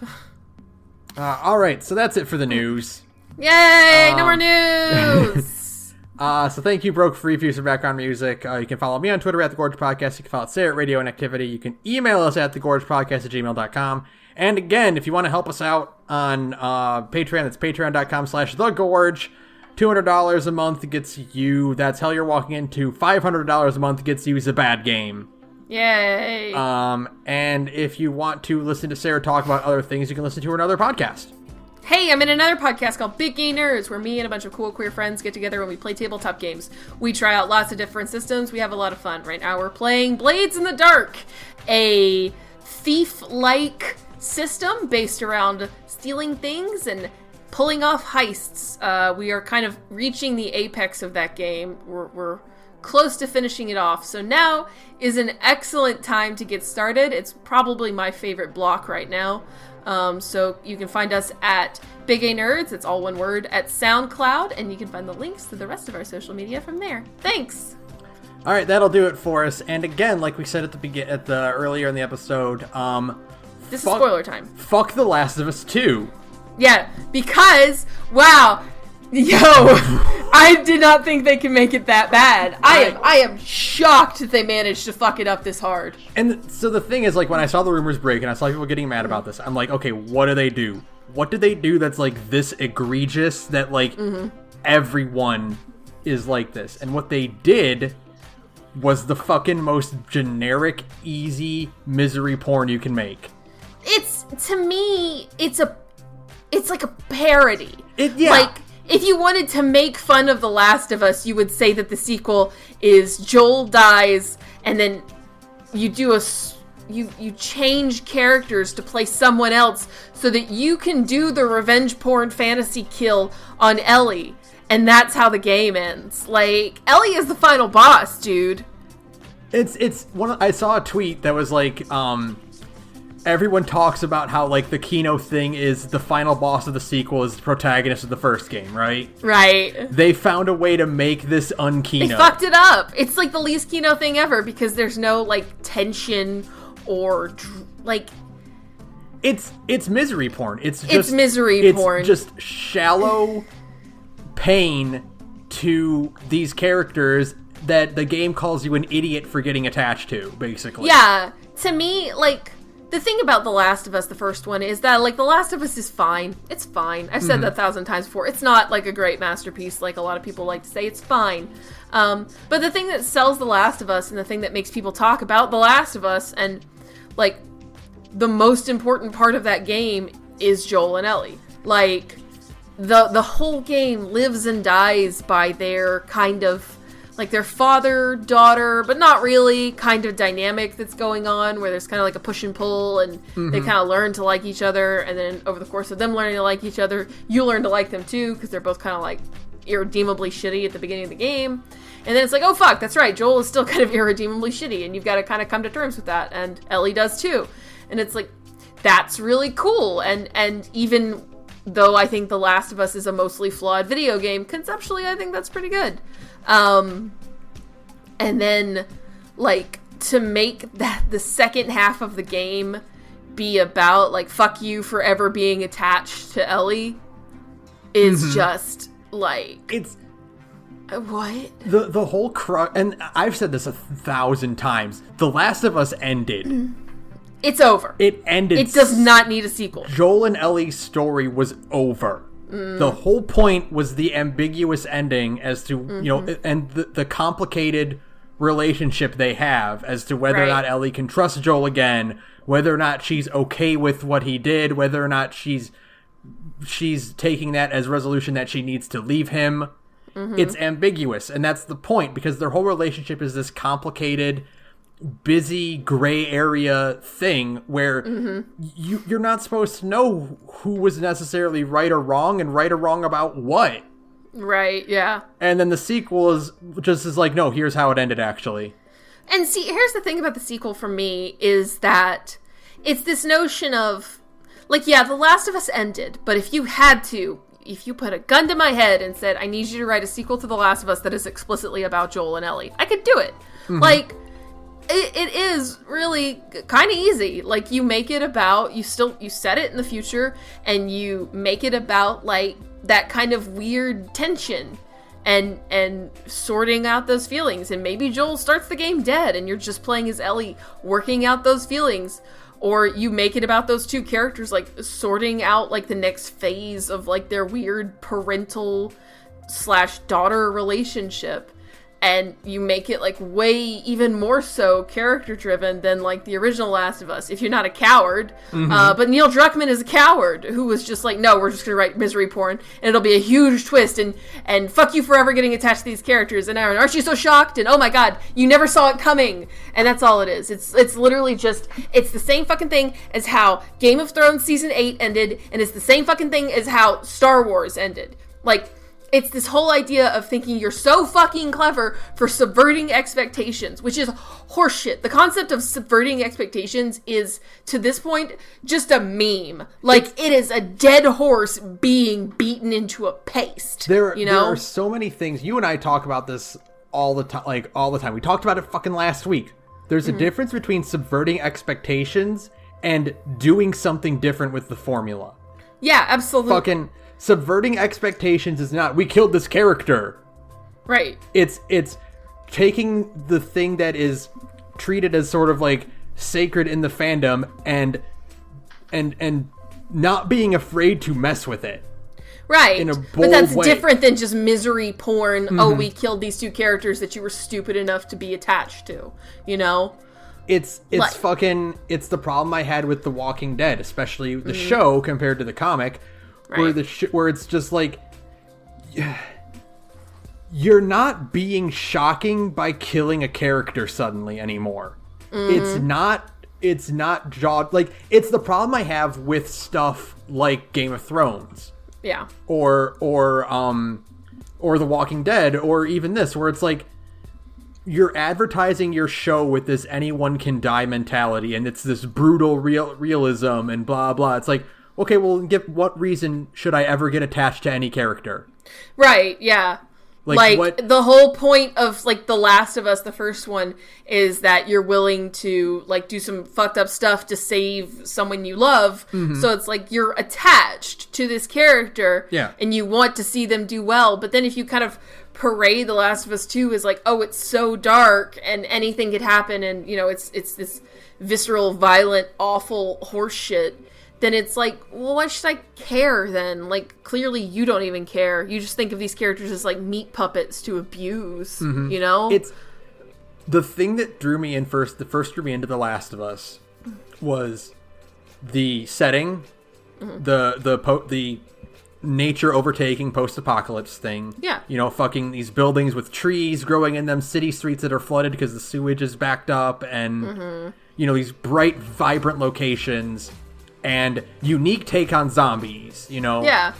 All right, so that's it for the news. Yay, no more news. So thank you, Broke Free, for using background music. You can follow me on Twitter at thegorgepodcast. You can follow Sara at radioinactivity. You can email us at thegorgepodcast@gmail.com. And again, if you want to help us out on Patreon, that's patreon.com/thegorge. $200 a month gets you That's Hell You're Walking Into. $500 a month gets you a bad game. Yay. And if you want to listen to Sara talk about other things, you can listen to her another podcast. Hey, I'm in another podcast called Big Gay Nerds, where me and a bunch of cool queer friends get together and we play tabletop games. We try out lots of different systems. We have a lot of fun. Right now we're playing Blades in the Dark, a thief-like system based around stealing things and pulling off heists. We are kind of reaching the apex of that game. We're close to finishing it off. So now is an excellent time to get started. It's probably my favorite block right now. So you can find us at Big A Nerds, it's all one word, at SoundCloud, and you can find the links to the rest of our social media from there. Thanks! All right, that'll do it for us. And again, like we said at the earlier in the episode, this is spoiler time. Fuck The Last of Us 2. Yeah, because, wow, yo, I did not think they could make it that bad. I am shocked that they managed to fuck it up this hard. And so the thing is, like, when I saw the rumors break and I saw people getting mad about this, I'm like, okay, what do they do? What did they do that's, like, this egregious that, like, everyone is like this? And what they did was the fucking most generic, easy misery porn you can make. To me, it's like a parody. Yeah. Like, if you wanted to make fun of The Last of Us, you would say that the sequel is Joel dies, and then you do you change characters to play someone else so that you can do the revenge porn fantasy kill on Ellie, and that's how the game ends. Like, Ellie is the final boss, dude. I saw a tweet that was like, everyone talks about how, like, the Kino thing is the final boss of the sequel is the protagonist of the first game, right? Right. They found a way to make this un-Kino. They fucked it up. It's, like, the least Kino thing ever because there's no, like, tension or, like... It's misery porn. It's misery porn. It's just shallow pain to these characters that the game calls you an idiot for getting attached to, basically. Yeah. To me, like... The thing about The Last of Us, the first one, is that, like, The Last of Us is fine. It's fine. I've said that 1,000 times before. It's not, like, a great masterpiece like a lot of people like to say. It's fine. But the thing that sells The Last of Us and the thing that makes people talk about The Last of Us and, like, the most important part of that game is Joel and Ellie. Like, the whole game lives and dies by their kind of... like their father-daughter, but not really, kind of dynamic that's going on, where there's kind of like a push and pull, and they kind of learn to like each other, and then over the course of them learning to like each other, you learn to like them too, because they're both kind of like irredeemably shitty at the beginning of the game. And then it's like, oh fuck, that's right, Joel is still kind of irredeemably shitty, and you've got to kind of come to terms with that, and Ellie does too. And it's like, that's really cool, and even though I think The Last of Us is a mostly flawed video game, conceptually I think that's pretty good. And then, like, to make that the second half of the game be about, like, fuck you for ever being attached to Ellie is just, like... It's... What? The whole and I've said this 1,000 times. The Last of Us ended. It's over. It ended. It does not need a sequel. Joel and Ellie's story was over. The whole point was the ambiguous ending as to, you know, and the complicated relationship they have as to whether or not Ellie can trust Joel again, whether or not she's okay with what he did, whether or not she's taking that as resolution that she needs to leave him. It's ambiguous, and that's the point, because their whole relationship is this complicated, busy gray area thing where you're not supposed to know who was necessarily right or wrong, and right or wrong about what. Right, yeah. And then the sequel is like, no, here's how it ended, actually. And see, here's the thing about the sequel for me, is that it's this notion of, like, yeah, The Last of Us ended, but if you put a gun to my head and said, I need you to write a sequel to The Last of Us that is explicitly about Joel and Ellie, I could do it. Like, it is really kind of easy. Like, you make it about, you set it in the future, and you make it about, like, that kind of weird tension and sorting out those feelings. And maybe Joel starts the game dead, and you're just playing as Ellie, working out those feelings. Or you make it about those two characters, like, sorting out, like, the next phase of, like, their weird parental/daughter relationship. And you make it, like, way even more so character-driven than, like, the original Last of Us, if you're not a coward. But Neil Druckmann is a coward, who was just like, no, we're just gonna write misery porn, and it'll be a huge twist, and fuck you forever getting attached to these characters, and Aaron, aren't you so shocked? And oh my god, you never saw it coming! And that's all it is. It's literally just, it's the same fucking thing as how Game of Thrones Season 8 ended, and it's the same fucking thing as how Star Wars ended. Like, it's this whole idea of thinking you're so fucking clever for subverting expectations, which is horseshit. The concept of subverting expectations is, to this point, just a meme. Like, it is a dead horse being beaten into a paste. There are so many things. You and I talk about this all the time. We talked about it fucking last week. There's a difference between subverting expectations and doing something different with the formula. Yeah, absolutely. Fucking... subverting expectations is not, we killed this character. Right. It's taking the thing that is treated as sort of like sacred in the fandom and not being afraid to mess with it. Right. In a bold but that's way. Different than just misery porn. Oh, we killed these two characters that you were stupid enough to be attached to, you know? It's the problem I had with The Walking Dead, especially the show compared to the comic. Right. Where it's just like, you're not being shocking by killing a character suddenly anymore. It's not like, it's the problem I have with stuff like Game of Thrones. Yeah. Or The Walking Dead, or even this, where it's like, you're advertising your show with this anyone can die mentality, and it's this brutal realism and blah blah. It's like, okay, well, what reason should I ever get attached to any character? Right, yeah. Like the whole point of like The Last of Us, the first one, is that you're willing to like do some fucked up stuff to save someone you love. Mm-hmm. So it's like you're attached to this character, and you want to see them do well. But then if you kind of parade The Last of Us 2 as like, oh, it's so dark and anything could happen, and you know it's this visceral, violent, awful horse shit, then it's like, well, why should I care then? Like, clearly you don't even care. You just think of these characters as, like, meat puppets to abuse, you know? It's the thing that drew me in first drew me into The Last of Us was the setting, the nature overtaking post-apocalypse thing. Yeah. You know, fucking these buildings with trees growing in them, city streets that are flooded because the sewage is backed up, and, you know, these bright, vibrant locations. And unique take on zombies, you know. Yeah.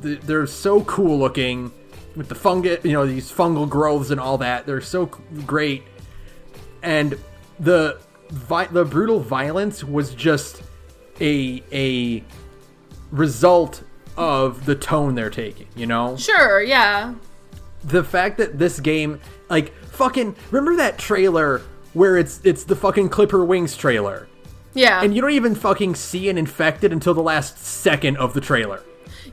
They're so cool looking with the fungus, you know, these fungal growths and all that. They're so great, and the brutal violence was just a result of the tone they're taking, you know. Sure, yeah. The fact that this game, like, fucking remember that trailer where it's the fucking Clipper Wings trailer. Yeah. And you don't even fucking see an infected until the last second of the trailer.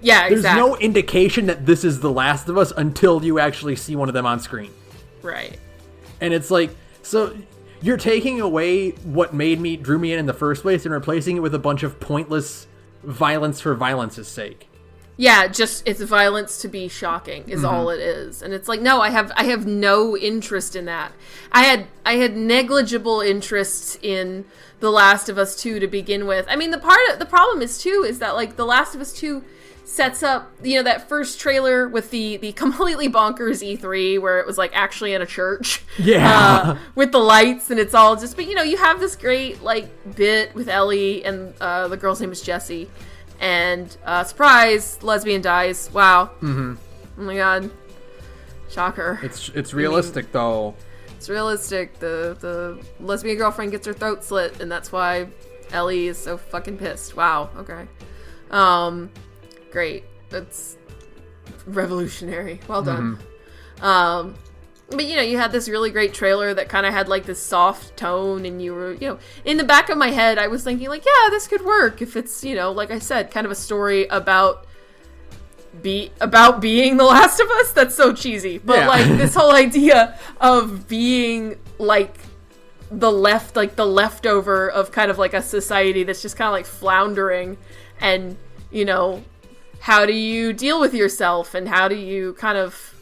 Yeah, exactly. There's no indication that this is The Last of Us until you actually see one of them on screen. Right. And it's like, so you're taking away what drew me in the first place and replacing it with a bunch of pointless violence for violence's sake. Yeah, just it's violence to be shocking is all it is. And it's like, no, I have no interest in that. I had negligible interests in The Last of Us 2 to begin with. I mean, the problem is too is that like The Last of Us 2 sets up, you know, that first trailer with the completely bonkers E3 where it was like actually in a church. Yeah. With the lights, and it's all just, but you know, you have this great like bit with Ellie, and the girl's name is Jessie. And surprise, lesbian dies. Wow. Mm-hmm. Oh my god. Shocker. It's realistic though. It's realistic. The lesbian girlfriend gets her throat slit, and that's why Ellie is so fucking pissed. Wow. Okay. Great. That's revolutionary. Well done. Mm-hmm. But, you know, you had this really great trailer that kind of had, like, this soft tone, and you were, you know, in the back of my head, I was thinking, like, yeah, this could work if it's, you know, like I said, kind of a story about being The Last of Us. That's so cheesy. But, like, this whole idea of being, like, the leftover of kind of, like, a society that's just kind of, like, floundering, and, you know, how do you deal with yourself, and how do you kind of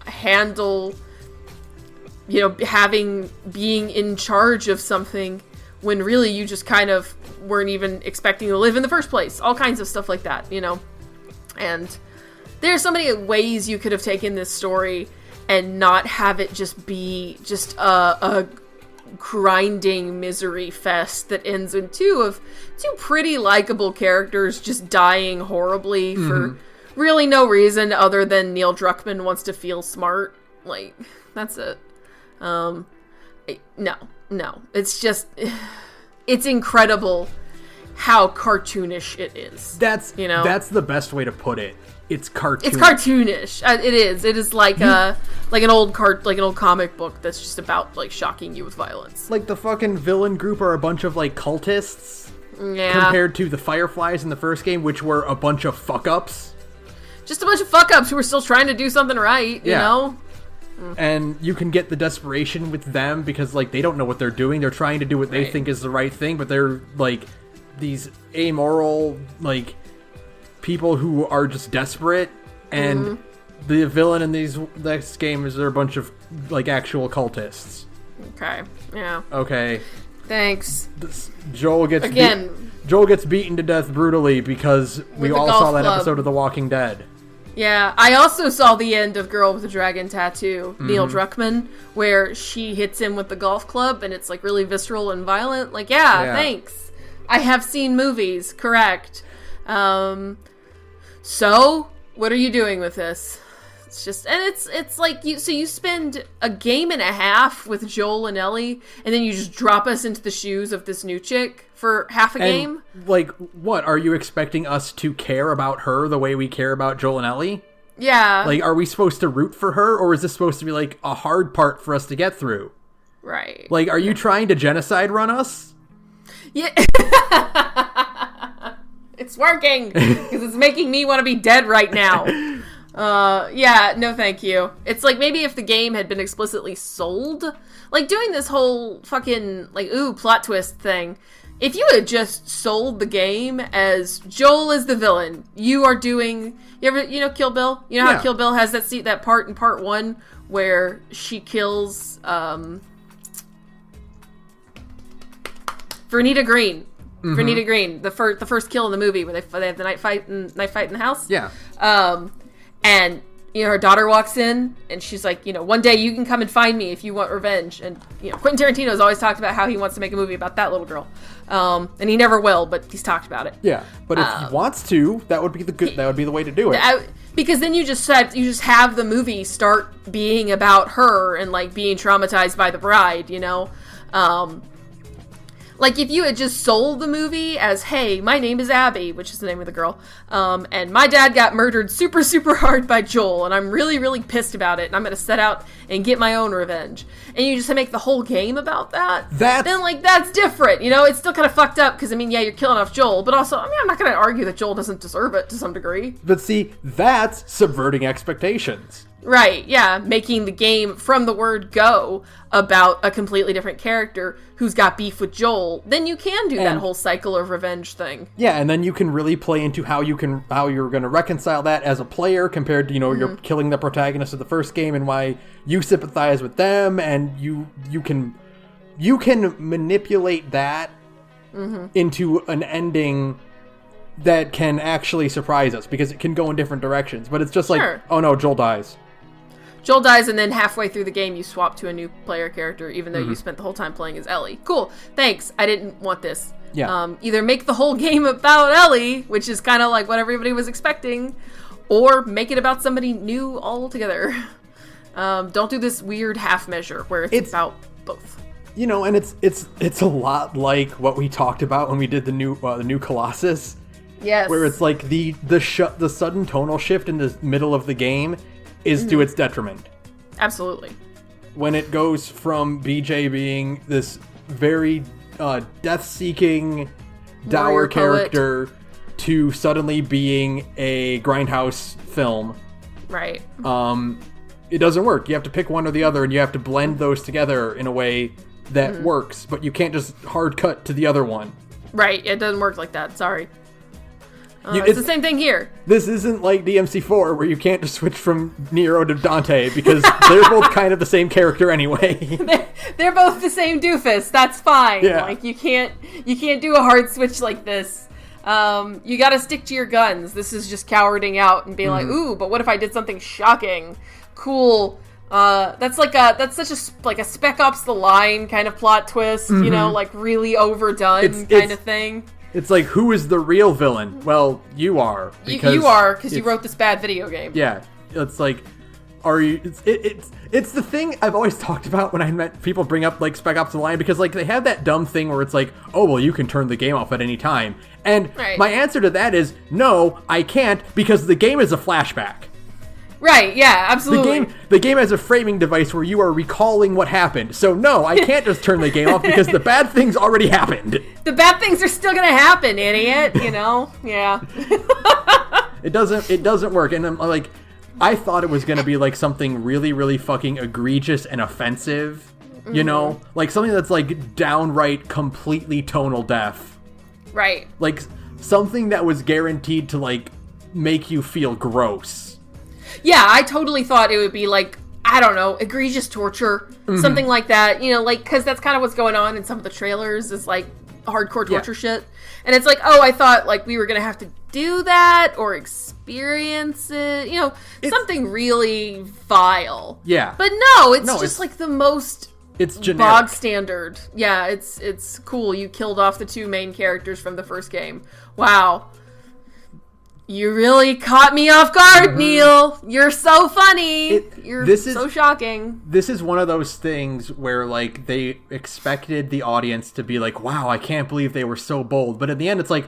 handle, you know, being in charge of something when really you just kind of weren't even expecting to live in the first place. All kinds of stuff like that, you know. And there's so many ways you could have taken this story and not have it just be just a grinding misery fest that ends in two pretty likable characters just dying horribly for really no reason other than Neil Druckmann wants to feel smart. Like, that's it. No. It's just, it's incredible how cartoonish it is. That's the best way to put it. It's cartoonish. It's cartoonish. It is. It is like an old comic book that's just about like shocking you with violence. Like the fucking villain group are a bunch of like cultists. Yeah. Compared to the Fireflies in the first game, which were a bunch of fuck-ups. Just a bunch of fuck-ups who are still trying to do something right, you know? And you can get the desperation with them because, like, they don't know what they're doing. They're trying to do what they think is the right thing, but they're, like, these amoral, like, people who are just desperate. And the villain in this game is they're a bunch of, like, actual cultists. Okay, yeah. Okay. Thanks. Joel gets beaten to death brutally because we all saw that episode of The Walking Dead. Yeah, I also saw the end of Girl with the Dragon Tattoo, Neil Druckmann, where she hits him with the golf club, and it's, like, really visceral and violent. Like, yeah, thanks. I have seen movies, correct. So, what are you doing with this? It's just, and it's like you spend a game and a half with Joel and Ellie, and then you just drop us into the shoes of this new chick for half a game. Like, what are you expecting us to care about her the way we care about Joel and Ellie? Yeah. Like, are we supposed to root for her, or is this supposed to be like a hard part for us to get through? Right. Like, are you trying to genocide run us? Yeah. It's working because it's making me want to be dead right now. Yeah, no thank you. It's like maybe if the game had been explicitly sold, like doing this whole fucking like plot twist thing. If you had just sold the game as Joel is the villain, you are doing Kill Bill? You know how Kill Bill has that part in part 1 where she kills Vernita Green. Mm-hmm. Vernita Green, the first kill in the movie where they have the knife fight in the house. Yeah. And her daughter walks in and she's like, one day you can come and find me if you want revenge. And Quentin Tarantino's always talked about how he wants to make a movie about that little girl. And he never will, but he's talked about it. Yeah, but if he wants to, that would be the way to do it. Because then you just have the movie start being about her and like being traumatized by the bride, Like, if you had just sold the movie as, hey, my name is Abby, which is the name of the girl, and my dad got murdered super, super hard by Joel, and I'm really, really pissed about it, and I'm going to set out and get my own revenge. And you just make the whole game about that, then, like, that's different, It's still kind of fucked up, because, you're killing off Joel, but also, I'm not going to argue that Joel doesn't deserve it to some degree. But see, that's subverting expectations. Right, yeah, making the game from the word go about a completely different character who's got beef with Joel, then you can do that whole cycle of revenge thing. Yeah, and then you can really play into how you're going to reconcile that as a player compared to, you're killing the protagonist of the first game and why you sympathize with them, and you can manipulate that into an ending that can actually surprise us, because it can go in different directions. But it's just like, oh no, Joel dies. Joel dies, and then halfway through the game, you swap to a new player character, even though you spent the whole time playing as Ellie. Cool. Thanks. I didn't want this. Yeah. Either make the whole game about Ellie, which is kind of like what everybody was expecting, or make it about somebody new altogether. Don't do this weird half measure where it's about both. And it's a lot like what we talked about when we did the new Colossus. Yes. Where it's like the sudden tonal shift in the middle of the game is to its detriment. Absolutely. When it goes from BJ being this very death-seeking, dour character to suddenly being a grindhouse film. Right. It doesn't work. You have to pick one or the other, and you have to blend those together in a way that works, but you can't just hard cut to the other one. Right. It doesn't work like that. Sorry. It's the same thing here. This isn't like DMC4 where you can't just switch from Nero to Dante because they're both kind of the same character anyway. They're both the same doofus. That's fine. Yeah. Like you can't do a hard switch like this. You got to stick to your guns. This is just cowarding out and being like, ooh, but what if I did something shocking? Cool. That's such a Spec Ops: The Line kind of plot twist, like really overdone kind of thing. It's like, who is the real villain? Well, you are. You are, because you wrote this bad video game. Yeah. It's like, are you... It's the thing I've always talked about when I met people bring up, like, Spec Ops: The Line, because, like, they have that dumb thing where it's like, oh, well, you can turn the game off at any time. And my answer to that is, no, I can't, because the game is a flashback. Right, yeah, absolutely. The game has a framing device where you are recalling what happened. So no, I can't just turn the game off because the bad things already happened. The bad things are still gonna happen, idiot, Yeah. It doesn't work. And I'm like, I thought it was gonna be like something really, really fucking egregious and offensive, like something that's like downright completely tonal deaf. Right. Like something that was guaranteed to like make you feel gross. Yeah, I totally thought it would be like, I don't know, egregious torture, something like that, because that's kind of what's going on in some of the trailers is like hardcore torture shit. And it's like, oh, I thought like we were going to have to do that or experience it, something really vile. Yeah. But no, it's just like the most it's generic. Bog standard. Yeah, it's cool. You killed off the two main characters from the first game. Wow. You really caught me off guard, Neil. You're so funny. You're so shocking. This is one of those things where, like, they expected the audience to be like, wow, I can't believe they were so bold. But at the end, it's like,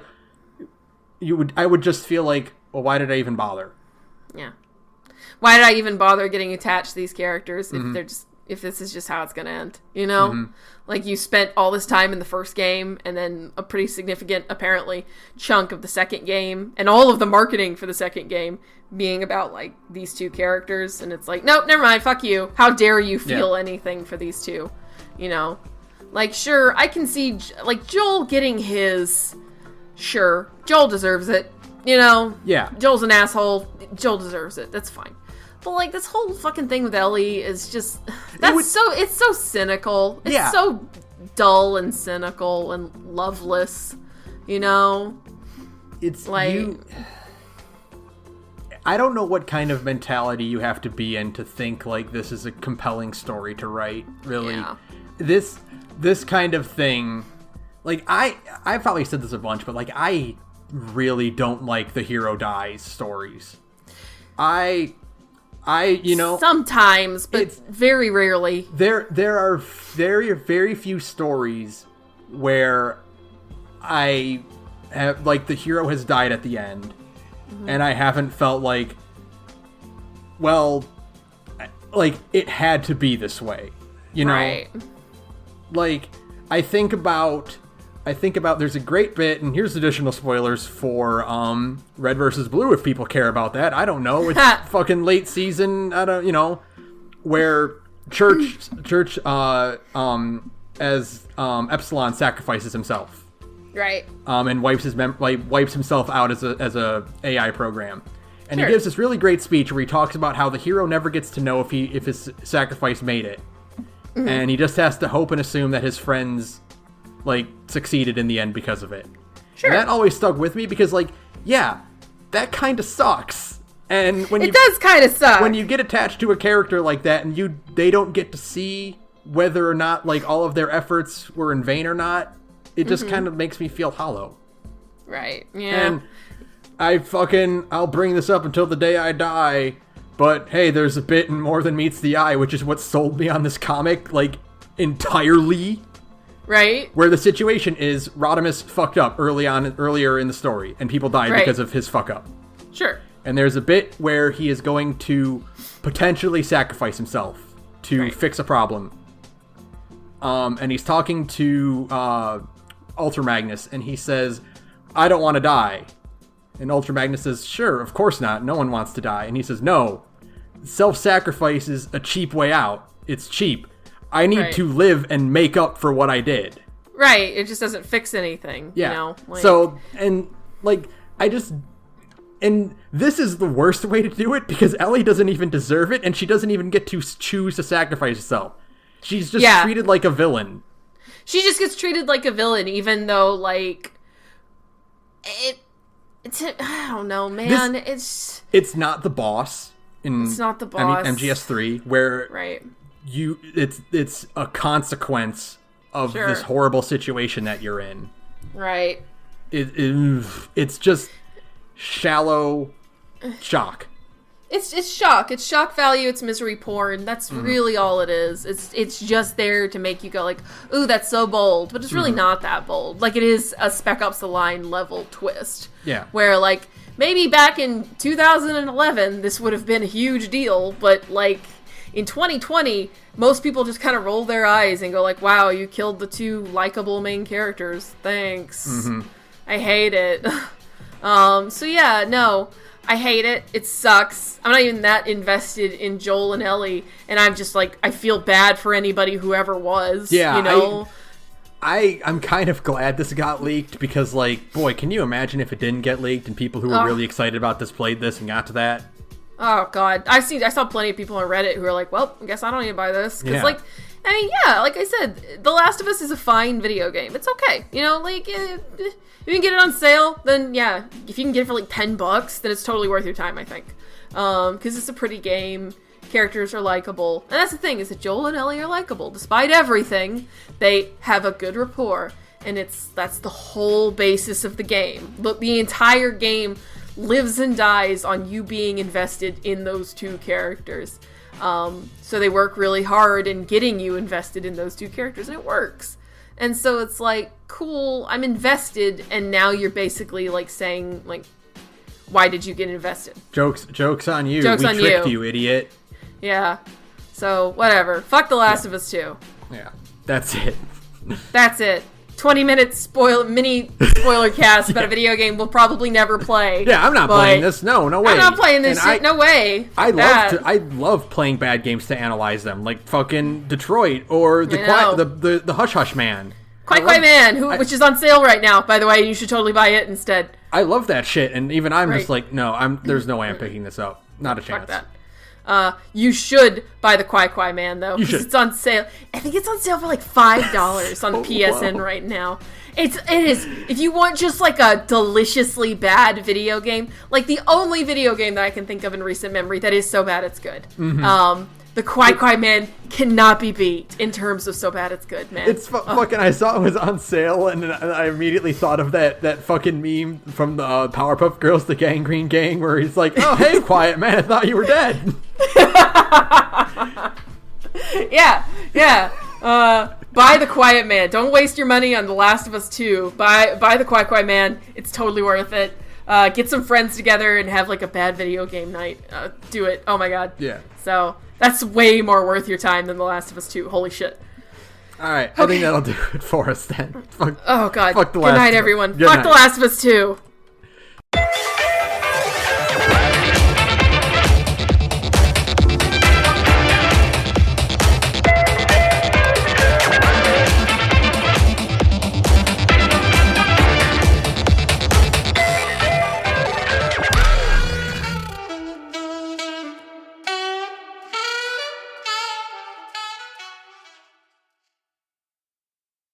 I would just feel like, well, why did I even bother? Yeah. Why did I even bother getting attached to these characters if this is just how it's going to end, you know? Mm-hmm. Like, you spent all this time in the first game, and then a pretty significant, apparently, chunk of the second game, and all of the marketing for the second game being about, like, these two characters, and it's like, nope, never mind, fuck you. How dare you feel anything for these two, you know? Like, sure, I can see, like, Joel getting his... Sure, Joel deserves it, you know? Yeah. Joel's an asshole. Joel deserves it. That's fine. But, like, this whole fucking thing with Ellie is just... It's so cynical. It's so dull and cynical and loveless, you know? It's like... I don't know what kind of mentality you have to be in to think, like, this is a compelling story to write, really. Yeah. This kind of thing... Like, I've probably said this a bunch, but, like, I really don't like the hero dies stories. You know, sometimes, but very rarely. There are very, very few stories where I have, like, the hero has died at the end, and I haven't felt like, well, like, it had to be this way, you know? Right. Like, I think about there's a great bit, and here's additional spoilers for Red versus Blue if people care about that. I don't know. It's fucking late season. I don't, you know, where Church as Epsilon sacrifices himself. Right. And wipes himself out as a AI program. And he gives this really great speech where he talks about how the hero never gets to know if his sacrifice made it. Mm-hmm. And he just has to hope and assume that his friends, like, succeeded in the end because of it. Sure. And that always stuck with me because, like, yeah, that kind of sucks. And when it does kind of suck. When you get attached to a character like that and they don't get to see whether or not, like, all of their efforts were in vain or not, it just kind of makes me feel hollow. Right. Yeah. And I'll bring this up until the day I die, but hey, there's a bit in More Than Meets the Eye, which is what sold me on this comic, like, entirely. Right. Where the situation is Rodimus fucked up earlier in the story, and people died because of his fuck up. Sure. And there's a bit where he is going to potentially sacrifice himself to fix a problem. And he's talking to Ultra Magnus, and he says, I don't want to die. And Ultra Magnus says, sure, of course not. No one wants to die. And he says, no, self-sacrifice is a cheap way out. It's cheap. I need to live and make up for what I did. Right. It just doesn't fix anything. Yeah. You know? Like... So, and, like, and this is the worst way to do it because Ellie doesn't even deserve it, and she doesn't even get to choose to sacrifice herself. She's just treated like a villain. She just gets treated like a villain, even though, like, I don't know, man. It's not the boss. It's not the boss. MGS3, where it's a consequence of this horrible situation that you're in. Right. It's just shallow shock. It's shock. It's shock value. It's misery porn. That's really all it is. It's just there to make you go like, ooh, that's so bold. But it's really not that bold. Like, it is a Spec Ops The Line level twist. Yeah. Where, like, maybe back in 2011, this would have been a huge deal. But, like, in 2020, most people just kind of roll their eyes and go like, wow, you killed the two likable main characters. Thanks. Mm-hmm. I hate it. So yeah, no. I hate it. It sucks. I'm not even that invested in Joel and Ellie, and I'm just like, I feel bad for anybody who ever was. Yeah, you know? I'm kind of glad this got leaked because, like, boy, can you imagine if it didn't get leaked and people who were really excited about this played this and got to that? Oh God, I saw plenty of people on Reddit who are like, well, I guess I don't need to buy this because, like, I mean, yeah, like I said, The Last of Us is a fine video game. It's okay, you know, like. If you can get it on sale, then yeah. If you can get it for like $10, then it's totally worth your time, I think. Because it's a pretty game. Characters are likable. And that's the thing, is that Joel and Ellie are likable. Despite everything, they have a good rapport. And that's the whole basis of the game. But the entire game lives and dies on you being invested in those two characters. So they work really hard in getting you invested in those two characters, and it works. And so it's like, cool, I'm invested, and now you're basically like saying, like, why did you get invested? Jokes on you. Jokes on you. We tricked you, idiot. Yeah. So, whatever. Fuck The Last of Us 2. Yeah. That's it. That's it. 20-minute mini spoiler cast about a video game we'll probably never play. Yeah, I'm not playing this. No way. I'm not playing this shit. No way. I love playing bad games to analyze them, like fucking Detroit or the Hush Hush Man. Quack Man, which is on sale right now, by the way. You should totally buy it instead. I love that shit, and even I'm just like, no, there's no way I'm picking this up. Not a chance. Fuck that. You should buy the Quack Man, though, because it's on sale. I think it's on sale for like $5 on PSN right now. It is. If you want just like a deliciously bad video game, like the only video game that I can think of in recent memory that is so bad it's good. Mm-hmm. The Quack Man cannot be beat in terms of so bad it's good, man. It's fucking. I saw it was on sale, and I immediately thought of that fucking meme from the Powerpuff Girls, the Gangrene Gang, where he's like, "Oh, hey, Quiet Man, I thought you were dead." Yeah. Buy the Quiet Man. Don't waste your money on The Last of Us 2. Buy the Quack Man. It's totally worth it. Get some friends together and have like a bad video game night. Do it. Oh my god. Yeah. So that's way more worth your time than The Last of Us 2. Holy shit. All right. I think that'll do it for us then. Oh god. Fuck The Good night, everyone. Fuck The Last of Us 2.